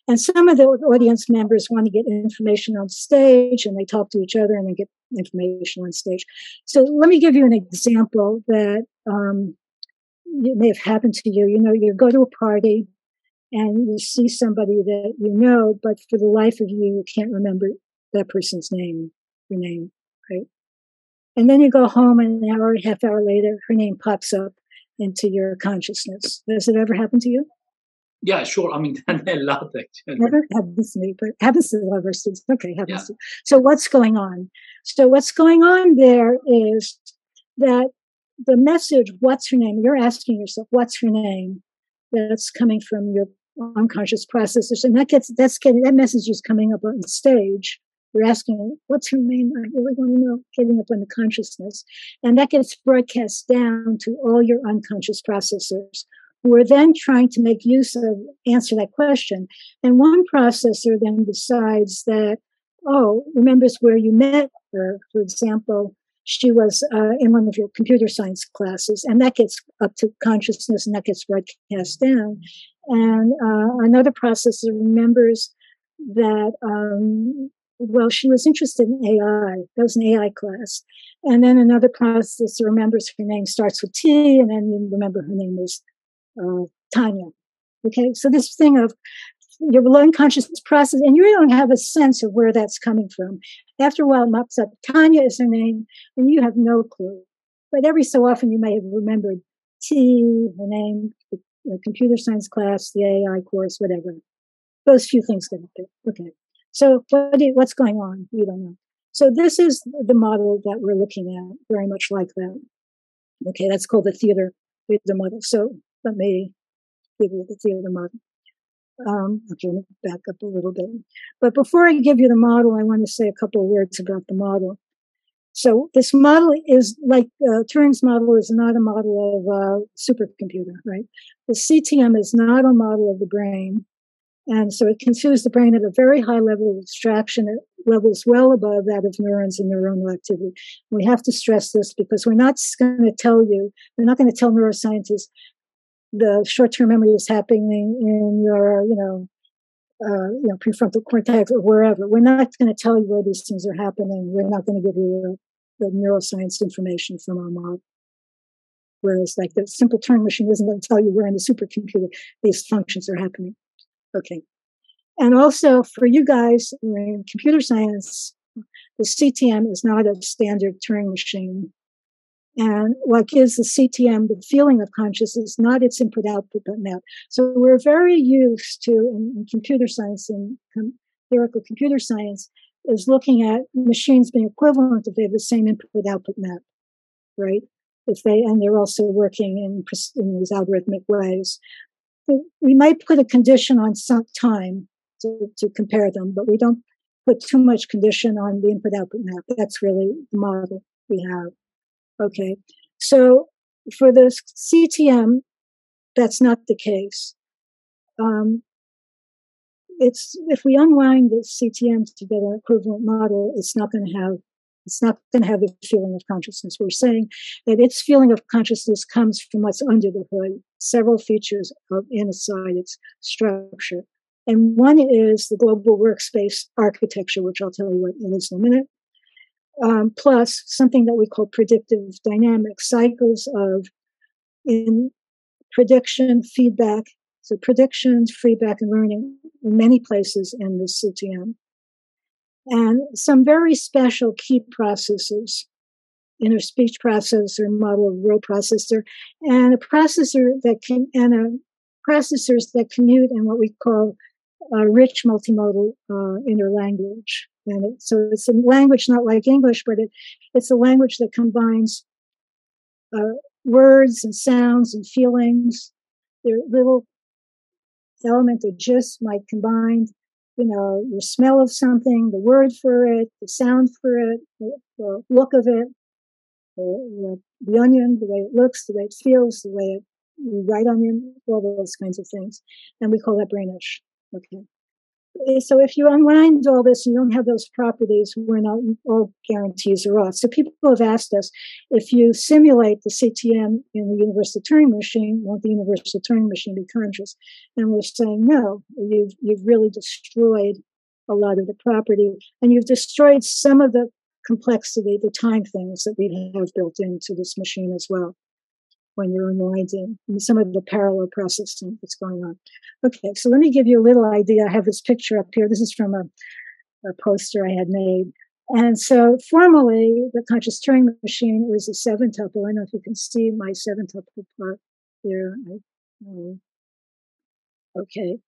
And some of the audience members want to get information on stage, and they talk to each other, and they get information on stage. So let me give you an example that it may have happened to you. You know, you go to a party and you see somebody that you know, but for the life of you, you can't remember that person's name, her name, right? And then you go home and an hour, half hour later, her name pops up into your consciousness. Does it ever happen to you? Yeah, sure. I mean, a lot actually. Never happens to me, but happens to a lot of our students. Okay, happens to. So what's going on? So what's going on there is that the message, what's her name? You're asking yourself, what's her name? That's coming from your unconscious processors, and that message is coming up on stage. You're asking, what's her name? I really want to know, getting up on the consciousness. And that gets broadcast down to all your unconscious processors, who are then trying to make use of, answer that question. And one processor then decides that, remembers where you met her. For example, she was in one of your computer science classes, and that gets up to consciousness and that gets broadcast down. And another processor remembers that, she was interested in AI. That was an AI class. And then another processor remembers her name starts with T, and then you remember her name was Tanya. Okay, so this thing of your unconscious process, and you really don't have a sense of where that's coming from. After a while, it mops up. Tanya is her name, and you have no clue. But every so often, you may have remembered T, her name, the computer science class, the AI course, whatever. Those few things get up there. Okay. So what's going on? We don't know. So this is the model that we're looking at, very much like that. Okay, that's called the theater model. So let me give you the theater model. Okay, back up a little bit. But before I give you the model, I want to say a couple of words about the model. So this model is like Turing's model is not a model of a supercomputer, right? The CTM is not a model of the brain. And so it considers the brain at a very high level of abstraction at levels well above that of neurons and neuronal activity. We have to stress this because we're not going to tell neuroscientists the short-term memory is happening in your, prefrontal cortex or wherever. We're not going to tell you where these things are happening. We're not going to give you the neuroscience information from our model. Whereas, like the simple Turing machine isn't going to tell you where in the supercomputer these functions are happening. Okay. And also for you guys in computer science, the CTM is not a standard Turing machine. And what gives the CTM the feeling of consciousness, not its input-output map. So we're very used to, in computer science and theoretical computer science, is looking at machines being equivalent if they have the same input-output map, right? And they're also working in these algorithmic ways. We might put a condition on some time to compare them, but we don't put too much condition on the input-output map. That's really the model we have. Okay, so for the CTM, that's not the case. If we unwind the CTM to get an equivalent model, it's not going to have the feeling of consciousness. We're saying that its feeling of consciousness comes from what's under the hood, several features inside its structure. And one is the global workspace architecture, which I'll tell you what it is in a minute. Plus something that we call predictive dynamics, cycles in prediction, feedback. So predictions, feedback, and learning in many places in the CTM. And some very special key processors, inner speech processor, model of word processor, and processors that commute in what we call rich multimodal inner language. And so it's a language not like English, but it's a language that combines words and sounds and feelings. Their little element or gist might combine, the smell of something, the word for it, the sound for it, the look of it, the onion, the way it looks, the way it feels, the way you write onion, all those kinds of things. And we call that brainish. Okay. So if you unwind all this and you don't have those properties, we're not all guarantees are off. So people have asked us, if you simulate the CTM in the universal Turing machine, won't the universal Turing machine be conscious? And we're saying, no, you've really destroyed a lot of the property, and you've destroyed some of the complexity, the time things that we have built into this machine as well when you're unwinding and some of the parallel processing that's going on. Okay, so let me give you a little idea. I have this picture up here. This is from a poster I had made. And so formally, the conscious Turing machine is a 7-tuple. I don't know if you can see my 7-tuple part here. Okay.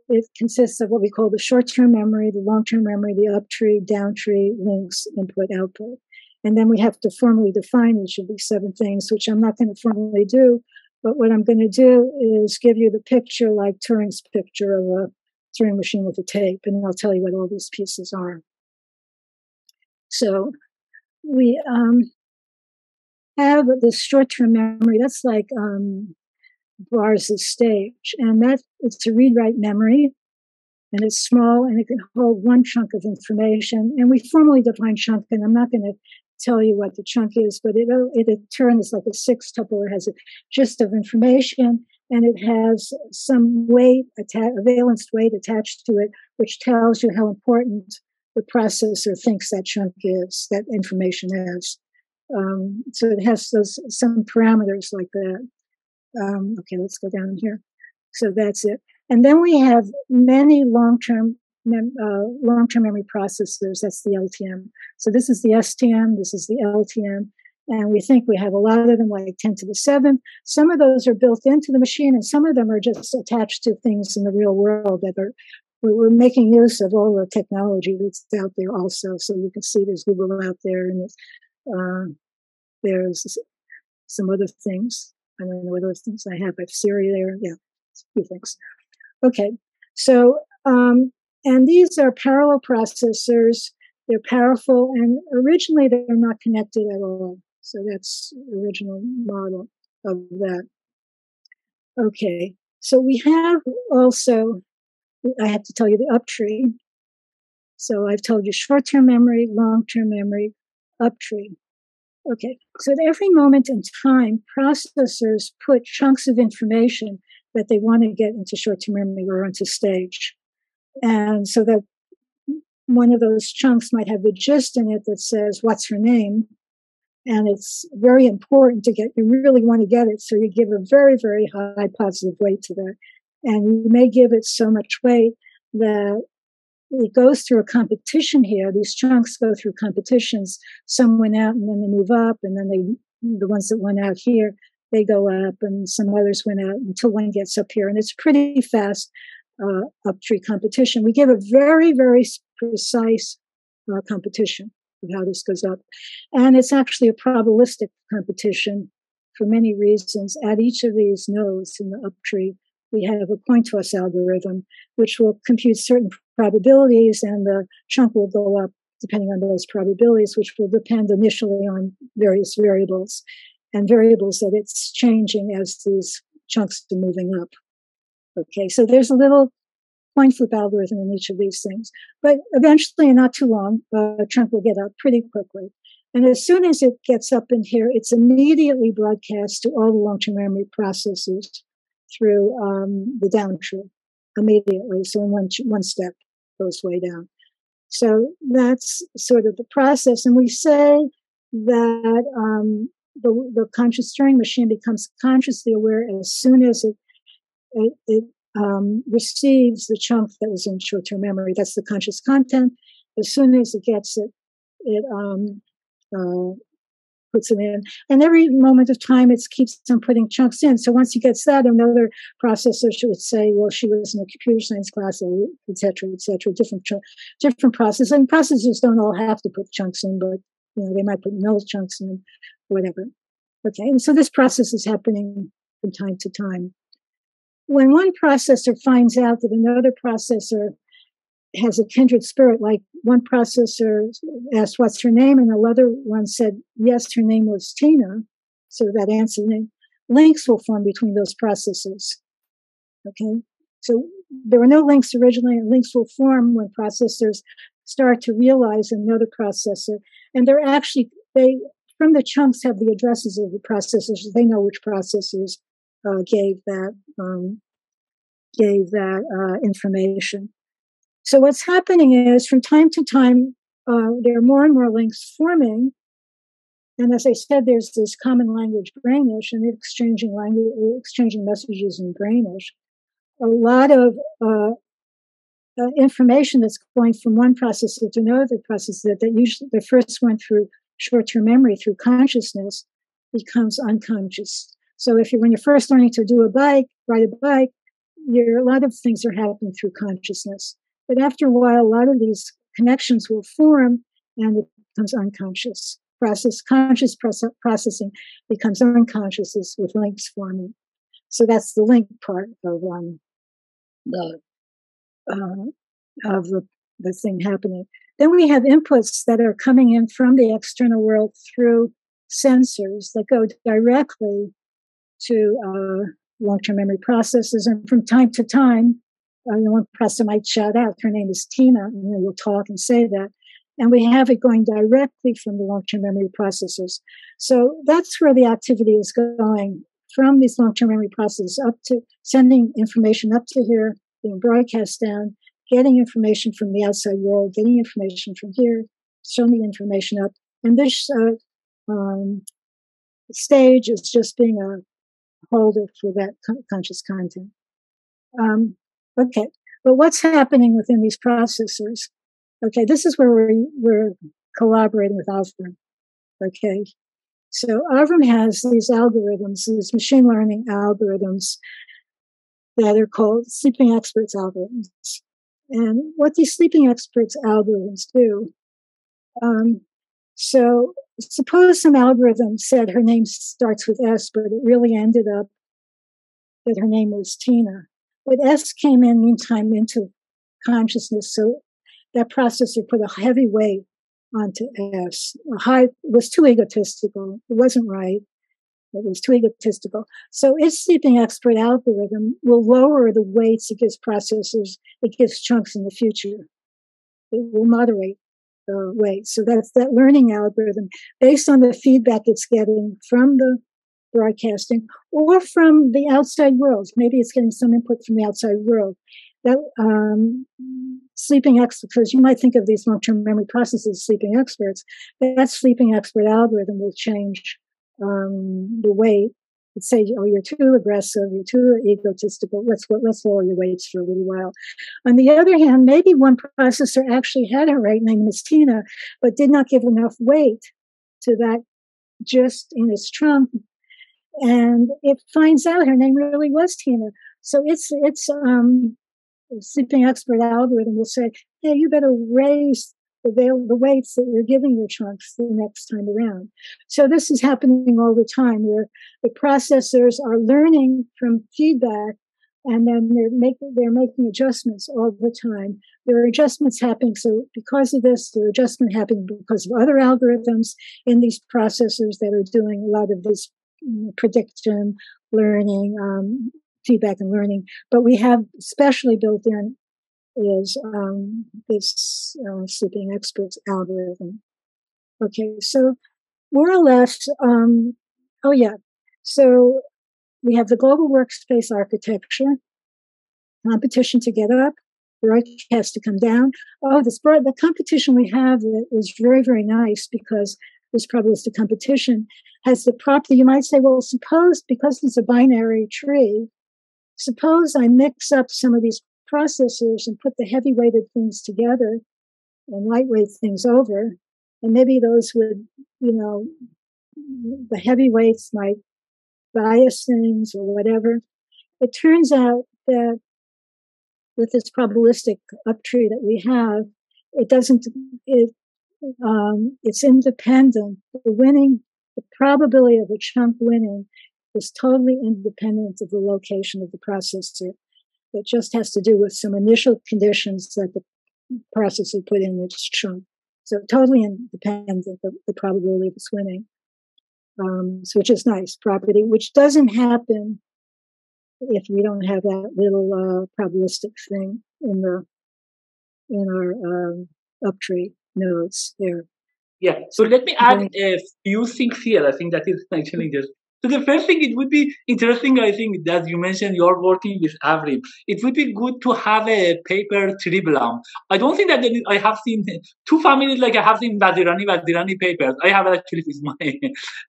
It consists of what we call the short-term memory, the long-term memory, the up tree, down tree, links, input, output. And then we have to formally define each of these 7 things, which I'm not going to formally do. But what I'm going to do is give you the picture like Turing's picture of a Turing machine with a tape, and I'll tell you what all these pieces are. So we have this short-term memory. That's like Bars' stage, and that it's a read-write memory, and it's small, and it can hold one chunk of information. And we formally define chunk, and I'm not going to tell you what the chunk is, but it in turn is like a 6-tuple. It has a gist of information, and it has some weight, a valence weight attached to it, which tells you how important the processor thinks that chunk is, that information is. So it has some parameters like that. Okay, let's go down here. So that's it. And then we have many long-term memory processors. That's the LTM. So this is the STM. This is the LTM. And we think we have a lot of them, like 10 to the 7. Some of those are built into the machine, and some of them are just attached to things in the real world that are. We're making use of all the technology that's out there also. So you can see there's Google out there, and there's some other things. I don't know what other things I have. I have Siri there. Yeah, a few things. Okay, so, and these are parallel processors. They're powerful, and originally they're not connected at all. So that's the original model of that. Okay, so we have also, I have to tell you the up tree. So I've told you short-term memory, long-term memory, up tree. Okay, so at every moment in time, processors put chunks of information that they want to get into short-term memory or onto stage. And so that one of those chunks might have the gist in it that says, what's her name? And it's very important to get, you really want to get it. So you give a very, very high positive weight to that. And you may give it so much weight that it goes through a competition here. These chunks go through competitions. Some went out and then they move up, and then the ones that went out here, they go up, and some others went out until one gets up here. And it's pretty fast up tree competition. We give a very, very precise competition of how this goes up. And it's actually a probabilistic competition for many reasons. At each of these nodes in the up tree, we have a coin toss algorithm, which will compute certain probabilities, and the chunk will go up depending on those probabilities, which will depend initially on various variables and variables that it's changing as these chunks are moving up. Okay, so there's a little coin flip algorithm in each of these things. But eventually, and not too long, a chunk will get up pretty quickly. And as soon as it gets up in here, it's immediately broadcast to all the long-term memory processors through the down tree immediately. So in one step goes way down. So that's sort of the process. And we say that the conscious Turing machine becomes consciously aware as soon as it receives the chunk that was in short-term memory. That's the conscious content. As soon as it gets it, it puts it in. And every moment of time, it keeps on putting chunks in. So once he gets that, another processor would say, well, she was in a computer science class, et cetera, different processes. And processors don't all have to put chunks in, but they might put no chunks in, whatever. Okay, and so this process is happening from time to time. When one processor finds out that another processor has a kindred spirit, like one processor asked, what's her name? And the other one said, yes, her name was Tina. So that answer name, links will form between those processors. Okay. So there were no links originally, and links will form when processors start to realize another processor. And they're actually, from the chunks have the addresses of the processors. They know which processors gave that information. So what's happening is, from time to time, there are more and more links forming. And as I said, there's this common language brainish, and exchanging messages in brainish. A lot of information that's going from one processor to another processor that usually the first went through short-term memory through consciousness becomes unconscious. So when you're first learning to ride a bike, a lot of things are happening through consciousness. But after a while, a lot of these connections will form, and it becomes unconscious. Conscious processing becomes unconscious with links forming. So that's the link part of the thing happening. Then we have inputs that are coming in from the external world through sensors that go directly to long-term memory processors. And from time to time, one processor might shout out, her name is Tina, and we'll talk and say that. And we have it going directly from the long-term memory processors. So that's where the activity is going, from these long-term memory processors up to sending information up to here, being broadcast down, getting information from the outside world, getting information from here, sending information up. And this stage is just being a holder for that conscious content. Okay, but what's happening within these processors? Okay, this is where we're collaborating with Avrim. Okay, so Avrim has these algorithms, these machine learning algorithms that are called sleeping experts algorithms. And what these sleeping experts algorithms do, so suppose some algorithm said her name starts with S, but it really ended up that her name was Tina. But S came in, meantime, into consciousness, so that processor put a heavy weight onto S. It was too egotistical. It wasn't right. It was too egotistical. So its sleeping expert algorithm will lower the weights it gives processors. It gives chunks in the future. It will moderate the weight. So that's that learning algorithm based on the feedback it's getting from the broadcasting or from the outside world. Maybe it's getting some input from the outside world. That sleeping experts, because you might think of these long-term memory processes as sleeping experts, that sleeping expert algorithm will change the weight. It'd say, oh, you're too aggressive, you're too egotistical, let's lower your weights for a little while. On the other hand, maybe one processor actually had her right name is Tina, but did not give enough weight to that just in its trunk, and it finds out her name really was Tina. So it's sleeping expert algorithm will say, hey, you better raise the weights that you're giving your chunks the next time around. So this is happening all the time, where the processors are learning from feedback, and then they're making adjustments all the time. There are adjustments happening. So because of this, there are adjustments happening because of other algorithms in these processors that are doing a lot of this prediction, learning, feedback and learning. But we have specially built in is this sleeping experts algorithm. Okay, so more or less, so we have the global workspace architecture, competition to get up, broadcast to come down. The competition we have is very, very nice because this probabilistic competition has the property. You might say, well, suppose because it's a binary tree, suppose I mix up some of these processors and put the heavy-weighted things together and lightweight things over, and maybe those would, the heavyweights might bias things or whatever. It turns out that with this probabilistic uptree that we have, it's independent. The probability of a chunk winning is totally independent of the location of the processor. It just has to do with some initial conditions that the processor put in its chunk. So totally independent of the probability of its winning, which is nice property, which doesn't happen if we don't have that little probabilistic thing in our uptree nodes there. Yeah. So let me add a few things here. I think that is actually just So the first thing, it would be interesting, I think, that you mentioned you're working with Avrim. It would be good to have a paper Blum. I don't think that I have seen two families like I have seen Vazirani papers. I have actually with my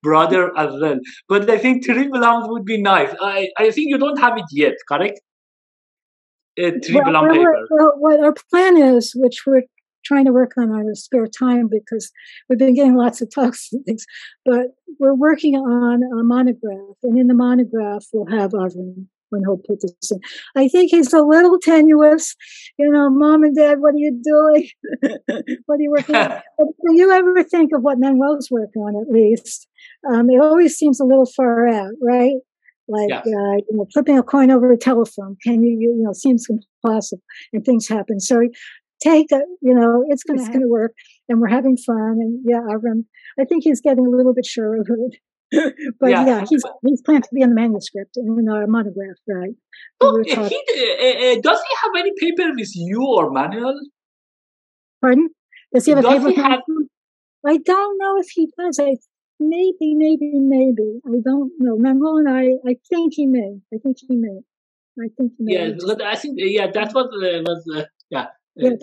brother as well. But I think Blum would be nice. I think you don't have it yet, correct? A Blum paper. Well, what our plan is, which we're trying to work on our spare time because we've been getting lots of talks and things, but we're working on a monograph, and in the monograph we'll have Avrim when he'll put this in. I think he's a little tenuous, Mom and Dad, what are you doing? What are you working on? But do you ever think of what Manuel's working on, at least? It always seems a little far out, right? Like, flipping a coin over a telephone, seems impossible, and things happen. So it's going to work, and we're having fun. And Avram, I think he's getting a little bit sure of it. But he's planned to be in the manuscript in our monograph, right? So does he have any paper with you or Manuel? Pardon? Does he have a paper? I don't know if he does. Maybe. I don't know. Manuel and I think he may. Yeah, but I think that's what was it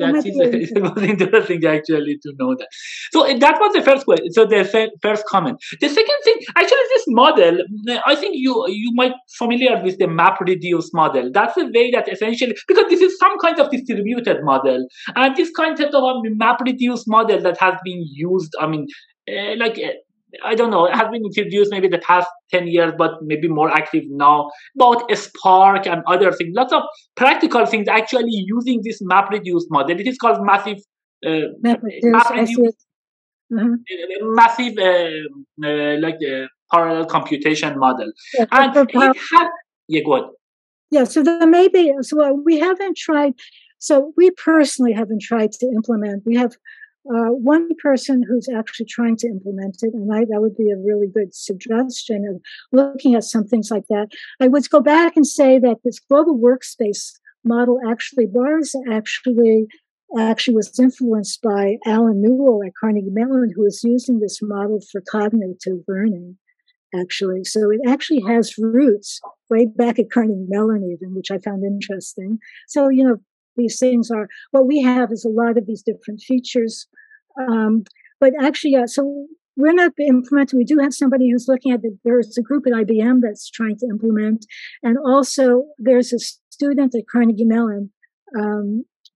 was interesting actually to know that. So that was the first question. So the first comment. The second thing, actually, this model, I think you might familiar with the MapReduce model. That's the way that essentially, because this is some kind of distributed model, and this kind of MapReduce model that has been used. I mean, I don't know, it has been introduced maybe the past 10 years, but maybe more active now, about Spark and other things. Lots of practical things actually using this MapReduce model. It is called massive parallel computation model. Yeah, and it had, go ahead. Yeah, so we haven't tried, so we personally haven't tried to implement. We have one person who's actually trying to implement it, and that would be a really good suggestion of looking at some things like that. I would go back and say that this global workspace model Bars actually was influenced by Alan Newell at Carnegie Mellon, who was using this model for cognitive learning, actually. So it actually has roots way back at Carnegie Mellon even, which I found interesting. So, these things are, what we have is a lot of these different features. But actually, so we're not implementing. We do have somebody who's looking at there's a group at IBM that's trying to implement. And also there's a student at Carnegie Mellon,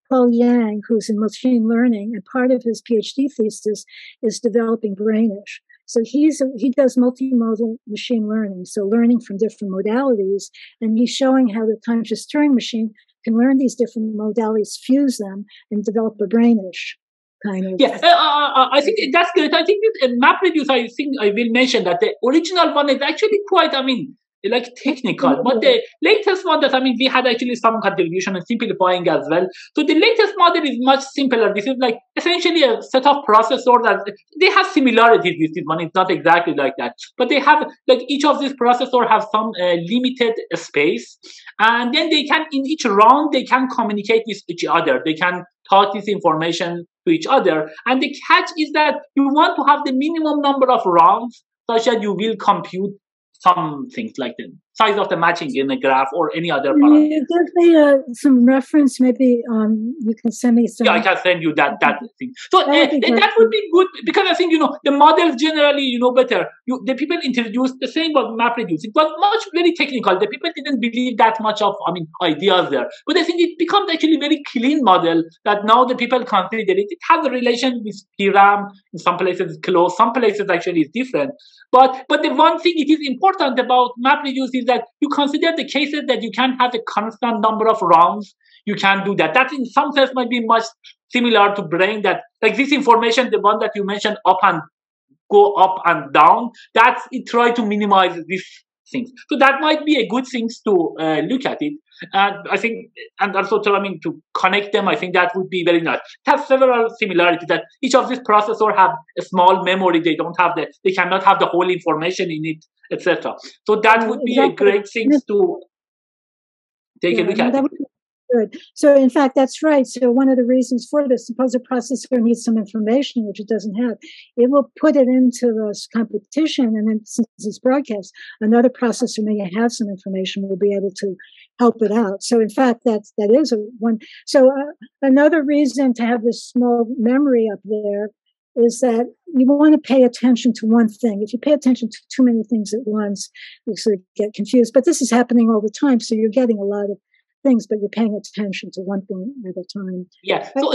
Paul Yang, who's in machine learning. And part of his PhD thesis is developing Brainish. So he does multimodal machine learning. So learning from different modalities. And he's showing how the conscious Turing machine can learn these different modalities, fuse them, and develop a Brainish kind of. Yeah, I think that's good. I think this MapReduce, I think I will mention that the original one is actually quite, technical. But the latest one that, we had actually some contribution and simplifying as well. So the latest model is much simpler. This is essentially a set of processors that they have similarities with this one. It's not exactly like that, but they have each of these processors have some limited space, and then they can, in each round, they can communicate with each other. They can talk this information to each other. And the catch is that you want to have the minimum number of rounds such that you will compute some things like the size of the matching in a graph or any other parameter. You give me some reference, maybe you can send me some. Yeah, I can send you that thing. So that would be good, because I think, the models generally, better. The people introduced the same about MapReduce. It was very technical. The people didn't believe that much of, ideas there. But I think it becomes actually a very clean model that now the people consider it. It has a relation with PRAM. In some places it's close. Some places actually it's different. But the one thing it is important about MapReduce is that you consider the cases that you can have a constant number of rounds. You can do that. That in some sense might be much similar to brain, that this information, the one that you mentioned, go up and down, that's it, try to minimize these things. So that might be a good thing to look at it. And I think, and also to connect them, I think that would be very nice. It has several similarities, that each of these processors have a small memory. They cannot have the whole information in it, etc. So that would be a great thing to take a look at. Good. So, in fact, that's right. So, one of the reasons for this, suppose a processor needs some information which it doesn't have, it will put it into this competition, and then since it's broadcast, another processor may have some information, will be able to help it out. So, in fact, that is a one. So, another reason to have this small memory up there is that you want to pay attention to one thing. If you pay attention to too many things at once, you sort of get confused. But this is happening all the time, so you're getting a lot of things, but you're paying attention to one thing at a time. Yeah. So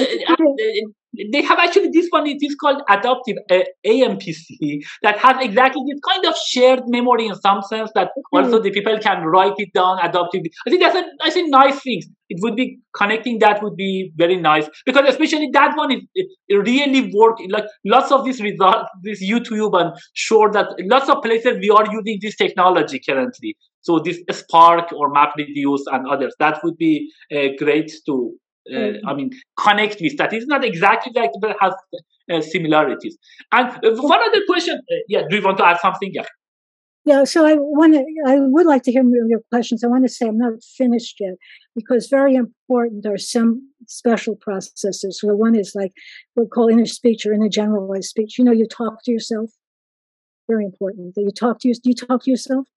they have actually this one. It is called adaptive AMPC that has exactly this kind of shared memory in some sense that also the people can write it down adaptively. I think that's a nice thing. It would be connecting that would be very nice because especially that one it really work. Like lots of these results, this YouTube and sure that lots of places we are using this technology currently. So this Spark or MapReduce and others, that would be great to, connect with that. It's not exactly like, but it has similarities. And one other question, do you want to add something? Yeah. Yeah, so I would like to hear your questions. I want to say I'm not finished yet because very important are some special processes. So one is like what we call inner speech or inner generalized speech. You talk to yourself. Very important. Do you talk to yourself?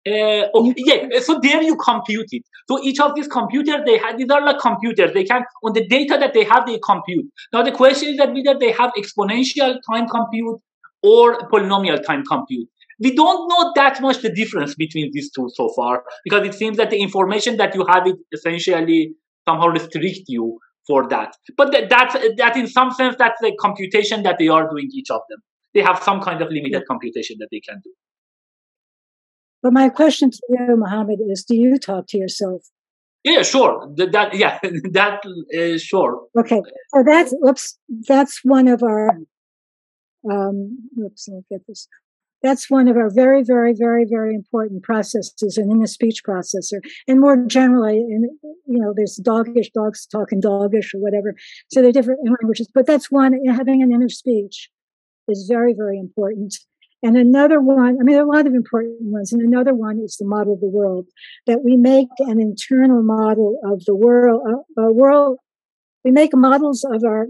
So there you compute it. So each of these computers these are like computers. They can on the data that they have, they compute. Now the question is that whether they have exponential time compute or polynomial time compute. We don't know that much the difference between these two so far because it seems that the information that you have it essentially somehow restrict you for that. But that in some sense that's the computation that they are doing each of them. They have some kind of limited computation that they can do. But my question to you, Mohammed, is: do you talk to yourself? Yeah, sure. Sure. Okay, so that's one of our. Let me get this. That's one of our very, very, very, very important processes in the speech processor, and more generally, there's dogs talking doggish or whatever. So they're different languages, but that's one. Having an inner speech is very, very important. And another one, there are a lot of important ones, and another one is the model of the world, that we make an internal model of the world. We make models of our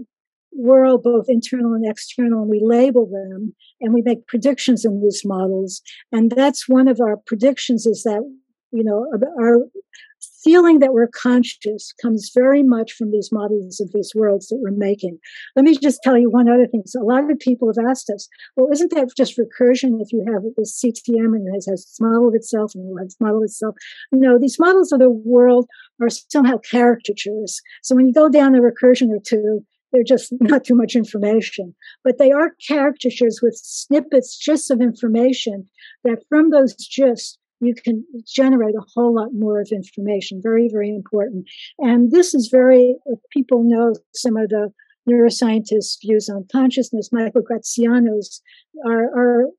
world, both internal and external, and we label them, and we make predictions in these models. And that's one of our predictions is that, our feeling that we're conscious comes very much from these models of these worlds that we're making. Let me just tell you one other thing. So a lot of people have asked us, well, isn't that just recursion if you have this CTM and it has this model of itself and it has this model of itself? No, these models of the world are somehow caricatures. So when you go down a recursion or two, they're just not too much information, but they are caricatures with snippets, gists of information that from those gists, you can generate a whole lot more of information. Very, very important. And this is people know some of the neuroscientists' views on consciousness. Michael Graziano's, our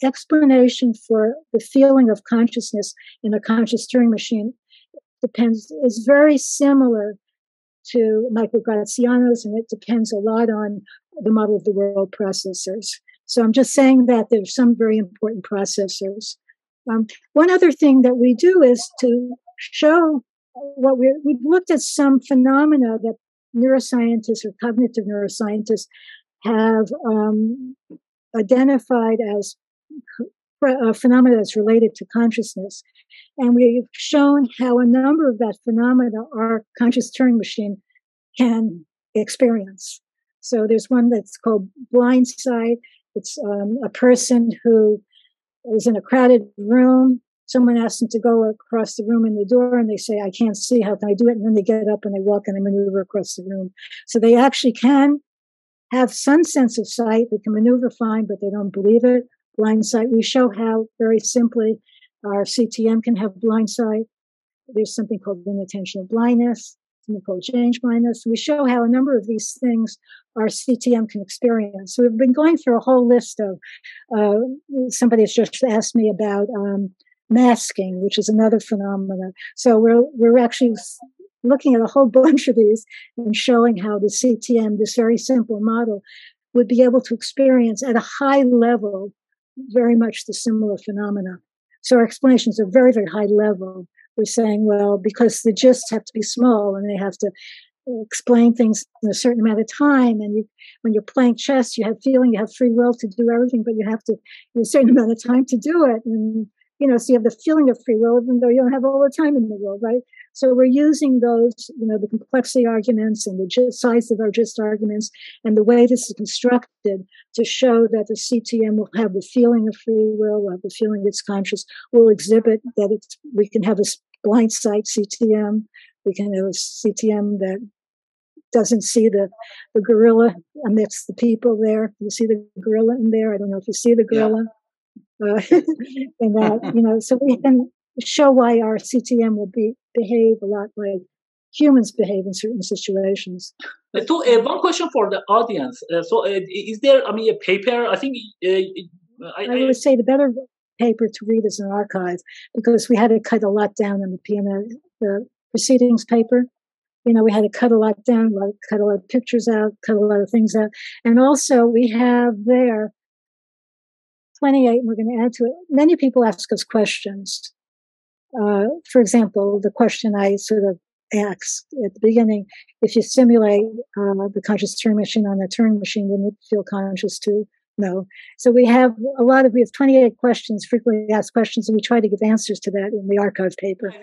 explanation for the feeling of consciousness in a conscious Turing machine is very similar to Michael Graziano's, and it depends a lot on the model of the world processors. So I'm just saying that there's some very important processors. One other thing that we do is to show we've looked at some phenomena that neuroscientists or cognitive neuroscientists have identified as phenomena that's related to consciousness. And we've shown how a number of that phenomena our conscious Turing machine can experience. So there's one that's called blindsight. It's a person who is in a crowded room. Someone asks them to go across the room in the door, and they say, I can't see, how can I do it? And then they get up and they walk and they maneuver across the room. So they actually can have some sense of sight. They can maneuver fine, but they don't believe it. Blind sight. We show how, very simply, our CTM can have blind sight. There's something called inattentional blindness, something called change blindness. We show how a number of these things our CTM can experience. So we've been going through a whole list of, somebody has just asked me about masking, which is another phenomenon. So we're actually looking at a whole bunch of these and showing how the CTM, this very simple model, would be able to experience at a high level very much the similar phenomena. So our explanations are very, very high level, we're saying, well, because the gists have to be small and they have to explain things in a certain amount of time. And when you're playing chess, you have feeling, you have free will to do everything, but you have to in a certain amount of time to do it. And, so you have the feeling of free will, even though you don't have all the time in the world, right? So we're using those, the complexity arguments and the size of our gist arguments and the way this is constructed to show that the CTM will have the feeling of free will, have the feeling it's conscious, will exhibit that we can have a blind sight CTM, we can have a CTM that doesn't see the gorilla amidst the people there. You see the gorilla in there? I don't know if you see the gorilla. Yeah. And that, so we can show why our CTM will behave a lot like humans behave in certain situations. So one question for the audience. Is there, a paper? I think I would say the better paper to read is an archive, because we had to cut a lot down in the proceedings paper. We had to cut a lot down, cut a lot of pictures out, cut a lot of things out. And also we have there 28, and we're going to add to it. Many people ask us questions. For example, the question I sort of asked at the beginning, if you simulate the conscious Turing machine on a Turing machine, wouldn't it feel conscious too? No. So we have 28 questions, frequently asked questions, and we try to give answers to that in the archive paper.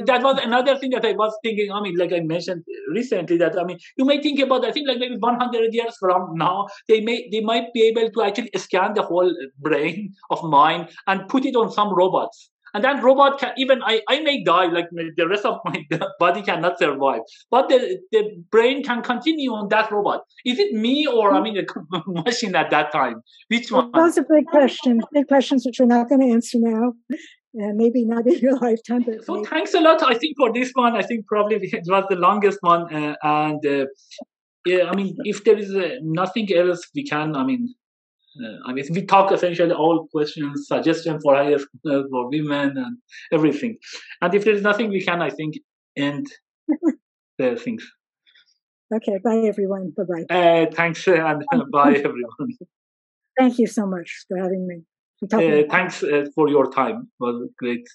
That was another thing that I was thinking, like I mentioned recently, that, you may think about, I think like maybe 100 years from now, they might be able to actually scan the whole brain of mine and put it on some robots. And that robot can I may die, like the rest of my body cannot survive. But the brain can continue on that robot. Is it me or, a machine at that time? Which one? Those are big questions which we're not going to answer now. Maybe not in your lifetime. But so thanks a lot, I think, for this one. I think probably it was the longest one. If there is nothing else, we can, we talk essentially all questions, suggestions for higher for women and everything. And if there is nothing, we can, I think, end the things. Okay, bye everyone. Bye-bye. Thanks, and bye everyone. Thank you so much for having me. Thanks for your time. It was great.